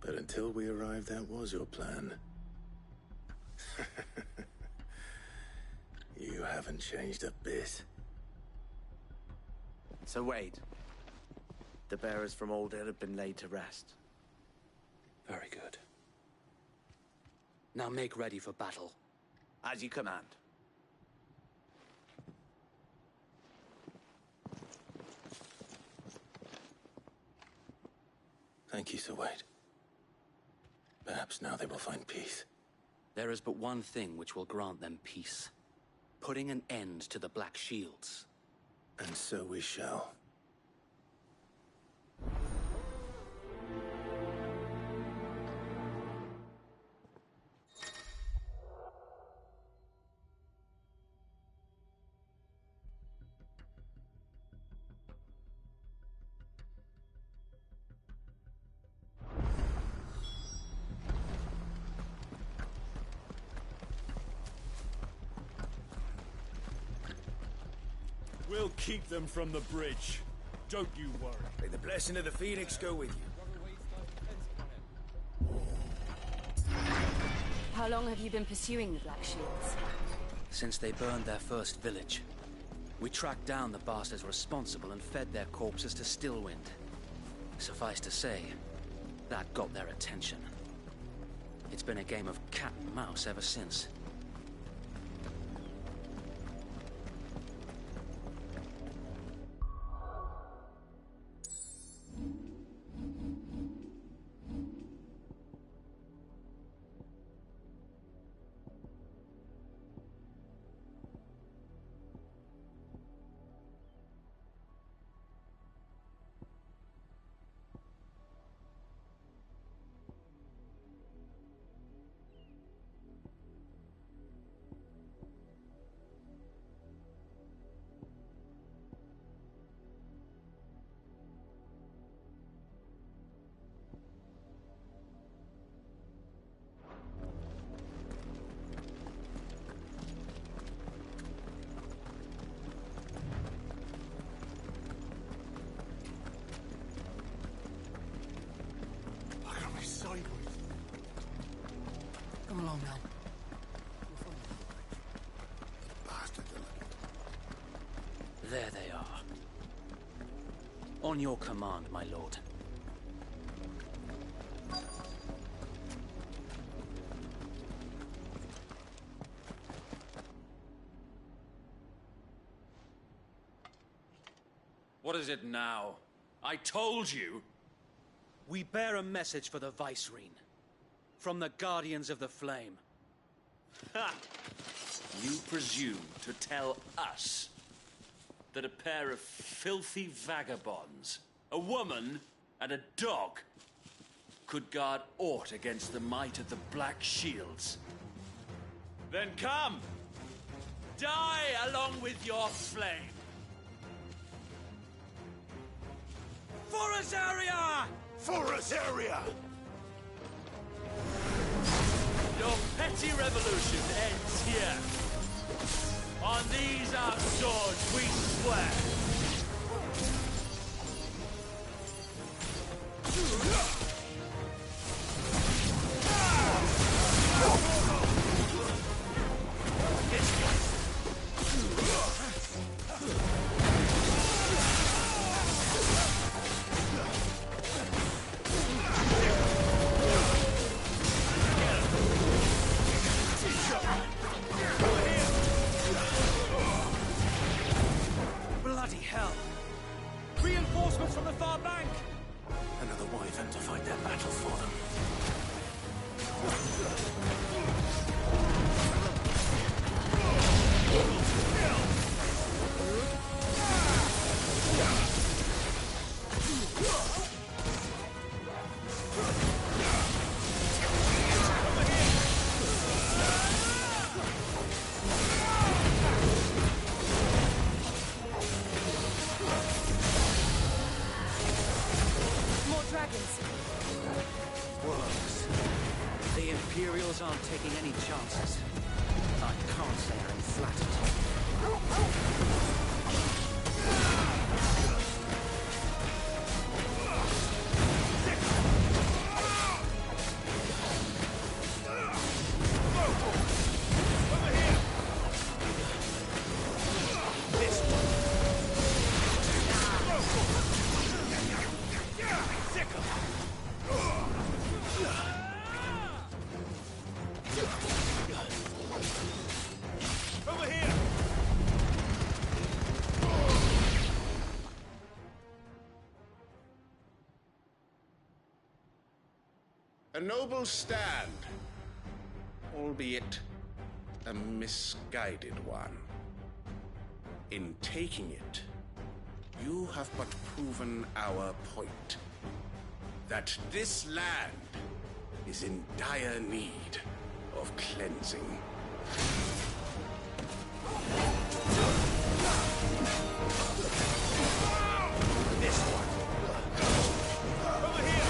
But until we arrived, that was your plan. You haven't changed a bit. So Wade, the bearers from Old Inn have been laid to rest. Very good. Now make ready for battle. As you command. Thank you, Sir Wade. Perhaps now they will find peace. There is but one thing which will grant them peace. Putting an end to the Black Shields. And so we shall. We'll keep them from the bridge. Don't you worry. May the blessing of the Phoenix go with you. How long have you been pursuing the Black Shields? Since they burned their first village. We tracked down the bastards responsible and fed their corpses to Stillwind. Suffice to say, that got their attention. It's been a game of cat and mouse ever since. on your command, my lord. What is it now? I told you! We bear a message for the Vicereine. From the Guardians of the Flame. Ha! You presume to tell us that a pair of filthy vagabonds, a woman and a dog, could guard aught against the might of the Black Shields? Then come! Die along with your flame! For Azaria! For Azaria! Your petty revolution ends here. On these our swords we swear. Bloody hell! Reinforcements from the far bank! Another wyvern to fight their battle for them. More dragons. Works. The Imperials aren't taking any chances. I can't say I'm flattered. Over here! A noble stand, albeit a misguided one. In taking it, you have but proven our point. That this land is in dire need of cleansing. This one. Over here!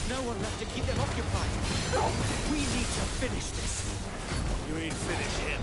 no one left to keep them occupied. We need to finish this. You ain't finish him.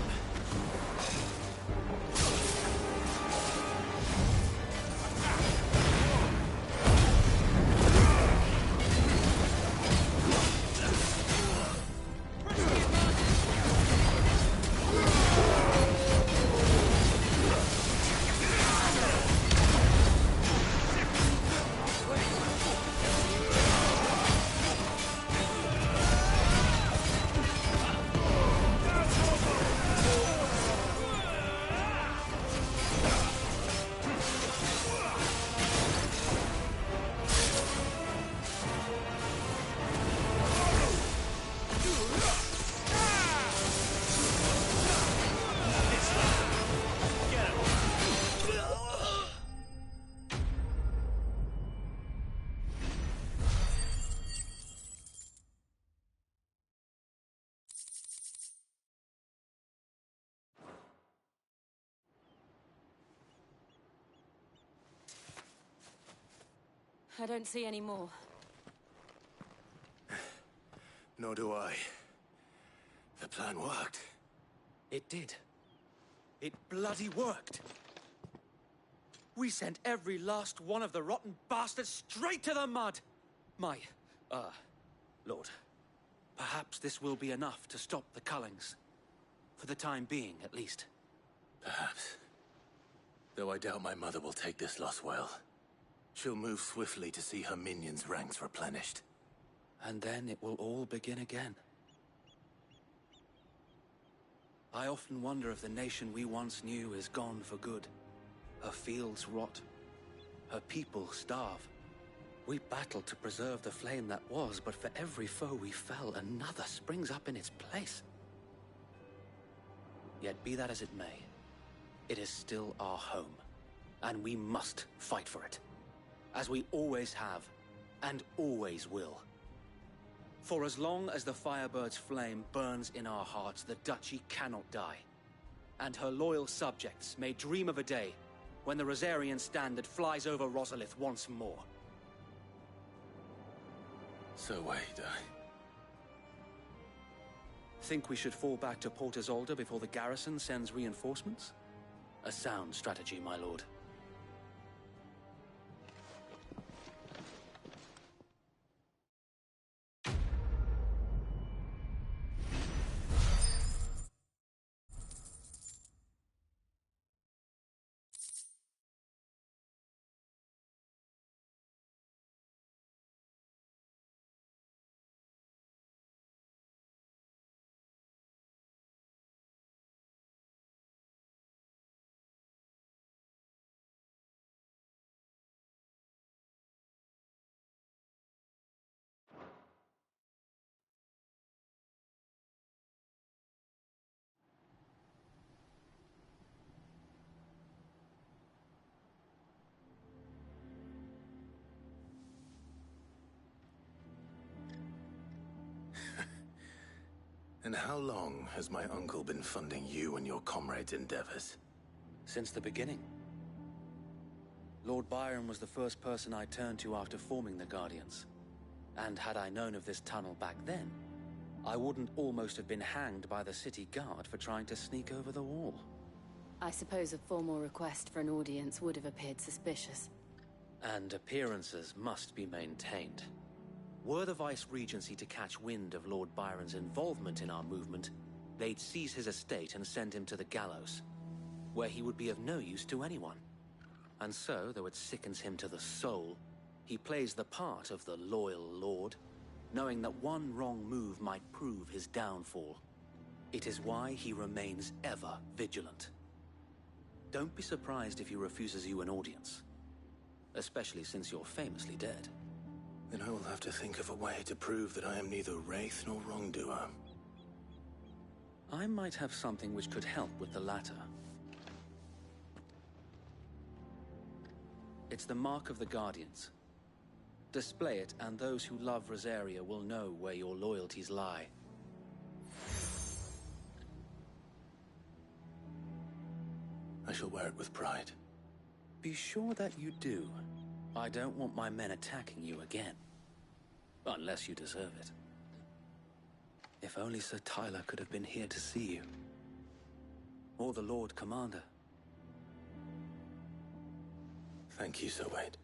I don't see any more. Nor do I. The plan worked. It did. It bloody worked. We sent every last one of the rotten bastards straight to the mud! Lord, perhaps this will be enough to stop the Cullings. For the time being, at least. Perhaps. Though I doubt my mother will take this loss well. She'll move swiftly to see her minions' ranks replenished. And then it will all begin again. I often wonder if the nation we once knew is gone for good. Her fields rot. Her people starve. We battled to preserve the flame that was, but for every foe we fell, another springs up in its place. Yet be that as it may, it is still our home, and we must fight for it. As we always have, and always will. For as long as the Firebird's flame burns in our hearts, the Duchy cannot die. And her loyal subjects may dream of a day when the Rosarian standard flies over Rosalith once more. So wait, Think we should fall back to Port Isolde before the garrison sends reinforcements? A sound strategy, my lord. And how long has my uncle been funding you and your comrades' endeavors? Since the beginning. Lord Byron was the first person I turned to after forming the Guardians. And had I known of this tunnel back then, I wouldn't almost have been hanged by the city guard for trying to sneak over the wall. I suppose a formal request for an audience would have appeared suspicious. And appearances must be maintained. Were the Vice-Regency to catch wind of Lord Byron's involvement in our movement, they'd seize his estate and send him to the gallows, where he would be of no use to anyone. And so, though it sickens him to the soul, he plays the part of the loyal lord, knowing that one wrong move might prove his downfall. It is why he remains ever vigilant. Don't be surprised if he refuses you an audience, especially since you're famously dead. Then I will have to think of a way to prove that I am neither wraith nor wrongdoer. I might have something which could help with the latter. It's the Mark of the Guardians. Display it, and those who love Rosaria will know where your loyalties lie. I shall wear it with pride. Be sure that you do. I don't want my men attacking you again. Unless you deserve it. If only Sir Tyler could have been here to see you. Or the Lord Commander. Thank you, Sir Wade.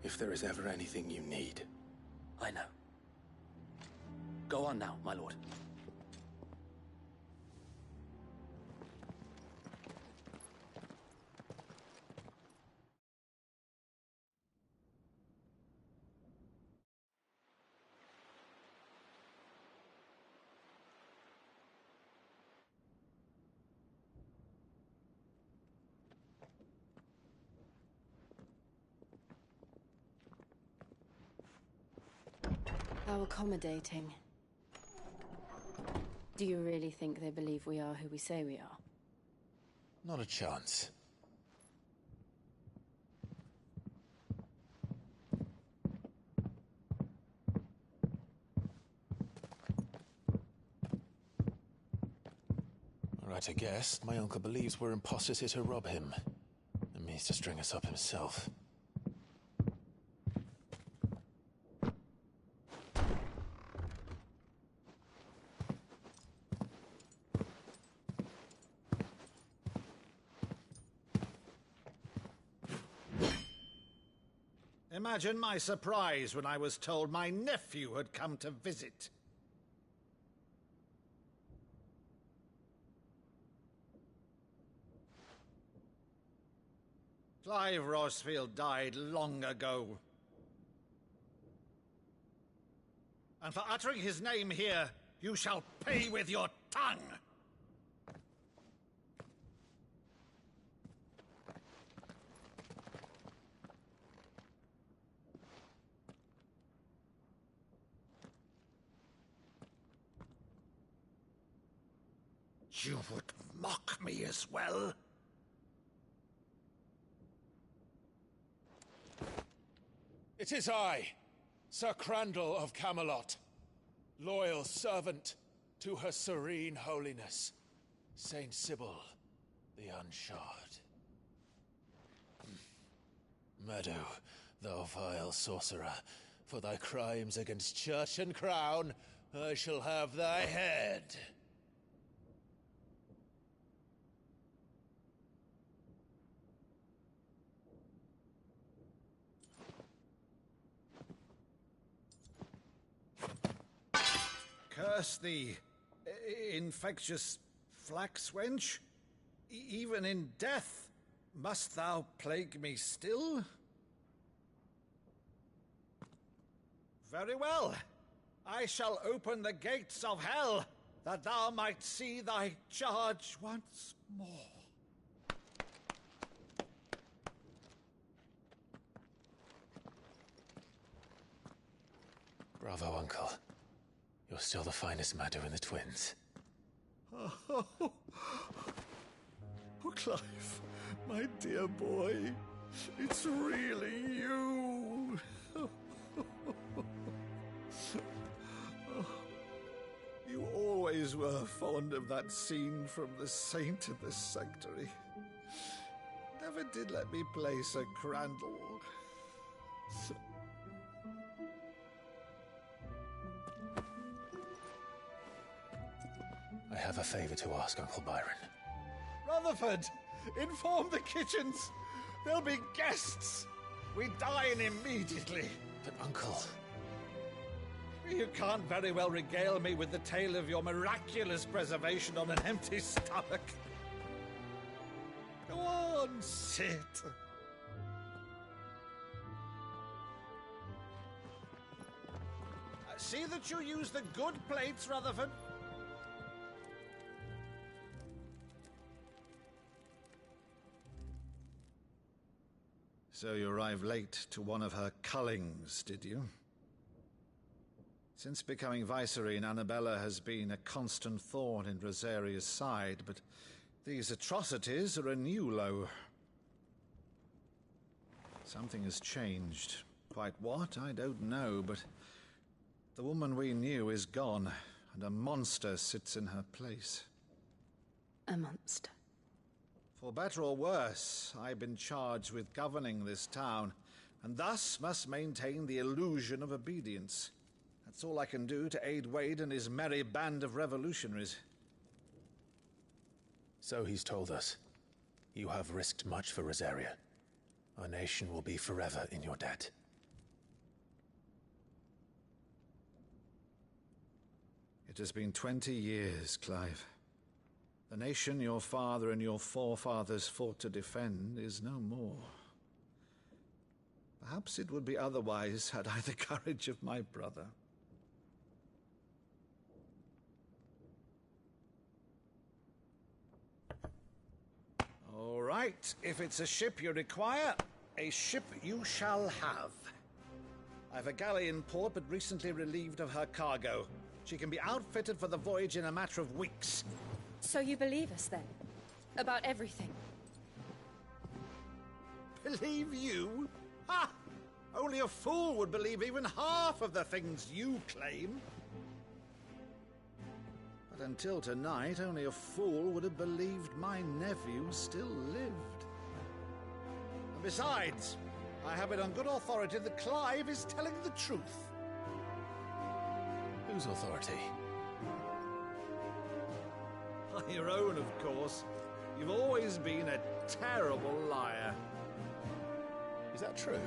If there is ever anything you need. I know. Go on now, my lord. How accommodating. Do you really think they believe we are who we say we are? Not a chance. Right, I guess. My uncle believes we're imposters here to rob him. And means to string us up himself. Imagine my surprise when I was told my nephew had come to visit. Clive Rosfield died long ago. And for uttering his name here, you shall pay with your tongue! You would mock me as well? It is I, Sir Crandall of Camelot, loyal servant to Her Serene Holiness, Saint Sybil the Unshod. Meadow, thou vile sorcerer, for thy crimes against church and crown, I shall have thy head. Curse thee, infectious flax wench. Even in death, must thou plague me still? Very well. I shall open the gates of hell, that thou might see thy charge once more. Bravo, Uncle. You're still the finest Meadow in the twins. Oh, Clive, my dear boy, it's really you. You always were fond of that scene from The Saint in the Sanctuary. Never did let me play Sir Crandall. I have a favor to ask, Uncle Byron. Rutherford, inform the kitchens. There'll be guests. We dine immediately. But, Uncle... You can't very well regale me with the tale of your miraculous preservation on an empty stomach. Go on, sit. See that you use the good plates, Rutherford. So you arrived late to one of her cullings, did you? Since becoming Vicereine, Annabella has been a constant thorn in Rosaria's side, but these atrocities are a new low. Something has changed. Quite what, I don't know, but the woman we knew is gone, and a monster sits in her place. A monster? For better or worse, I've been charged with governing this town, and thus must maintain the illusion of obedience. That's all I can do to aid Wade and his merry band of revolutionaries. So he's told us. You have risked much for Rosaria. Our nation will be forever in your debt. It has been 20 years, Clive. The nation your father and your forefathers fought to defend is no more. Perhaps it would be otherwise had I the courage of my brother. All right, if it's a ship you require, a ship you shall have. I've a galley in port, but recently relieved of her cargo. She can be outfitted for the voyage in a matter of weeks. So you believe us, then? About everything? Believe you? Ha! Only a fool would believe even half of the things you claim. But until tonight, only a fool would have believed my nephew still lived. And besides, I have it on good authority that Clive is telling the truth. Whose authority? Your own, of course. You've always been a terrible liar. Is that true?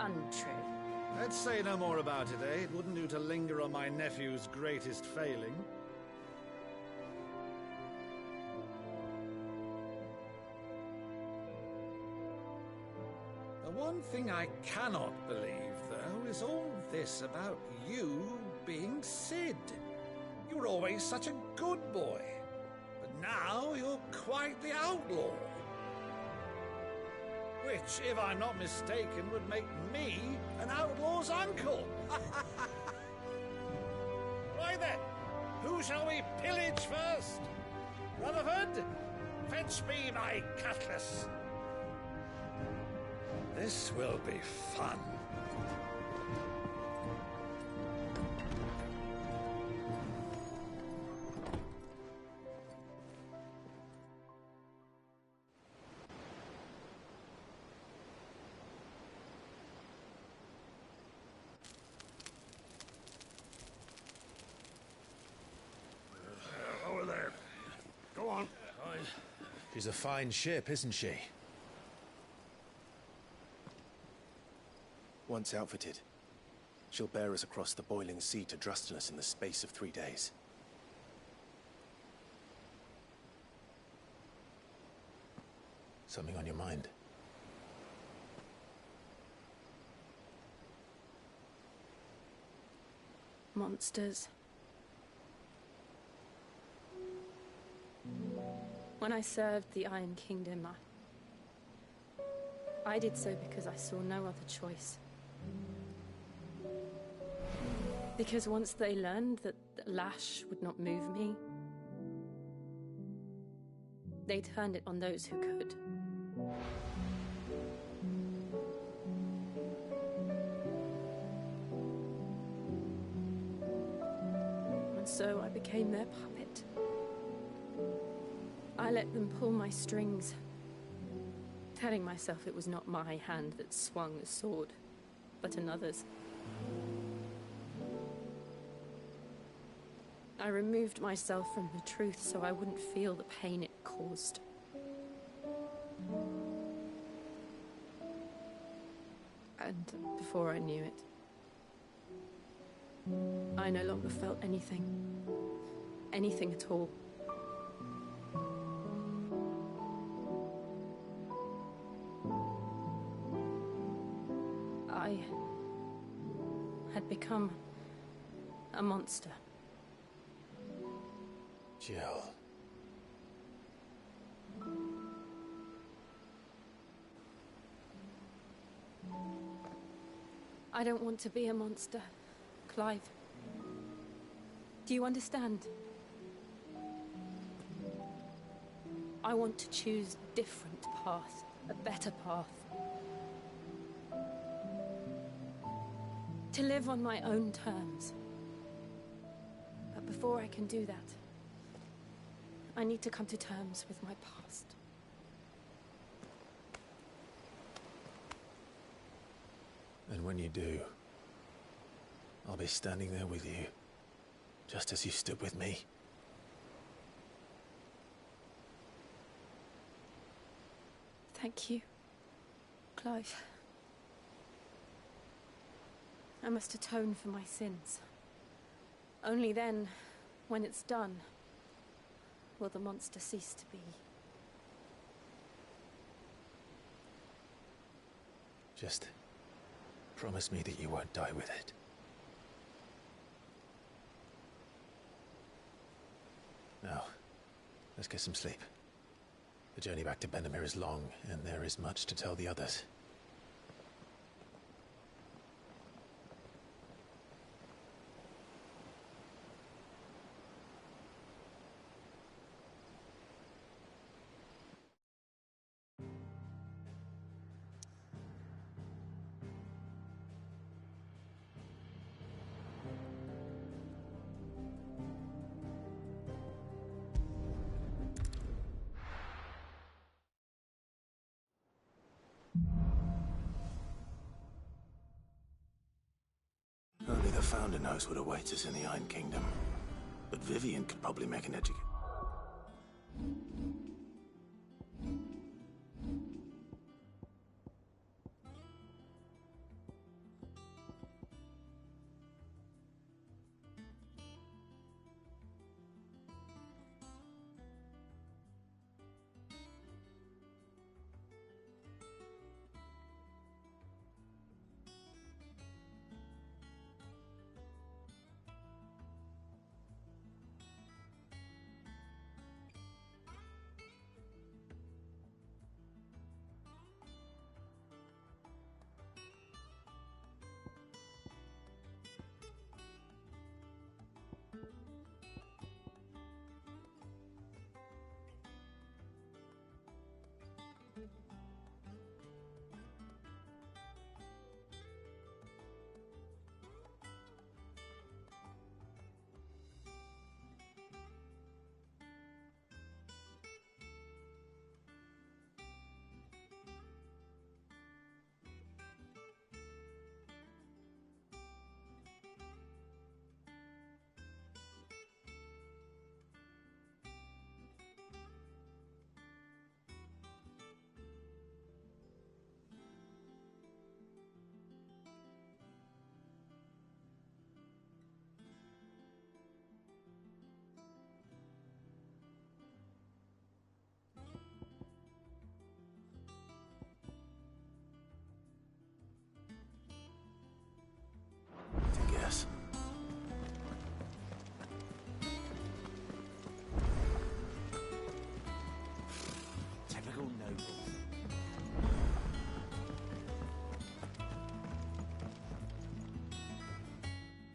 untrue. Let's say no more about it, eh? It wouldn't do to linger on my nephew's greatest failing. The one thing I cannot believe, though, is all this about you being Cid. You were always such a good boy, but now you're quite the outlaw. Which, if I'm not mistaken, would make me an outlaw's uncle. Right then, who shall we pillage first? Rutherford, fetch me my cutlass. This will be fun. Over there. Go on. She's a fine ship, isn't she? Once outfitted, she'll bear us across the boiling sea to Drustinus in the space of 3 days. Something on your mind? Monsters. When I served the Iron Kingdom, I did so because I saw no other choice. Because once they learned that the lash would not move me, they turned it on those who could. And so I became their puppet. I let them pull my strings, telling myself it was not my hand that swung the sword, but another's. I removed myself from the truth so I wouldn't feel the pain it caused. And before I knew it, I no longer felt anything. Anything at all. I had become a monster. Jill. I don't want to be a monster, Clive. Do you understand? I want to choose a different path, a better path. To live on my own terms. But before I can do that, I need to come to terms with my past. And when you do, I'll be standing there with you, just as you stood with me. Thank you, Clive. I must atone for my sins. Only then, when it's done, will the monster cease to be. Just promise me that you won't die with it. Now, let's get some sleep. The journey back to Benamir is long, and there is much to tell the others. Only the Founder knows what awaits us in the Iron Kingdom. But Vivian could probably make an education.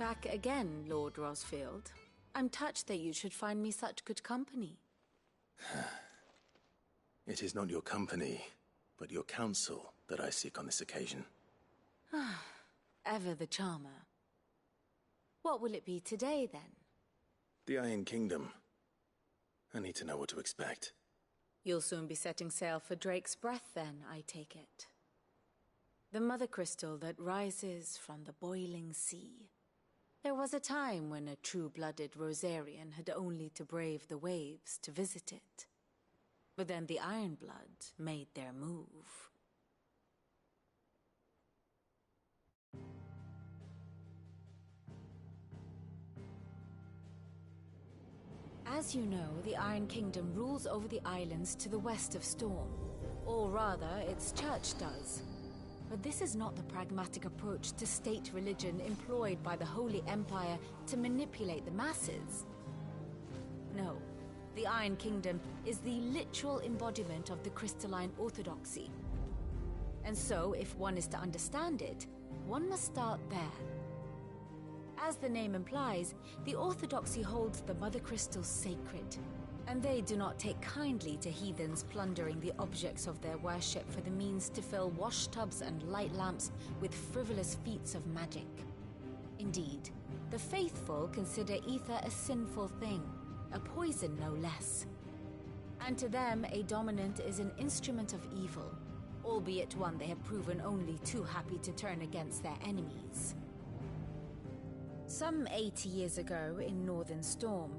back again, Lord Rosfield. I'm touched that you should find me such good company. It is not your company, but your counsel that I seek on this occasion. Ever the charmer. What will it be today, then? The Iron Kingdom. I need to know what to expect. You'll soon be setting sail for Drake's Breath, then, I take it. The mother crystal that rises from the boiling sea. There was a time when a true-blooded Rosarian had only to brave the waves to visit it. But then the Ironblood made their move. As you know, the Iron Kingdom rules over the islands to the west of Storm. Or rather, its church does. But this is not the pragmatic approach to state religion employed by the Holy Empire to manipulate the masses. No, the Iron Kingdom is the literal embodiment of the crystalline orthodoxy. And so, if one is to understand it, one must start there. As the name implies, the orthodoxy holds the Mother Crystals sacred, and they do not take kindly to heathens plundering the objects of their worship for the means to fill washtubs and light lamps with frivolous feats of magic. Indeed, the faithful consider ether a sinful thing, a poison no less. And to them, a dominant is an instrument of evil, albeit one they have proven only too happy to turn against their enemies. Some 80 years ago, in Northern Storm,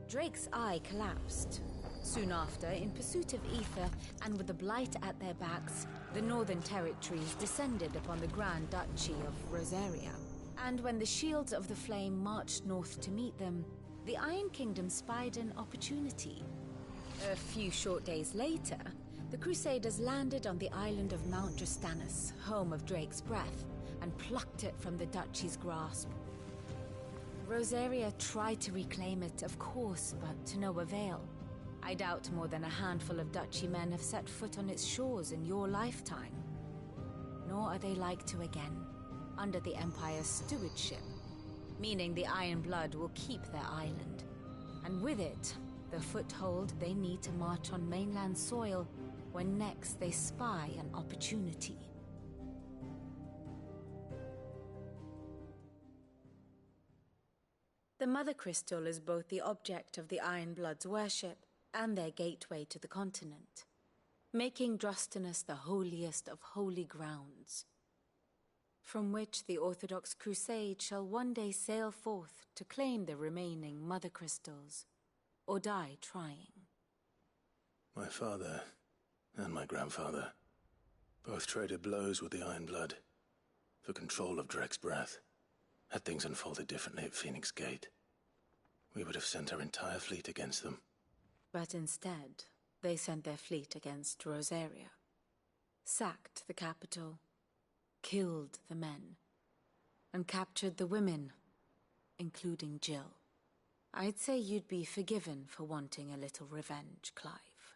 Drake's Eye collapsed. Soon after, in pursuit of ether and with the Blight at their backs, the Northern Territories descended upon the Grand Duchy of Rosaria. And when the Shields of the Flame marched north to meet them, the Iron Kingdom spied an opportunity. A few short days later, the Crusaders landed on the island of Mount Drastanus, home of Drake's Breath, and plucked it from the Duchy's grasp. Rosaria tried to reclaim it, of course, but to no avail. I doubt more than a handful of Duchy men have set foot on its shores in your lifetime. Nor are they like to again, under the Empire's stewardship, meaning the Iron Blood will keep their island, and with it, the foothold they need to march on mainland soil when next they spy an opportunity. The Mother Crystal is both the object of the Ironblood's worship and their gateway to the continent, making Drastanus the holiest of holy grounds, from which the Orthodox Crusade shall one day sail forth to claim the remaining Mother Crystals, or die trying. My father and my grandfather both traded blows with the Ironblood for control of Drake's Breath. Had things unfolded differently at Phoenix Gate, we would have sent our entire fleet against them. But instead, they sent their fleet against Rosaria, sacked the capital, killed the men, and captured the women, including Jill. I'd say you'd be forgiven for wanting a little revenge, Clive.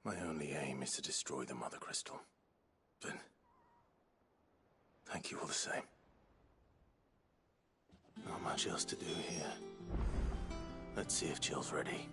My only aim is to destroy the Mother Crystal. But thank you all the same. Not much else to do here. Let's see if Jill's ready.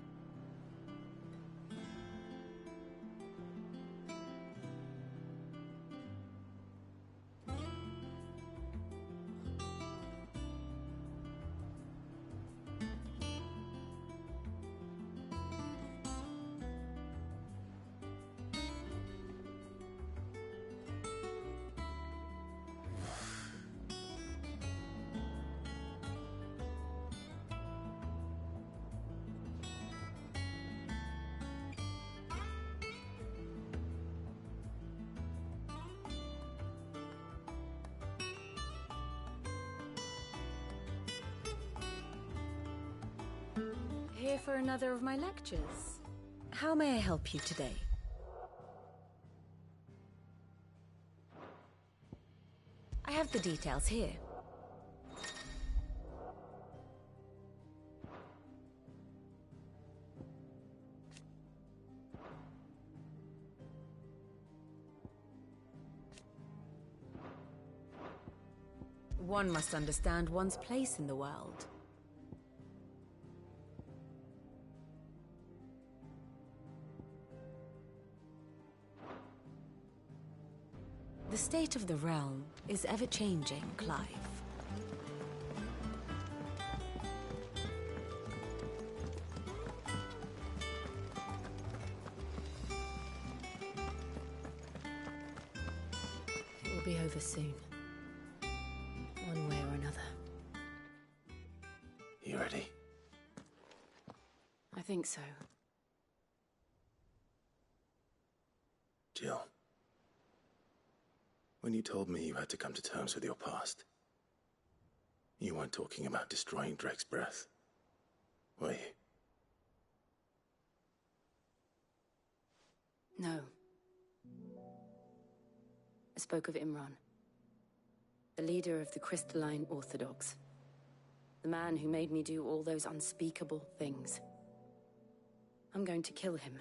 Here for another of my lectures. How may I help you today? I have the details here. One must understand one's place in the world. The state of the realm is ever-changing, Clive. It will be over soon. One way or another. You ready? I think so. Jill. When you told me you had to come to terms with your past, you weren't talking about destroying Drake's breath, were you? No. I spoke of Imran, the leader of the Crystalline Orthodox. The man who made me do all those unspeakable things. I'm going to kill him.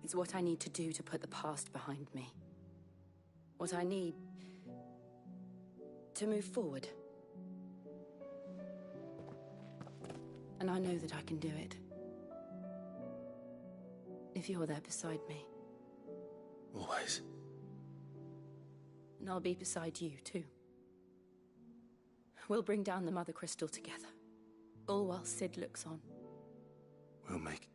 It's what I need to do to put the past behind me. What I need to move forward. And I know that I can do it. If you're there beside me. Always. And I'll be beside you, too. We'll bring down the Mother Crystal together. All while Sid looks on. We'll make...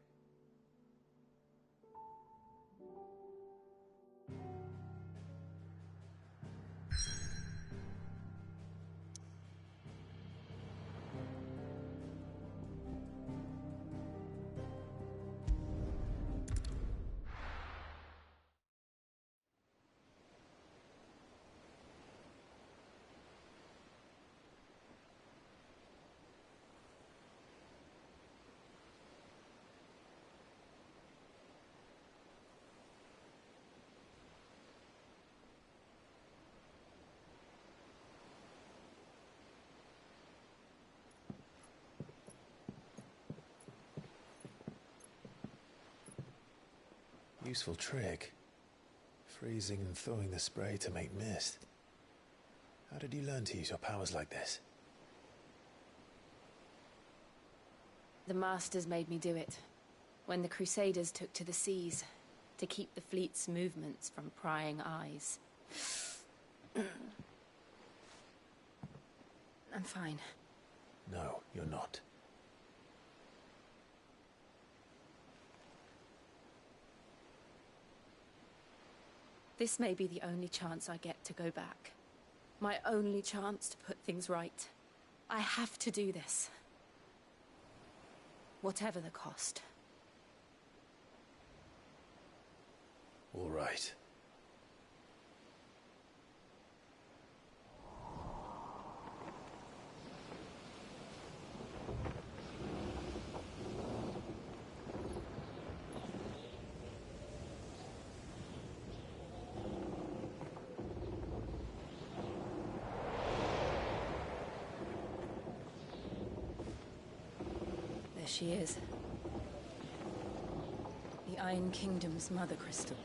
Useful trick. Freezing and throwing the spray to make mist. How did you learn to use your powers like this? The Masters made me do it. When the Crusaders took to the seas, to keep the fleet's movements from prying eyes. I'm fine. No, you're not. This may be the only chance I get to go back. My only chance to put things right. I have to do this. Whatever the cost. All right. There she is. The Iron Kingdom's Mother Crystal.